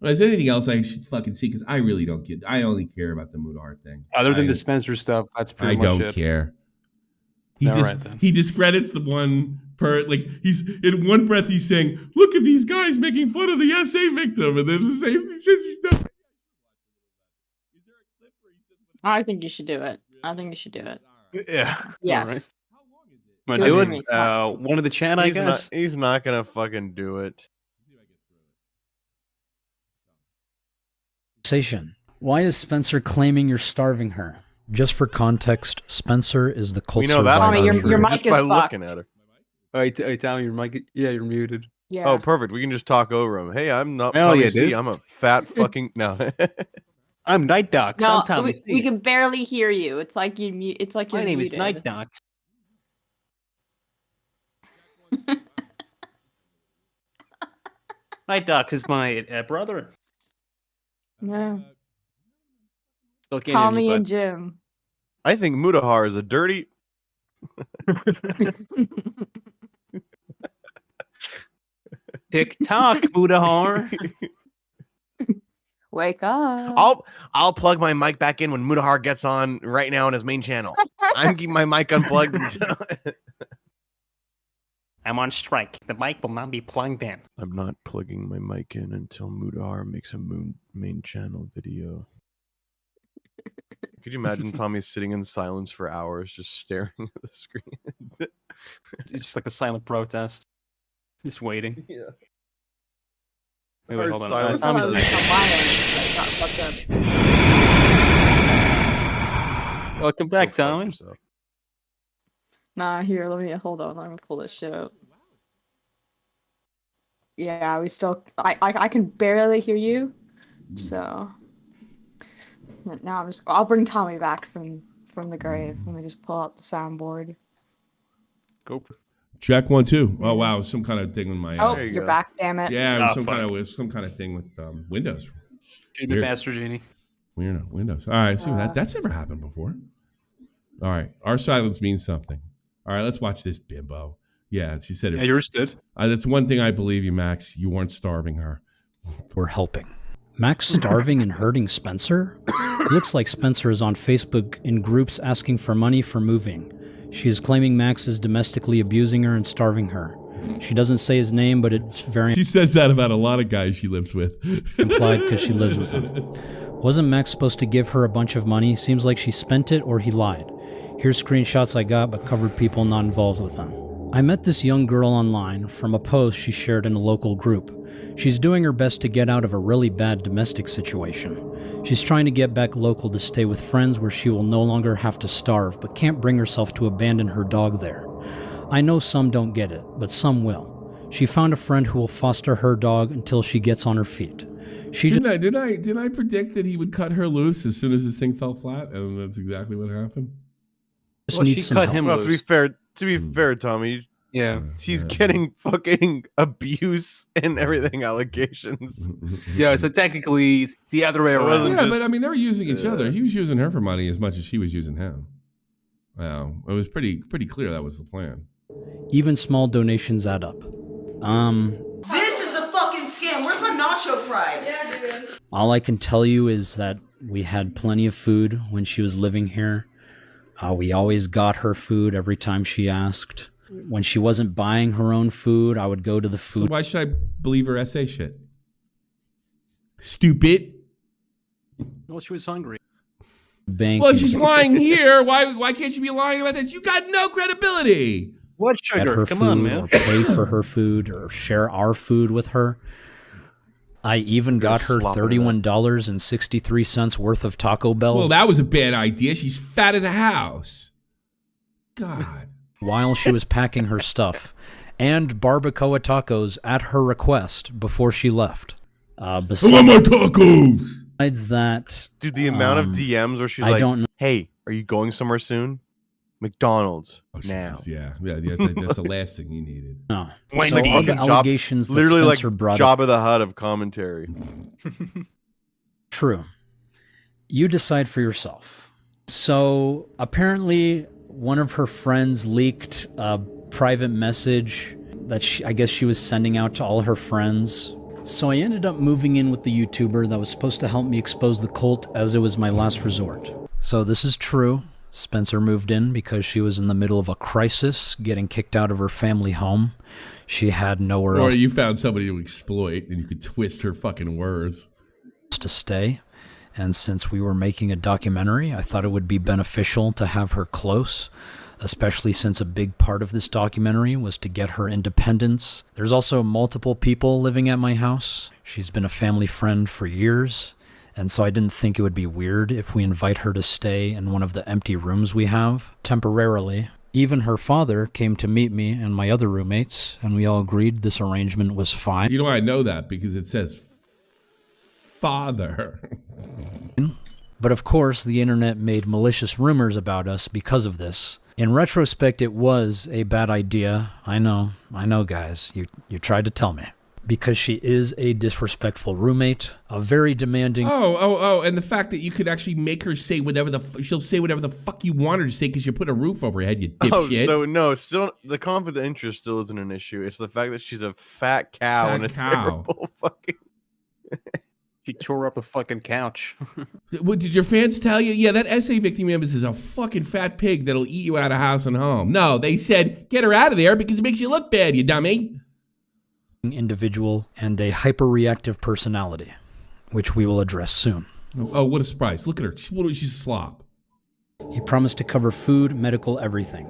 Is there anything else I should fucking see? Because I really don't get. I only care about the Mudahar thing. Other than the Spencer stuff, that's pretty much it. I don't care. Right, He discredits the one he's in one breath he's saying, "Look at these guys making fun of the SA victim," and then the same thing says I think you should do it. Yeah. Yes. Want to do it? One of the chat, I guess. He's not gonna fucking do it. Why is Spencer claiming you're starving her? Just for context, Spencer is the cult We know that. Tommy, your mic just is by fucked. looking at her. All right, Tommy, your mic. Yeah, you're muted. Yeah. Oh, perfect. We can just talk over him. Hey, I'm not Hell Tommy yeah, C. dude. I'm a fat fucking no. I'm Night Docs. No, I'm Tommy we can barely hear you. It's like you. It's like you're My name is muted. Night Docs. Night Docs is my brother. No. Still can't hear Tommy me, and bud. Jim. I think Mudahar is a dirty. TikTok, Mudahar. Wake up. I'll plug my mic back in when Mudahar gets on right now on his main channel. I'm keeping my mic unplugged. I'm on strike. The mic will not be plugged in. I'm not plugging my mic in until Mudahar makes a main channel video. Could you imagine Tommy sitting in silence for hours, just staring at the screen? It's just like a silent protest. Just waiting. Yeah. Wait, hold on. Silence. Welcome back, Tommy. Nah, here, hold on. Let me pull this shit up. Yeah, we still. I can barely hear you. So now I'll bring Tommy back from the grave. Let me just pull up the soundboard. Go for Check 1 2. Oh wow, some kind of thing with my. Oh, you're back. Damn it. Yeah, it was some kind of thing with Windows. Should be faster, Genie. Weird Windows. All right, see that's never happened before. All right, our silence means something. All right, let's watch this bimbo. Yeah, she said it. Yeah, yours did. That's one thing I believe you, Max. You weren't starving her. We're helping. Max starving and hurting Spencer? It looks like Spencer is on Facebook in groups asking for money for moving. She is claiming Max is domestically abusing her and starving her. She doesn't say his name, but it's very... She says that about a lot of guys she lives with. implied because she lives with him. Wasn't Max supposed to give her a bunch of money? Seems like she spent it or he lied. Here's screenshots I got, but covered people not involved with them. I met this young girl online from a post she shared in a local group. She's doing her best to get out of a really bad domestic situation. She's trying to get back local to stay with friends where she will no longer have to starve, but can't bring herself to abandon her dog there. I know some don't get it, but some will. She found a friend who will foster her dog until she gets on her feet. Did I predict that he would cut her loose as soon as this thing fell flat? And that's exactly what happened. Well, she cut him loose. To be fair, Tommy. Yeah. He's getting fucking abuse and everything allegations. Yeah, so technically it's the other way around. Yeah, but I mean, they were using each other. He was using her for money as much as she was using him. Wow. It was pretty clear that was the plan. Even small donations add up. This is the fucking scam. Where's my nacho fries? Yeah, dude. All I can tell you is that we had plenty of food when she was living here. We always got her food every time she asked. When she wasn't buying her own food, I would go to the food. So why should I believe her essay shit? Stupid. Well, she was hungry. Bank. Well, she's lying here. Why can't she be lying about this? You got no credibility. What Get sugar? her Come food on, man. Or pay for her food or share our food with her. I even got her $31.63 worth of Taco Bell. Well, that was a bad idea. She's fat as a house. God. While she was packing her stuff, and barbacoa tacos at her request before she left. Besides my tacos! Besides that, Dude, the amount of DMs where she's I like, don't know. "Hey, are you going somewhere soon? McDonald's now." Yeah, that's the last thing you needed. No. Wait, So like all the fucking allegations that literally Spencer like brought up. Jabba the Hutt of commentary. True. You decide for yourself. So apparently one of her friends leaked a private message that I guess she was sending out to all her friends. So I ended up moving in with the YouTuber that was supposed to help me expose the cult as it was my last resort. So this is true. Spencer moved in because she was in the middle of a crisis, getting kicked out of her family home. She had nowhere Or else you found somebody to exploit and you could twist her fucking words. To stay. And since we were making a documentary, I thought it would be beneficial to have her close, especially since a big part of this documentary was to get her independence. There's also multiple people living at my house. She's been a family friend for years, and so I didn't think it would be weird if we invite her to stay in one of the empty rooms we have, temporarily. Even her father came to meet me and my other roommates, and we all agreed this arrangement was fine. You know why I know that? Because it says father. But of course, the internet made malicious rumors about us because of this. In retrospect, it was a bad idea. I know, guys. You tried to tell me. Because she is a disrespectful roommate, a very demanding... Oh, and the fact that you could actually make her say whatever she'll say whatever the fuck you want her to say because you put a roof over her head, you dipshit. So no, still the conflict of interest still isn't an issue. It's the fact that she's a fat cow and a terrible fucking... She tore up the fucking couch. What did your fans tell you? Yeah, that essay victim members is a fucking fat pig that'll eat you out of house and home. No, they said get her out of there because it makes you look bad, you dummy. Individual and a hyperreactive personality, which we will address soon. Oh, what a surprise. Look at her. She's a slob. He promised to cover food, medical, everything.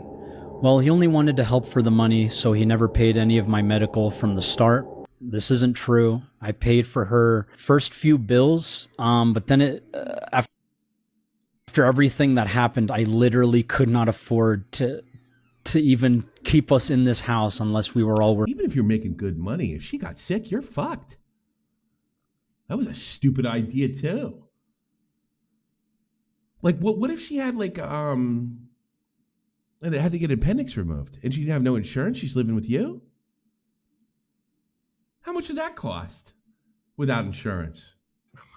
Well, he only wanted to help for the money, so he never paid any of my medical from the start. This isn't true. I paid for her first few bills, but then after everything that happened, I literally could not afford to to even keep us in this house unless we were all working. Even if you're making good money, if she got sick, you're fucked. That was a stupid idea too. Like, what if she had like and it had to get appendix removed, and she didn't have no insurance? She's living with you. How much would that cost without insurance?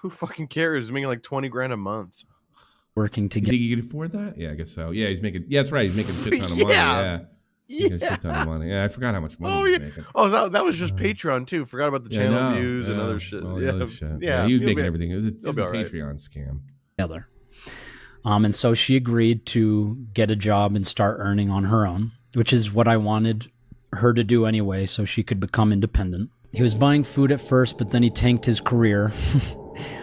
Who fucking cares? He's making like 20 grand a month. Working together. You think he could afford that? Yeah, I guess so. Yeah, he's making. Yeah, that's right. He's making a shit ton of money. Yeah. Making a shit ton of money. Yeah, I forgot how much money he was making. Oh, that was just Patreon too. Forgot about the channel views and other shit. Yeah, he was making everything. It was a Patreon scam. Together. And so she agreed to get a job and start earning on her own, which is what I wanted her to do anyway, so she could become independent. He was buying food at first, but then he tanked his career,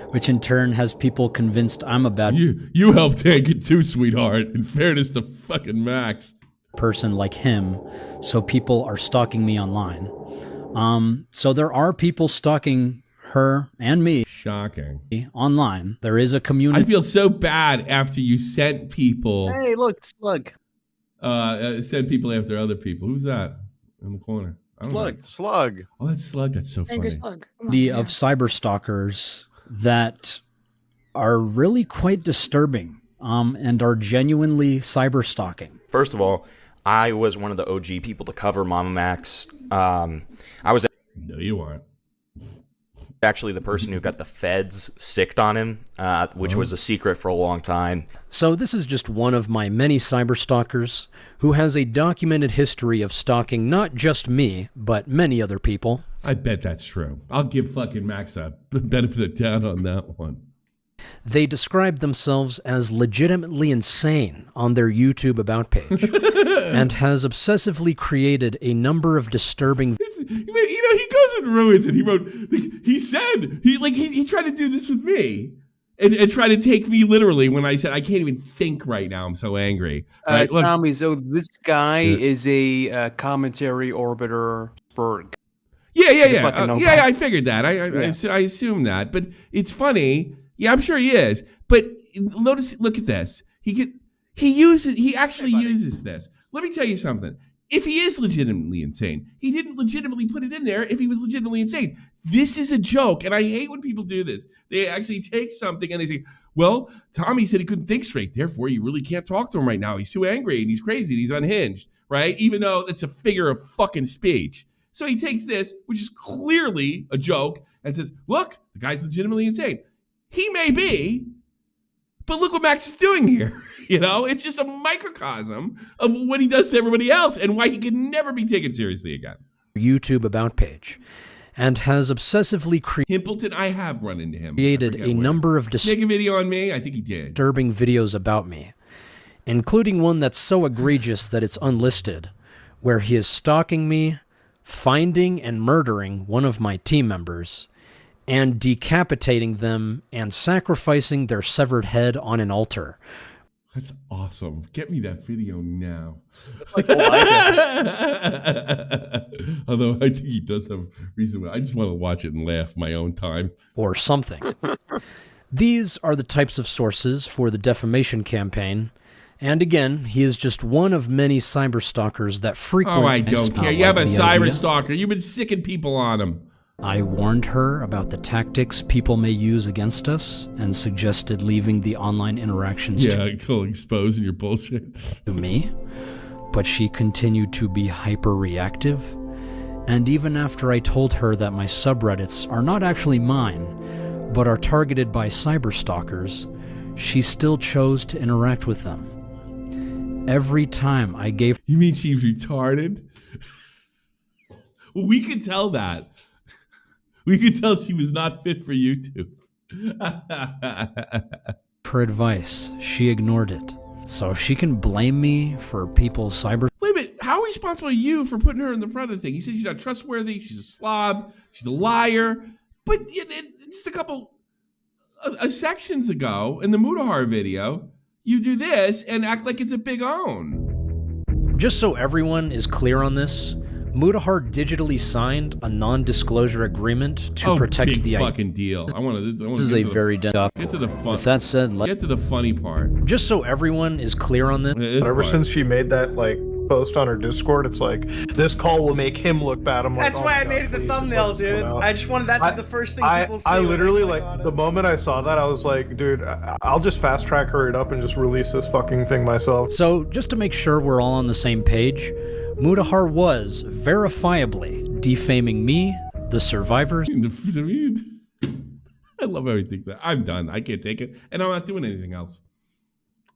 which in turn has people convinced I'm a bad You helped tank it too, sweetheart. In fairness to fucking Max. Person like him, so people are stalking me online. So there are people stalking her and me. Shocking. Online. There is a community. I feel so bad after you sent people. Hey, look, Slug. Send people after other people. Who's that in the corner? Slug. Oh, that's Slug. That's so funny. Slug. Of cyber stalkers that are really quite disturbing and are genuinely cyber stalking. First of all, I was one of the OG people to cover Mama Max. I was. No, you aren't. Actually the person who got the feds sicked on him, which was a secret for a long time. So this is just one of my many cyber stalkers who has a documented history of stalking not just me, but many other people. I bet that's true. I'll give fucking Max a benefit of doubt on that one. They describe themselves as legitimately insane on their YouTube About page and has obsessively created a number of disturbing... You know, he goes and ruins it. He wrote, he said, he tried to do this with me and try to take me literally when I said, I can't even think right now. I'm so angry. Right? Tommy, so this guy is a commentary orbiter Berg. Yeah. I figured that. I assume that. But it's funny. Yeah, I'm sure he is. But look at this. He actually uses this. Let me tell you something. If he is legitimately insane, he didn't legitimately put it in there if he was legitimately insane. This is a joke, and I hate when people do this. They actually take something and they say, well, Tommy said he couldn't think straight, therefore you really can't talk to him right now. He's too angry, and he's crazy, and he's unhinged, right? Even though it's a figure of fucking speech. So he takes this, which is clearly a joke, and says, look, the guy's legitimately insane. He may be, but look what Max is doing here. You know, it's just a microcosm of what he does to everybody else and why he can never be taken seriously again. YouTube About page and has obsessively Himpleton, I have run into him. Created a number of make a video on me. I think he did. Disturbing videos about me, including one that's so egregious that it's unlisted, where he is stalking me, finding and murdering one of my team members, and decapitating them and sacrificing their severed head on an altar. That's awesome. Get me that video now. Although I think he does have reason. I just want to watch it and laugh my own time. Or something. These are the types of sources for the defamation campaign. And again, he is just one of many cyber stalkers that frequently... Oh, I don't care. You have a cyber stalker. You've been sicking people on him. I warned her about the tactics people may use against us and suggested leaving the online interactions exposing your bullshit to me, but she continued to be hyper-reactive. And even after I told her that my subreddits are not actually mine, but are targeted by cyberstalkers, she still chose to interact with them. Every time I gave... You mean she's retarded? Well, we could tell that. We could tell she was not fit for YouTube. For advice, she ignored it. So she can blame me for people's cyber... Wait a minute, how responsible are you for putting her in the front of the thing? He said she's not trustworthy, she's a slob, she's a liar. But just a couple sections ago, in the Mudahar video, you do this and act like it's a big own. Just so everyone is clear on this, Mudahar digitally signed a non-disclosure agreement to protect the fucking deal. I want to. This is a very get to the fun. With that said, get to the funny part. Just so everyone is clear on this. Ever since she made that like post on our Discord. It's like, this call will make him look bad. I'm like, That's why I made it the thumbnail, dude. I just wanted that to be the first thing people see. I literally, like, the moment I saw that, I was like, dude, I'll just fast track her it up and just release this fucking thing myself. So, just to make sure we're all on the same page, Mudahar was verifiably defaming me, the survivors. I love everything. I'm done. I can't take it, and I'm not doing anything else.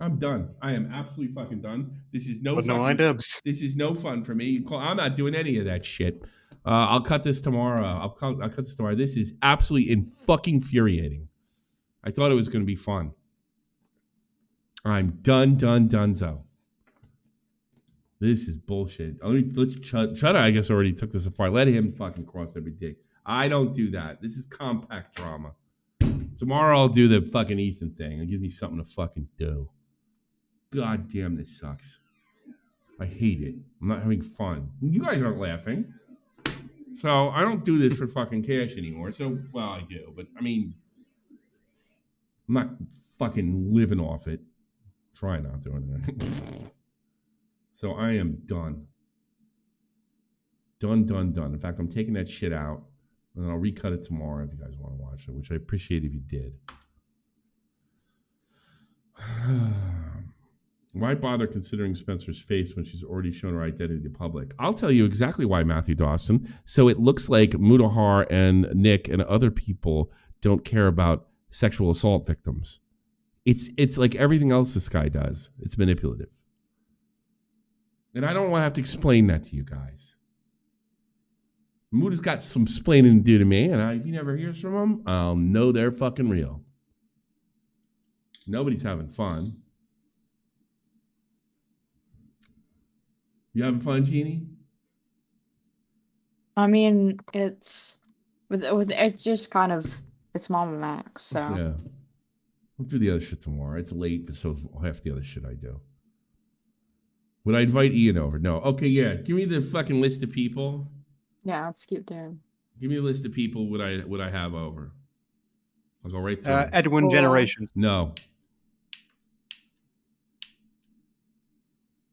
I'm done. I am absolutely fucking done. This is no fun. This is no fun for me. I'm not doing any of that shit. I'll cut this tomorrow. I'll cut this tomorrow. This is absolutely fucking infuriating. I thought it was going to be fun. I'm done. So this is bullshit. Let's Cheddar, I guess, already took this apart. Let him fucking cross every dick. I don't do that. This is compact drama. Tomorrow I'll do the fucking Ethan thing and give me something to fucking do. God damn, this sucks. I hate it. I'm not having fun. You guys aren't laughing. So I don't do this for fucking cash anymore. So, well, I do. But, I mean, I'm not fucking living off it. Try not doing it. So I am done. Done. In fact, I'm taking that shit out. And I'll recut it tomorrow if you guys want to watch it, which I appreciate if you did. Why bother considering Spencer's face when she's already shown her identity to public? I'll tell you exactly why, Matthew Dawson. So it looks like Mudahar and Nick and other people don't care about sexual assault victims. It's like everything else this guy does. It's manipulative. And I don't want to have to explain that to you guys. Mudah's got some splaining to do to me, and if he never hears from them, I'll know they're fucking real. Nobody's having fun. You having fun, Jeannie? I mean, it's just kind of, it's Mama Max, so. Yeah. We'll do the other shit tomorrow. It's late, but so half the other shit I do. Would I invite Ian over? No. Okay, yeah. Give me the fucking list of people. Yeah, let's keep doing. Give me a list of people would I have over. I'll go right through. Edwin Generations. No.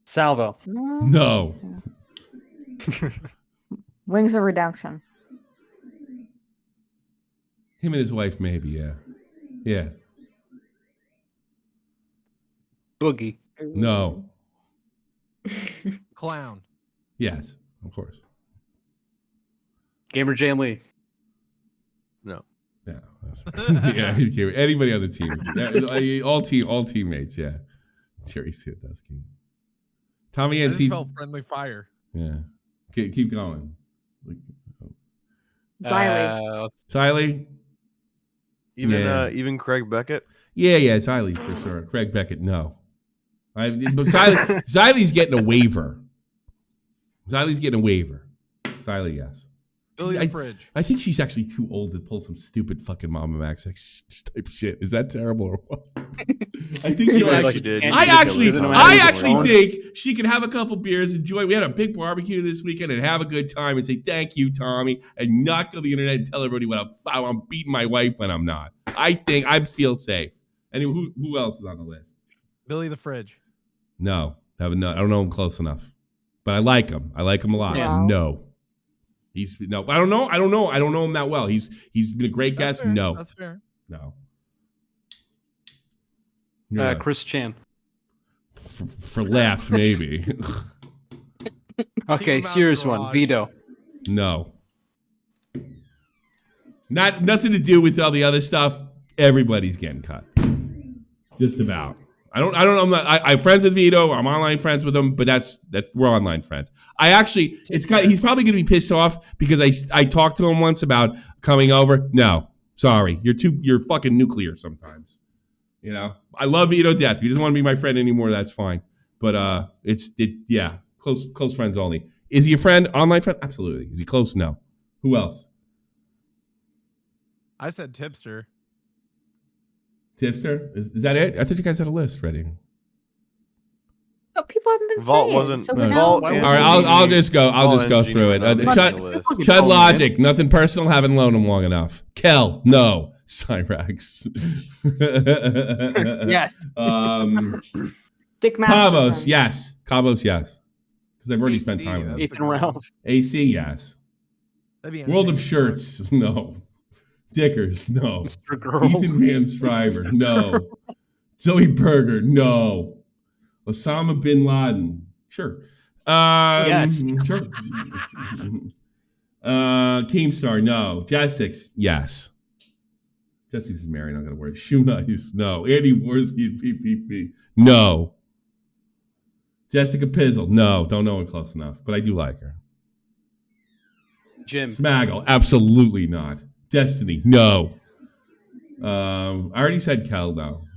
Salvo. No. Wings of Redemption. Him and his wife, maybe, yeah. Yeah. Boogie. No. Clown. Yes, of course. Gamer Jam Lee. No. Yeah, that's right. Yeah, anybody on the team. All teammates, yeah. Jerry Sandusky. Tommy I and just felt friendly fire. Yeah. Keep going. Xylee. Even Craig Beckett? Yeah, Xylee for sure. Craig Beckett, no. But Xylee's getting a waiver. Xylee, yes. Billy the Fridge. I think she's actually too old to pull some stupid fucking Mama Max type shit. Is that terrible or what? I think she actually. I actually think she can have a couple beers, enjoy. We had a big barbecue this weekend, and have a good time, and say thank you, Tommy, and not go to the internet and tell everybody I'm beating my wife when I'm not. I think I feel safe. Anyway, who else is on the list? Billy the Fridge. No, I don't know him close enough, but I like him. I like him a lot. Yeah. No. I don't know him that well. He's been a great guest. Fair. No. That's fair. No. Chris Chan. For laughs, maybe. Okay, serious one. Vito. No. Nothing to do with all the other stuff. Everybody's getting cut. Just about. I don't know. I'm friends with Vito. I'm online friends with him, but that's we're online friends. He's probably going to be pissed off because I talked to him once about coming over. No, sorry, you're fucking nuclear sometimes. You know, I love Vito to death. If he doesn't want to be my friend anymore, that's fine. But close friends only. Is he a friend? Online friend? Absolutely. Is he close? No. Who else? I said Tipster. Tipster? Is that it? I thought you guys had a list ready. Oh, people haven't been Vault saying. wasn't. So Vault. All right, I'll just go through it. Chud Logic, nothing personal. Haven't known him long enough. Kel, no. Cyrax. Yes. Dick Masterson. Cabos, yes. because I've already spent time with him. Ethan Ralph. AC, yes. World of Shirts, no. Dickers, no. Mr. Girl. Ethan Van Scriver, no. Zoe Berger, no. Osama Bin Laden, sure. Yes. Sure. Keemstar, no. Jessix, yes. Jessix is married, I'm not gonna worry. Shoe Nice, no. Andy Worski, PPP, no. Jessica Pizzle, no. Don't know her close enough, but I do like her. Jim. Smaggle, absolutely not. Destiny, no. I already said Kel, no.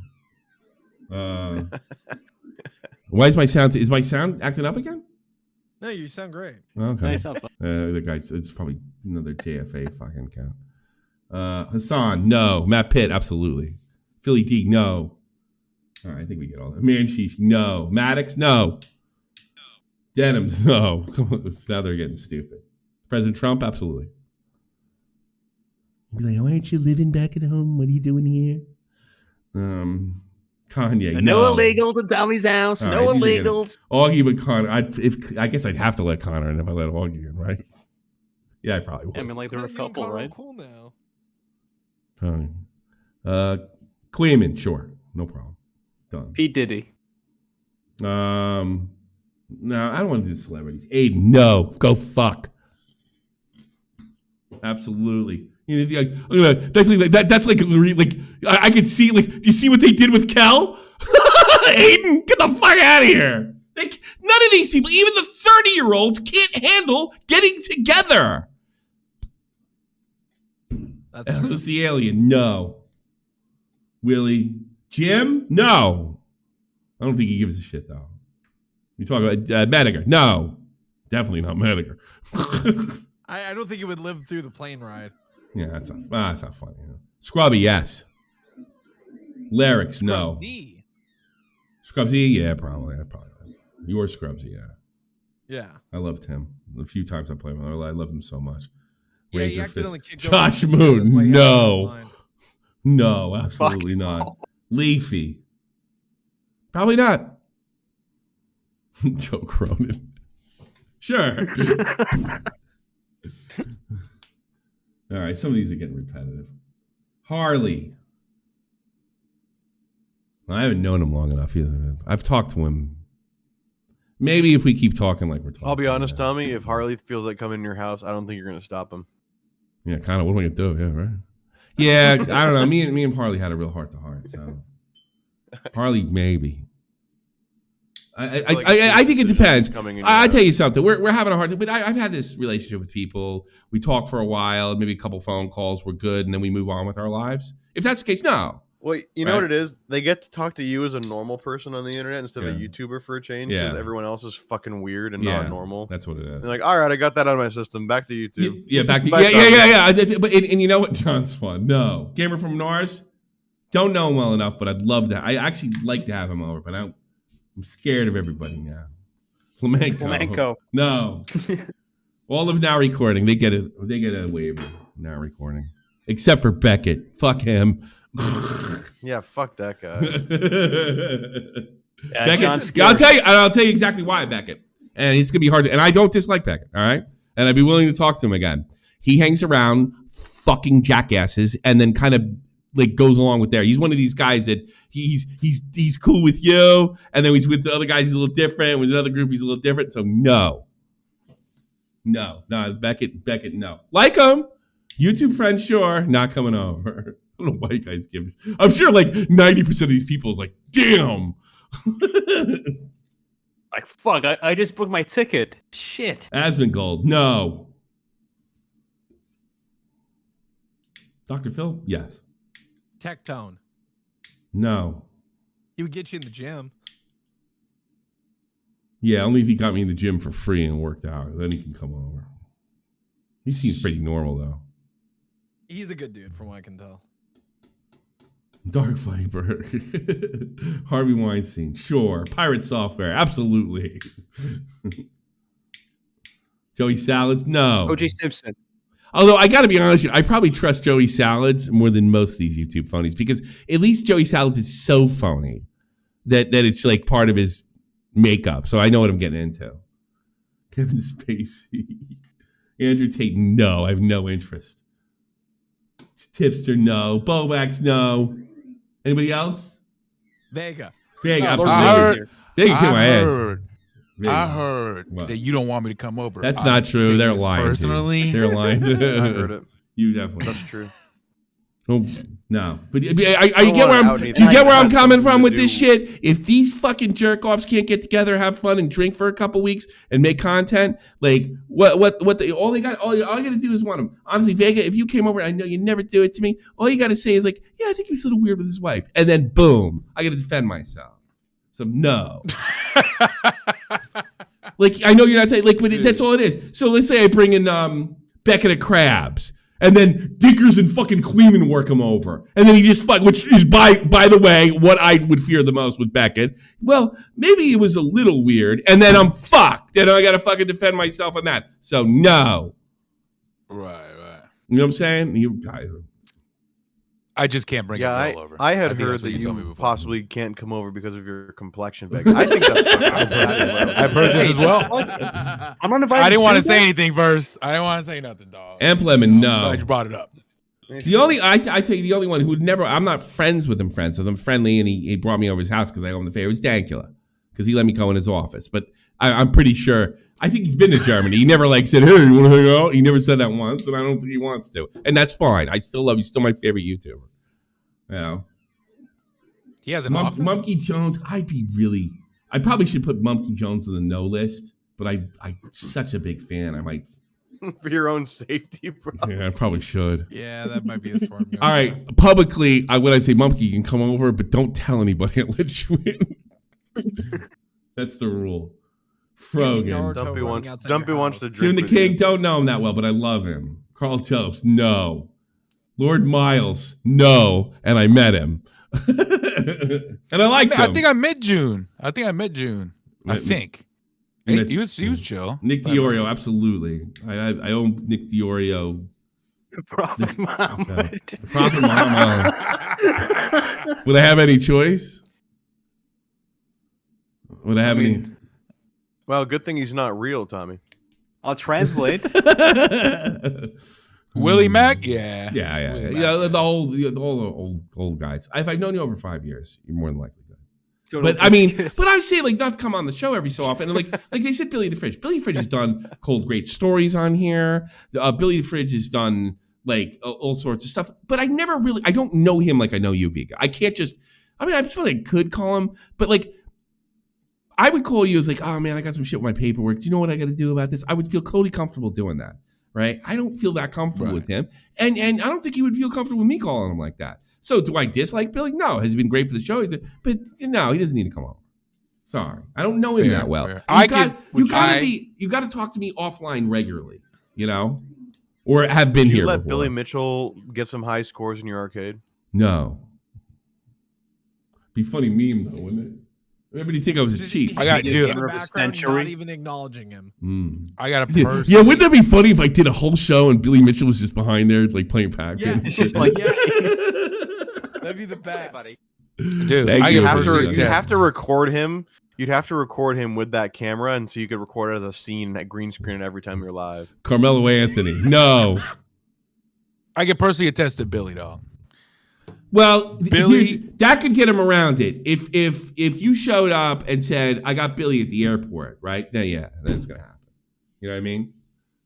Why is my sound acting up again? No, you sound great. Okay. Nice up. The guys, it's probably another JFA fucking count. Hassan, no. Matt Pitt, absolutely. Philly D, no. All right, I think we get all that. Mansheesh, no. Maddox, no. Denims, no. Now they're getting stupid. President Trump, absolutely. Be like, why aren't you living back at home? What are you doing here? Kanye, No illegal to Tommy's house. All No right, illegals. Augie with Connor. I guess I'd have to let Connor in if I let Augie in, right? Yeah, I probably would. I mean, like there were a couple, right? Cool now. Queeman, sure, no problem. Done. P. Diddy. No, I don't want to do celebrities. Aiden, no, go fuck. Absolutely. You know, that's like I could see, like, do you see what they did with Kel? Aiden, get the fuck out of here. Like, none of these people, even the 30-year-olds, can't handle getting together. That was the alien. No. Willie. Jim? No. I don't think he gives a shit, though. You talk about Mediger? No. Definitely not Mediger. I don't think it would live through the plane ride. Yeah, that's not funny. You know. Scrubby, yes. Lyrics, no. Scrubsy. Scrubsy, yeah, probably. You're Scrubsy, yeah. Yeah. I loved him. The few times I played with him, I loved him so much. Yeah, Razor he accidentally Fist. kicked Josh over- Moon, no. No, absolutely not. no. Leafy. Probably not. Joe Cronin. Sure. All right, some of these are getting repetitive. Harley. I haven't known him long enough. I've talked to him. Maybe if we keep talking like we're talking. I'll be honest, Tommy. If Harley feels like coming in your house, I don't think you're going to stop him. Yeah, kind of. What am I going to do? Yeah, right. Yeah, I don't know. Me and Harley had a real heart-to-heart. So Harley, maybe. I think it depends. I tell you something. We're having a hard time. But I've had this relationship with people. We talk for a while, maybe a couple phone calls. We're good, and then we move on with our lives. If that's the case, no. Well, you know what it is? They get to talk to you as a normal person on the internet instead of a YouTuber for a change. Yeah. Because everyone else is fucking weird and not normal. That's what it is. They're like, all right, I got that out of my system. Back to YouTube. Yeah, back to yeah. But and you know what, John Swan? No, gamer from NARS. Don't know him well enough, but I'd love that. I actually like to have him over, but I'm scared of everybody now. Flamenco. No. All of Now Recording, they get a waiver. Now Recording, except for Beckett. Fuck him. Yeah, fuck that guy. Beckett, I'll tell you exactly why Beckett. And it's gonna be hard. And I don't dislike Beckett. All right, and I'd be willing to talk to him again. He hangs around fucking jackasses, and then kind of like goes along with there. He's one of these guys that he's cool with you, and then he's with the other guys. He's a little different. With another group, he's a little different. So no, Beckett, no. Like him, YouTube friend, sure, not coming over. I don't know why you guys give. I'm sure like 90% of these people is like, damn. Like fuck, I just booked my ticket. Shit. Asmongold, no. Dr. Phil, yes. Tectone. No. He would get you in the gym. Yeah, only if he got me in the gym for free and worked out. Then he can come over. He seems pretty normal, though. He's a good dude, from what I can tell. Dark Viper. Harvey Weinstein, sure. Pirate Software, absolutely. Joey Salads, no. O.J. Simpson. Although I got to be honest with you, I probably trust Joey Salads more than most of these YouTube phonies because at least Joey Salads is so phony that it's like part of his makeup. So I know what I'm getting into. Kevin Spacey. Andrew Tate, no. I have no interest. Tipster, no. Bowax, no. Anybody else? Vega. Absolutely. Vega kicked my ass. I heard that you don't want me to come over. That's not true. They're lying. Personally, they're lying. I heard it. You definitely. That's true. Oh, no, but you get where I'm coming from with this shit. If these fucking jerk offs can't get together, have fun, and drink for a couple weeks and make content, like all you got to do is want them. Honestly, Vega, if you came over, I know you never do it to me. All you got to say is like, yeah, I think he was a little weird with his wife, and then boom, I got to defend myself. So no. Like I know you're not like, but that's all it is. So let's say I bring in Beckett of Crabs. And then Dickers and fucking Kleeman work him over. And then he just fuck, which is by the way, what I would fear the most with Beckett. Well, maybe it was a little weird. And then I'm fucked. And I got to fucking defend myself on that. So no. Right. You know what I'm saying? You guys. I just can't bring a girl over. I had heard that you possibly can't come over because of your complexion, Beckett. I think that's fucking I've heard this as well. I'm uninvited. I didn't want to say anything first. I didn't want to say nothing, dog. Empleman, no. I'm glad you brought it up. The only I tell you, the only one who would never. I'm not friends with him. Friends with him, friendly, and he brought me over his house because I owe him the favor. It's Dankula because he let me go in his office. But I'm pretty sure. I think he's been to Germany. He never said, "Hey, you want to hang out?" He never said that once, and I don't think he wants to. And that's fine. I still love you. Still my favorite YouTuber. You know, he has an Mumkey Jones. I probably should put Mumkey Jones on the no list, but I'm such a big fan. I might for your own safety, bro. Yeah, I probably should. Yeah, that might be a smart move. All right, publicly, I'd say Mumkey, you can come over, but don't tell anybody. I'll let you in. That's the rule. Frogan. Dumpy wants to drink. June the King, don't know him that well, but I love him. Carl Chopes, no. Lord Miles, no, and I met him. And I liked him. I think I met June. I think. He was chill. Nick Diorio, absolutely. I owe Nick Diorio. Prophet Muhammad. Prophet Muhammad. Would I have any choice? Would I have any? Well, good thing he's not real, Tommy. I'll translate. Willie Mack, yeah. The old guys. If I've known you over 5 years, you're more than likely good. But I say not to come on the show every so often. And like they said, Billy the Fridge. Billy the Fridge has done cold great stories on here. Billy the Fridge has done all sorts of stuff. But I don't know him like I know you, Vega. I can't just. I suppose I could call him, but I would call you as oh man, I got some shit with my paperwork. Do you know what I got to do about this? I would feel totally comfortable doing that. Right? I don't feel that comfortable with him. And I don't think he would feel comfortable with me calling him like that. So do I dislike Billy? No. Has he been great for the show? But no, he doesn't need to come over. Sorry. I don't know him that well. You got to talk to me offline regularly, or have been here let before. Billy Mitchell get some high scores in your arcade? No. Be funny meme though, wouldn't it? Everybody think I was a cheat. I got to do it. Not even acknowledging him. I got a person. Yeah, wouldn't that be funny if I did a whole show and Billy Mitchell was just behind there playing Pac-Man? Yeah, it's just that'd be the best. Buddy. Dude, you have to record him. You'd have to record him with that camera, and so you could record it as a scene at green screen every time you're live. Carmelo Anthony, no. I can personally attest to Billy, dog. Well, Billy, that could get him around it. If you showed up and said, "I got Billy at the airport," right? Then it's gonna happen. You know what I mean?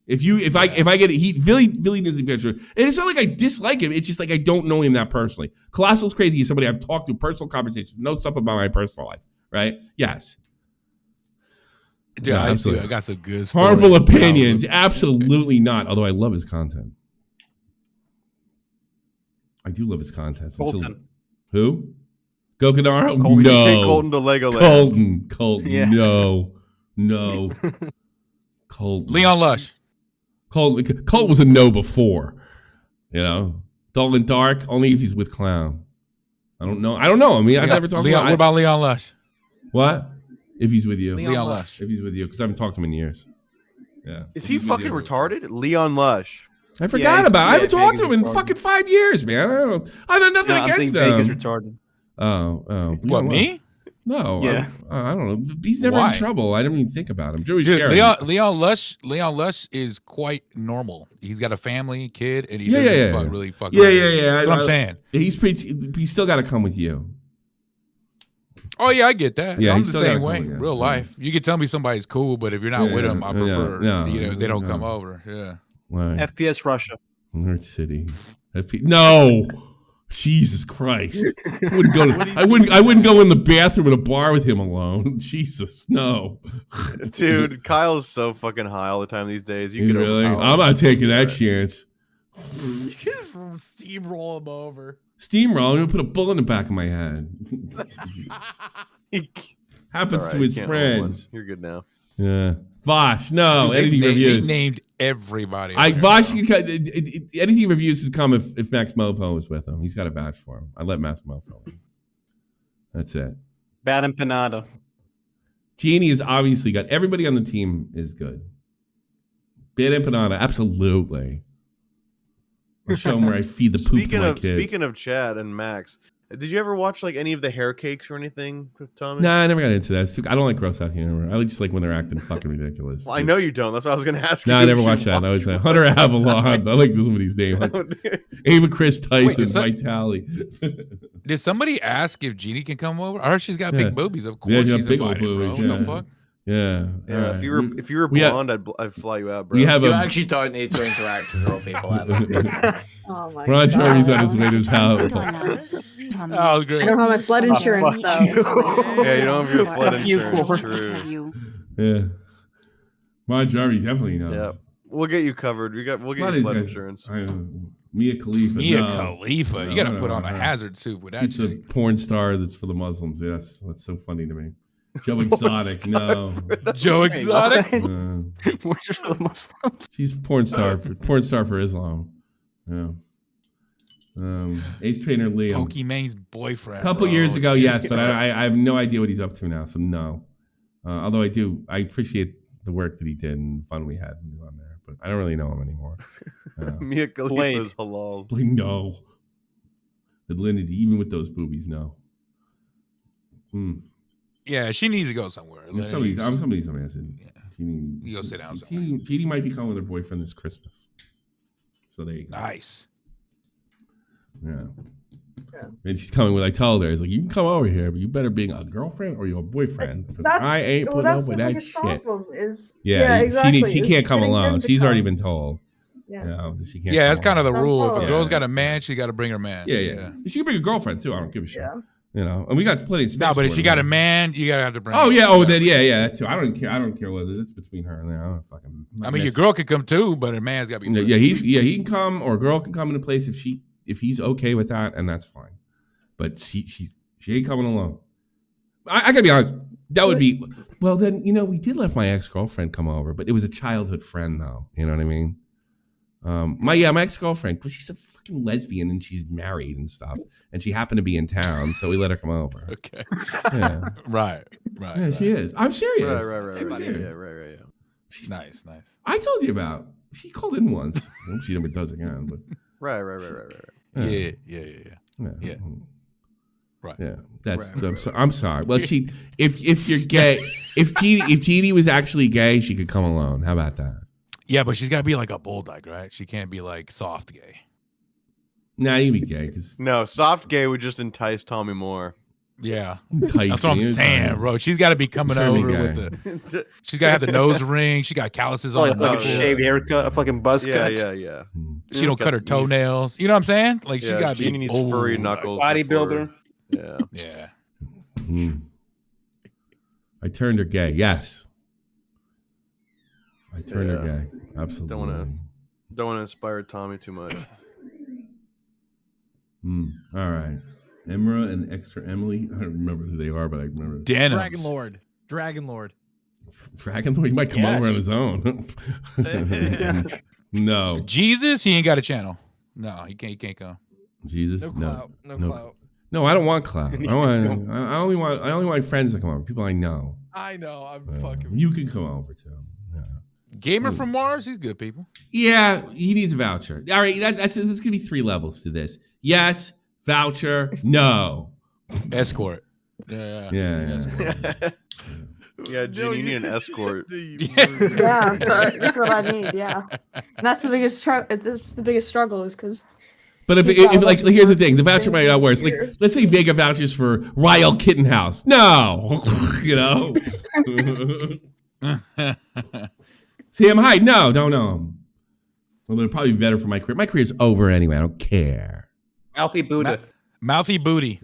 If I get it, Billy doesn't picture, and it's not like I dislike him. It's just I don't know him that personally. Colossal's Crazy is somebody I've talked to, personal conversations, know stuff about my personal life, right? Yes. Yeah, I got some good stories. Harmful opinions, absolutely not. Although I love his content. I do love his content. Colton. Who? Gokanaro? Colton. No. Colton to Legoland. Colton. Yeah. No. Colton. Leon Lush. Colton was a no before. Dull and Dark, only if he's with Clown. I don't know. I mean, I've never talked Leon. What about Leon Lush? What? If he's with you. Leon Lush. If he's with you, because I haven't talked to him in years. Yeah. Is he fucking retarded? Leon Lush. I forgot about it. I haven't talked to him in fucking 5 years, man. I don't know. I know nothing against him. Vega's retarded. Oh. What, me? No, Yeah. I don't know. He's never Why? in trouble. I didn't even think about him. Joey Dude, Sharon. Leon Lush is quite normal. He's got a family, kid, and he Yeah, doesn't yeah, fuck yeah. really fuck. Yeah, around. yeah, yeah. That's what I'm saying. He's pretty. He's still got to come with you. Oh yeah, I get that. Yeah, I'm he's the still gotta same come way. with you. Real Yeah. life. You can tell me somebody's cool, but if you're not with them, I prefer they don't come over. Yeah. Right. FPS Russia. Nerd City. No. Jesus Christ. I wouldn't go in the bathroom in a bar with him alone. Jesus, no. Dude, Kyle is so fucking high all the time these days. You could really? overpower I'm him. not taking that chance. You can just steamroll him over. Steamroll, I'm gonna put a bullet in the back of my head. Happens All to right, his you can't hold one. friends. You're good now. Yeah. Vosh, no. Dude, Anything reviews. They named everybody. Vosh, anything reviews would come if Max Mofo was with him. He's got a badge for him. I let Max Mofo in. That's it. Bad empanada. Genie has obviously got everybody on the team is good. Bad empanada, absolutely. I'll show him where I feed the poop to my kids. Speaking of Chad and Max, did you ever watch like any of the hair cakes or anything with Tommy? Nah, I never got into that. I don't like gross out humor. I just like when they're acting fucking ridiculous. Well, I know you don't. That's what I was going to ask you. No, I never watched that. I was like Hunter Avalon. I like somebody's name. Ava Chris Tyson, Vitali. Did somebody ask if Jeannie can come over? I heard she's got big boobies. Of course, Yeah, she's got she's big old invited, bro. boobies. What Yeah. the fuck? Yeah. Yeah, All if you were We have- blonde, I'd fly you out, bro. we have You a actually don't need to interact with real people ever. Oh my Ron god. Jarvis on his way to his house. Oh, great. I don't have my flood insurance though. Yeah, you don't have your flood Fuck you, insurance. Cor. True. Yeah. Ron Jarvis, definitely know. Yeah, we'll get you covered. We'll A lot get of you these flood guys- insurance. Mia Khalifa. Mia no. Khalifa. You No, got to no, put on no, a no. hazard suit with that She's the shit. porn star that's for the Muslims. Yes, that's so funny to me. Joe Exotic, no. Joe Exotic? Which is for the Muslims. She's porn star for Islam. Yeah. Ace Trainer Liam. Pokemane's boyfriend. A couple bro. years ago, yes, but I have no idea what he's up to now, so no. Although I appreciate the work that he did and the fun we had on there, but I don't really know him anymore. Mia Khalifa's halal. No. But Linda, even with those boobies, no. Yeah, she needs to go somewhere. I'm somebody I said. You go sit down somewhere. Petey might be coming with her boyfriend this Christmas. So there you go. Nice. Yeah. And she's coming with, I told her, it's like, you can come over here, but you better be a girlfriend or your boyfriend. Because I ain't putting up with that shit. Problem is, Yeah, exactly. she is can't come getting alone. them to She's already come. been told. Yeah. You know, that she can't Yeah, that's come kind of the alone. rule. If a Yeah. girl's got a man, she got to bring her man. Yeah. She can bring a girlfriend too. I don't give a shit. Yeah. You know, and we got plenty of space. No, but if for she it, got a man. man, you gotta have to bring. Oh her. yeah, then yeah, that too. I don't care whether it's between her and there. I don't fucking. I mean, your girl could come too, but her man's got to be. Yeah, he can come, or a girl can come into place if he's okay with that, and that's fine. But she ain't coming alone. I gotta be honest. That would be well. Then we did let my ex-girlfriend come over, but it was a childhood friend though. You know what I mean? My ex-girlfriend, because she's a fucking lesbian and she's married and stuff, and she happened to be in town, so we let her come over. Okay. Yeah. Right. Yeah, she is. I'm serious. Right. I'm serious. Yeah, right. She's nice. I told you about. She called in once. Well, she never does again, but Right. Yeah. Right. Yeah, that's. I'm sorry. Well, if you're gay, if Jeannie was actually gay, she could come alone. How about that? Yeah, but she's got to be like a bulldog, right? She can't be like soft gay. Nah, you can be gay because No, soft gay would just entice Tommy more. Yeah, enticing. That's what I'm saying, bro. She's got to be coming over with the. She's got to have the nose ring. She got calluses on. Like a fucking shaved haircut, a fucking buzz cut. Yeah. She don't cut her toenails. You know what I'm saying? Like she Yeah, got to be. Jeannie needs furry knuckles. Bodybuilder. Yeah. I turned her gay. Yes. I turned her gay. Absolutely. Don't want to inspire Tommy too much. All right. Emra and Extra Emily. I don't remember who they are, but I remember. Dragon Lord. Dragon Lord. He might come over on his own. No. Jesus, he ain't got a channel. No, he can't come. Jesus. No clout. No clout. No, I don't want clout. I only want friends to come over. People I know. I know. I'm fucking. You can come over too. Yeah. Gamer from Mars, he's good people. Yeah, he needs a voucher. All right, there's gonna be 3 levels to this. Yes, voucher, no. Escort. Yeah. Yeah, Gene, you need an escort. Yeah, so that's what I need. Yeah, and that's the biggest struggle. It's the biggest struggle is because. But if like here's the thing, the voucher might not work. Like let's say Vega vouchers for Ryle Kittenhouse. No, you know. Sam Hyde. No, don't know. Well, they'll probably be better for my career. My career's over anyway. I don't care. Mouthy Buddha. Mouthy booty.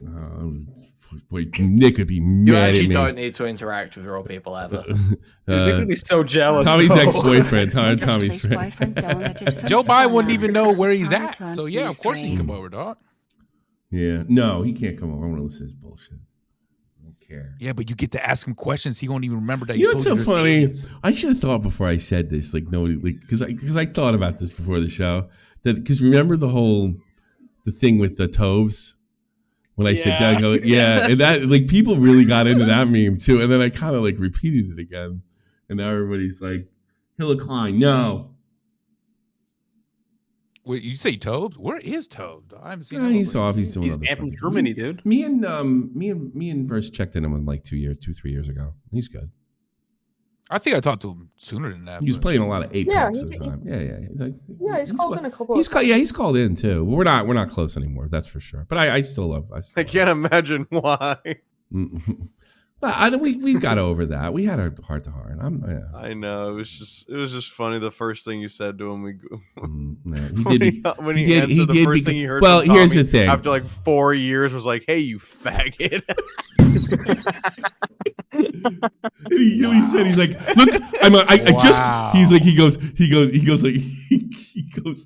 Boy, Nick would be mad You at actually me. don't need to interact with real people ever. Nick would be so jealous. Tommy's ex-boyfriend. Tommy's friend. Joe Biden wouldn't even know where he's at. So yeah, of course he can come over, dog. Yeah. No, he can't come over. I want to listen to his bullshit. I don't care. Yeah, but you get to ask him questions. He won't even remember that. You know told what's so funny? aliens. I should have thought before I said this. Like nobody, like because I thought about this before the show. That because remember the thing with the Toves. When I said that, I go, yeah, and that like people really got into that meme too, and then I kind of like repeated it again, and now everybody's like, Hilla Klein, no. Wait, you say Tobes? Where is Tobes? I haven't seen him. He's off. He's doing. He's other banned from fucking- Germany, dude. Me and Verse checked in him like 3 years ago. He's good. I think I talked to him sooner than that. He was but- playing a lot of Apex Yeah, at the time. Yeah, he's called in a couple. He's called in too. We're not close anymore. That's for sure. But I still love. I can't imagine why. But we got over that. We had our heart to heart. I know it was just funny. The first thing you said to him, when he did- answered, he the did first because- thing he heard. well, from here's Tommy the thing. After like 4 years, was like, "Hey, you faggot." You know what he said? He's like, look, he goes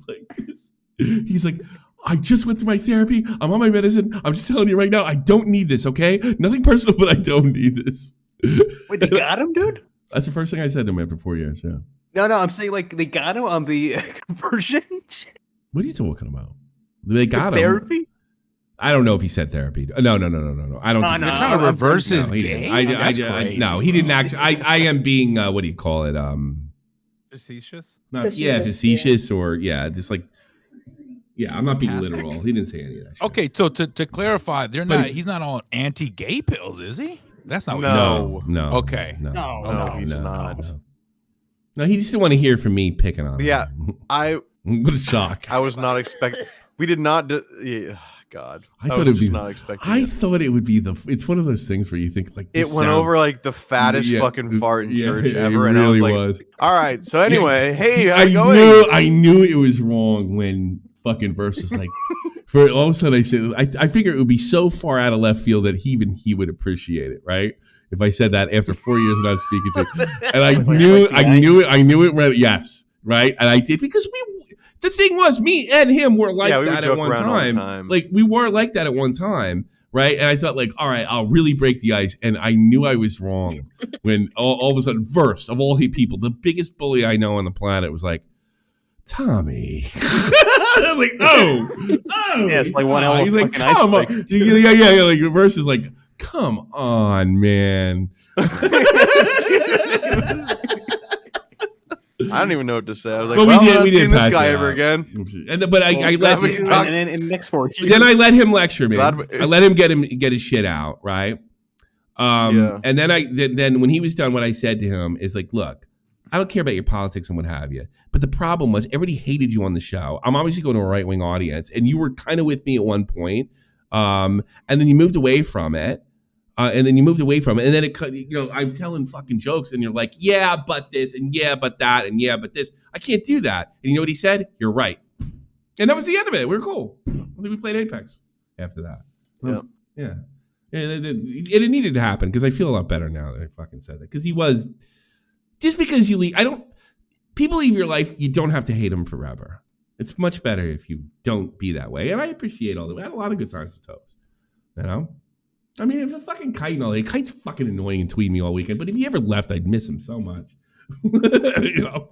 like this. He's like, I just went through my therapy. I'm on my medicine. I'm just telling you right now, I don't need this, okay? Nothing personal, but I don't need this. Wait, they got him, dude? That's the first thing I said to him after 4 years, yeah. No, I'm saying like they got him on the conversion. What are you talking about? They got him. Therapy? I don't know if he said therapy. No. I don't. They're trying to reverse his he game. didn't. No, he didn't actually. I am being what do you call it? Facetious? Facetious or just like. Yeah, I'm not being literal. He didn't say any of that shit. Okay, so to clarify, he's not on anti-gay pills, is he? That's not what No. Okay. No, he's not. No, he just didn't want to hear from me picking on him. Yeah, what a shock. I was not expecting. We did not. God, I thought it would be. not expecting. I thought it would be it's one of those things where you think like it went over like the fattest fucking fart in church ever, and really I was like, "All right." So anyway, hey, I knew it was wrong when fucking Verse was like. For all of a sudden, I said, I figured it would be so far out of left field that he would appreciate it, right? If I said that after 4 years of not speaking to him, and I knew it. Yes, right, and I did because the thing was, me and him were like that at one time. Like we were like that at one time, right? And I thought, like, all right, I'll really break the ice. And I knew I was wrong when all of a sudden, Verse of all people, the biggest bully I know on the planet, was like, Tommy. I was like, oh, yeah, it's like one hell of he's like, fucking come ice on, yeah. Like Verse is like, come on, man. I don't even know what to say. I was like, but we didn't this guy ever again. But I let him talk. And next 4 years. Then I let him lecture me. I let him get his shit out, right? And then when he was done, what I said to him is like, look, I don't care about your politics and what have you. But the problem was everybody hated you on the show. I'm obviously going to a right-wing audience, and you were kind of with me at one point, and then you moved away from it. And then it, I'm telling fucking jokes, and you're like, yeah, but this, and yeah, but that, and yeah, but this. I can't do that. And you know what he said? You're right. And that was the end of it. We were cool. I think we played Apex after that. Yeah. And it needed to happen because I feel a lot better now that I fucking said that. Because he was, just because you leave, people leave your life, you don't have to hate them forever. It's much better if you don't be that way. And I appreciate all that. We had a lot of good times with Toes. You know? I mean, if a fucking Kite and all that, Kite's fucking annoying and tweeting me all weekend, but if he ever left, I'd miss him so much. You know?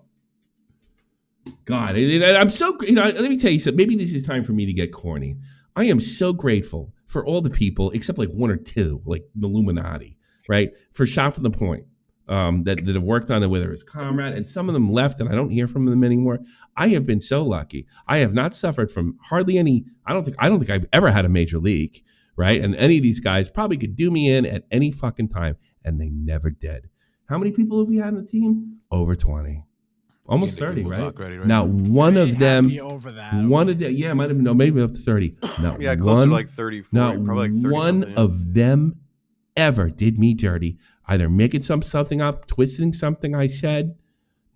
God, I'm so, let me tell you something. Maybe this is time for me to get corny. I am so grateful for all the people, except like one or two, like the Illuminati, right? For Shot from the Point, that have worked on it, whether it's Comrade, and some of them left and I don't hear from them anymore. I have been so lucky. I have not suffered from hardly any, I don't think I've ever had a major leak. right? And any of these guys probably could do me in at any fucking time, and they never did. How many people have we had on the team? Over 20. Almost 30, right? Now, one of them, yeah, it might have been, no, maybe up to 30. Not yeah, closer to like 30, 40, not probably like 30 one something, yeah. of them ever did me dirty, either making something up, twisting something I said.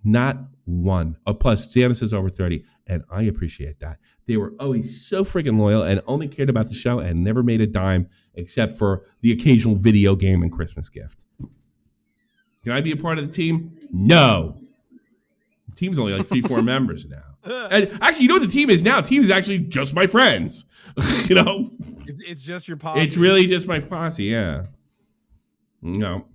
Not one. Oh, plus, Janice is over 30, and I appreciate that. They were always so freaking loyal and only cared about the show and never made a dime except for the occasional video game and Christmas gift. Can I be a part of the team? No. The team's only like 3-4 members now. And actually, you know what the team is now? The team is actually just my friends. You know? It's just your posse. It's really just my posse, yeah. No.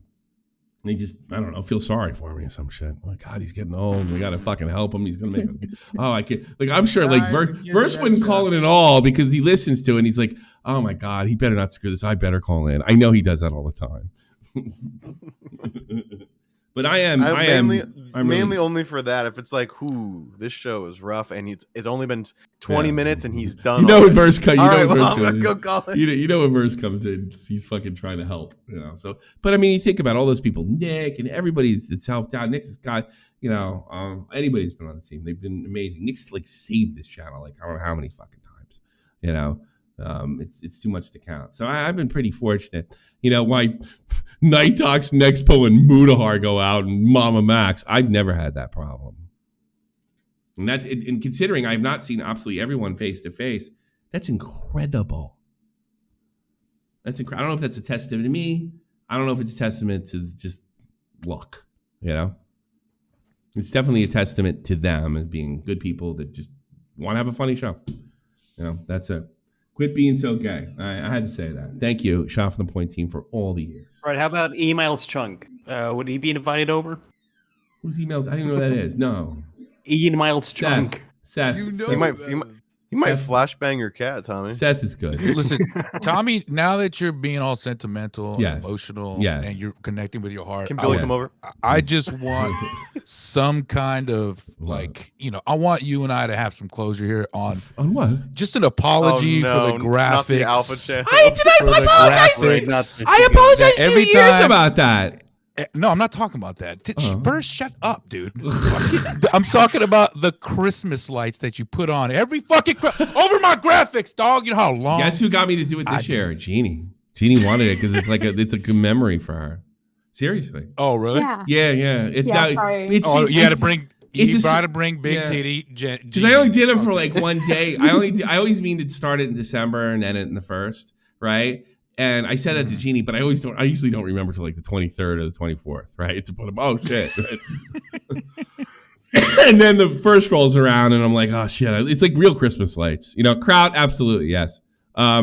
They just, I don't know, feel sorry for me or some shit. Oh, God, he's getting old. We got to fucking help him. He's going to make I can't. Like, I'm sure, like, Verse wouldn't call it at all because he listens to it and he's like, oh, my God, he better not screw this. I better call in. I know he does that all the time. But I'm mainly only for that. If it's like, this show is rough, and it's only been 20 minutes, and he's done. You know when Verse comes. I'm gonna go call it. You know when Verse comes in, he's fucking trying to help. You know. So, but I mean, you think about all those people, Nick, and everybody's that's helped out. Nick's guy. You know, anybody's been on the team. They've been amazing. Nick's like saved this channel like I don't know how many fucking times. You know. It's too much to count. So I've been pretty fortunate. You know, why Night Talks, Nexpo, and Mudahar go out and Mama Max. I've never had that problem. And that's in considering I've not seen absolutely everyone face to face. That's incredible. I don't know if that's a testament to me. I don't know if it's a testament to just luck. You know, it's definitely a testament to them as being good people that just want to have a funny show. You know, that's it. Quit being so gay. I had to say that. Thank you, Shot from the Point team, for all the years. All right, how about Emails Chunk? Would he be invited over? Whose emails? I don't even know who that is. No. Emails Chunk. Seth. You might flashbang your cat, Tommy. Seth is good. Listen, Tommy, now that you're being all sentimental, and emotional, Yes. and you're connecting with your heart, Can Billy come over? I just want some kind of like, you know, I want you and I to have some closure here on what? Just an apology for the graphics. Not the Alpha channel. I apologize to you years about that. No, I'm not talking about that. First, shut up, dude. I'm talking about the Christmas lights that you put on every fucking over my graphics, dog. You know how long? Guess who got me to do it this year? Jeannie. Jeannie wanted it because it's a good memory for her. Seriously. Oh, really? Yeah. It's not. You had to bring. You got to bring big titty. Because I only did them for like one day. I always mean to start it in December and end it in the 1st, right? And I said that to Jeannie, but I usually don't remember till like the 23rd or the 24th, right? To put them, oh shit. Right? And then the first rolls around and I'm like, oh shit. It's like real Christmas lights. You know, crowd, absolutely, yes. I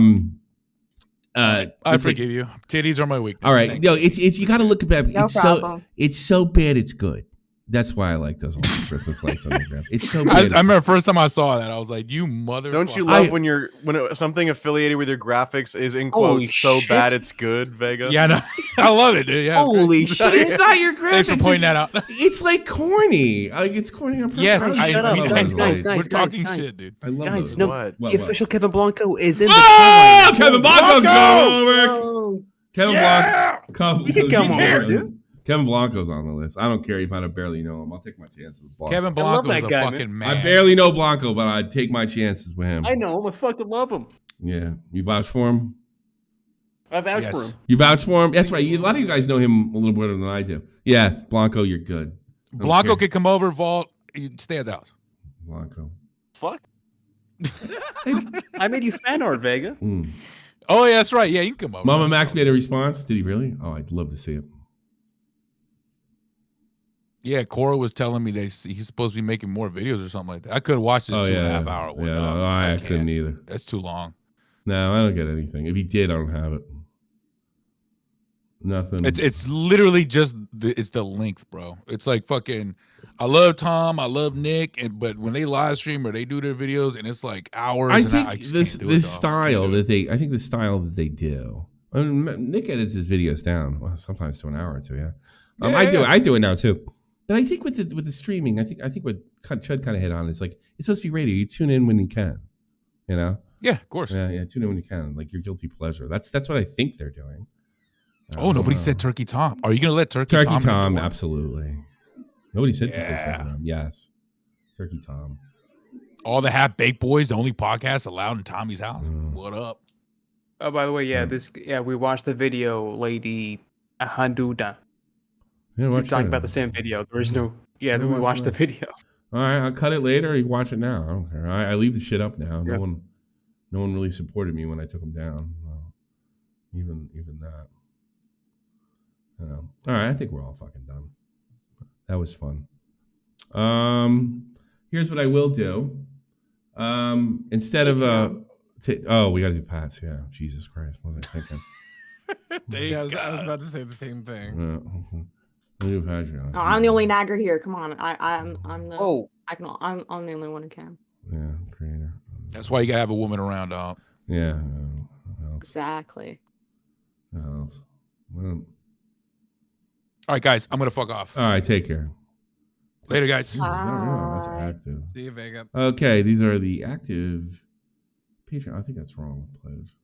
forgive you. Titties are my weakness. All right. No, it's you gotta look at that. No problem. It's so bad it's good. That's why I like those old Christmas lights on the ground. It's so good. I remember first time I saw that, I was like, "You motherfucker!" Don't you love when something affiliated with your graphics is in quotes so bad it's good, Vega? Yeah, no, I love it, dude. Yeah, holy shit! It's not your graphics. Thanks for pointing that out. It's like corny. Like it's corny on purpose. Yes, guys, we're talking shit, dude. I love guys, those. no, What? the official Kevin Blanco is in the Oh, chat. Kevin Blanco's going over. Kevin Blanco. He can come over, dude. Kevin Blanco's on the list. I don't care if I barely know him. I'll take my chances with Blanco. Kevin Blanco's a fucking man. I barely know Blanco, but I'd take my chances with him. I know him. I fucking love him. Yeah. You vouch for him? I vouch for him. You vouch for him? That's right. A lot of you guys know him a little better than I do. Yeah, Blanco, you're good. Blanco could come over, Vault. You stay at the house. Blanco. Fuck. I made you fan art, Vega. Oh, yeah, that's right. Yeah, you can come over. Mama Max made a response. Did he really? Oh, I'd love to see it. Yeah, Cora was telling me that he's supposed to be making more videos or something like that. I couldn't watch this 2.5 hour one. Yeah, no, I couldn't either. That's too long. No, I don't get anything. If he did, I don't have it. Nothing. It's literally just it's the length, bro. It's like fucking. I love Tom, I love Nick, but when they live stream or they do their videos, and it's like hours. I think the style that they do. I mean, Nick edits his videos down sometimes to an hour or two. Yeah, I do it now too. But I think with the streaming, I think what Chud kind of hit on is like it's supposed to be radio. You tune in when you can, you know. Yeah, of course. Yeah, tune in when you can. Like your guilty pleasure. That's what I think they're doing. Oh, nobody said Turkey Tom. Are you gonna let Turkey Tom? Absolutely. Nobody said to say Yeah. Turkey Tom. Yes, Turkey Tom. All the Half Baked Boys, the only podcast allowed in Tommy's house. What up? Oh, by the way, we watched the video, Lady Handuda. Yeah, We're watch talking that. about the same video. There is no. Yeah, Yeah, we watch watched the that. video. All right, I'll cut it later. You watch it now. I don't care. I leave the shit up now. Yeah. No one really supported me when I took them down. Well, even that. You know. All right, I think we're all fucking done. That was fun. Here's what I will do. Instead of we got to do Pats. Yeah, Jesus Christ, what was I thinking? Yeah, I was about to say the same thing. We'll do Patreon. No, I'm the only nagger here. Come on, I'm the. Oh, I'm the only one who can. Yeah, creator. That's why you gotta have a woman around, dog. Yeah. Exactly. Well, all right, guys, I'm gonna fuck off. All right, take care. Later, guys. That's active. See you, Vega. Okay, these are the active Patreon. I think that's wrong. Pledge.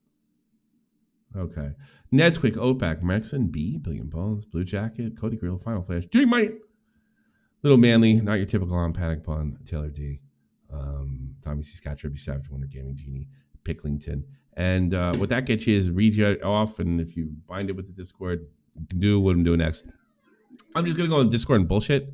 Okay. Nesquick, OPAC, Mexon, B, Billion Bones, Blue Jacket, Cody Grill, Final Flash, G Mate, Little Manly, Not Your Typical On Panic Pun, Taylor D, Tommy C. Scott, Tribby Savage, Wonder Gaming Genie, Picklington. And what that gets you is read you off, and if you bind it with the Discord, you can do what I'm doing next. I'm just going to go on Discord and bullshit.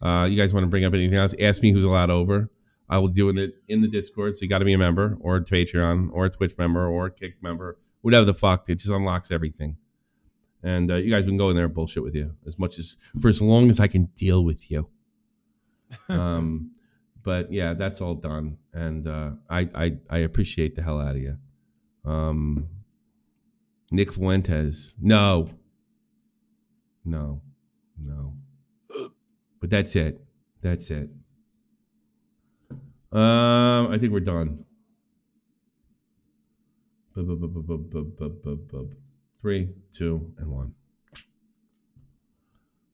You guys want to bring up anything else? Ask me who's allowed over. I will do it in the Discord, so you got to be a member, or a Patreon, or a Twitch member, or a Kick member. Whatever the fuck, it just unlocks everything. And you guys can go in there and bullshit with you for as long as I can deal with you. But yeah, that's all done. And I appreciate the hell out of you. Nick Fuentes. No. But that's it. I think we're done. 3, 2, and 1.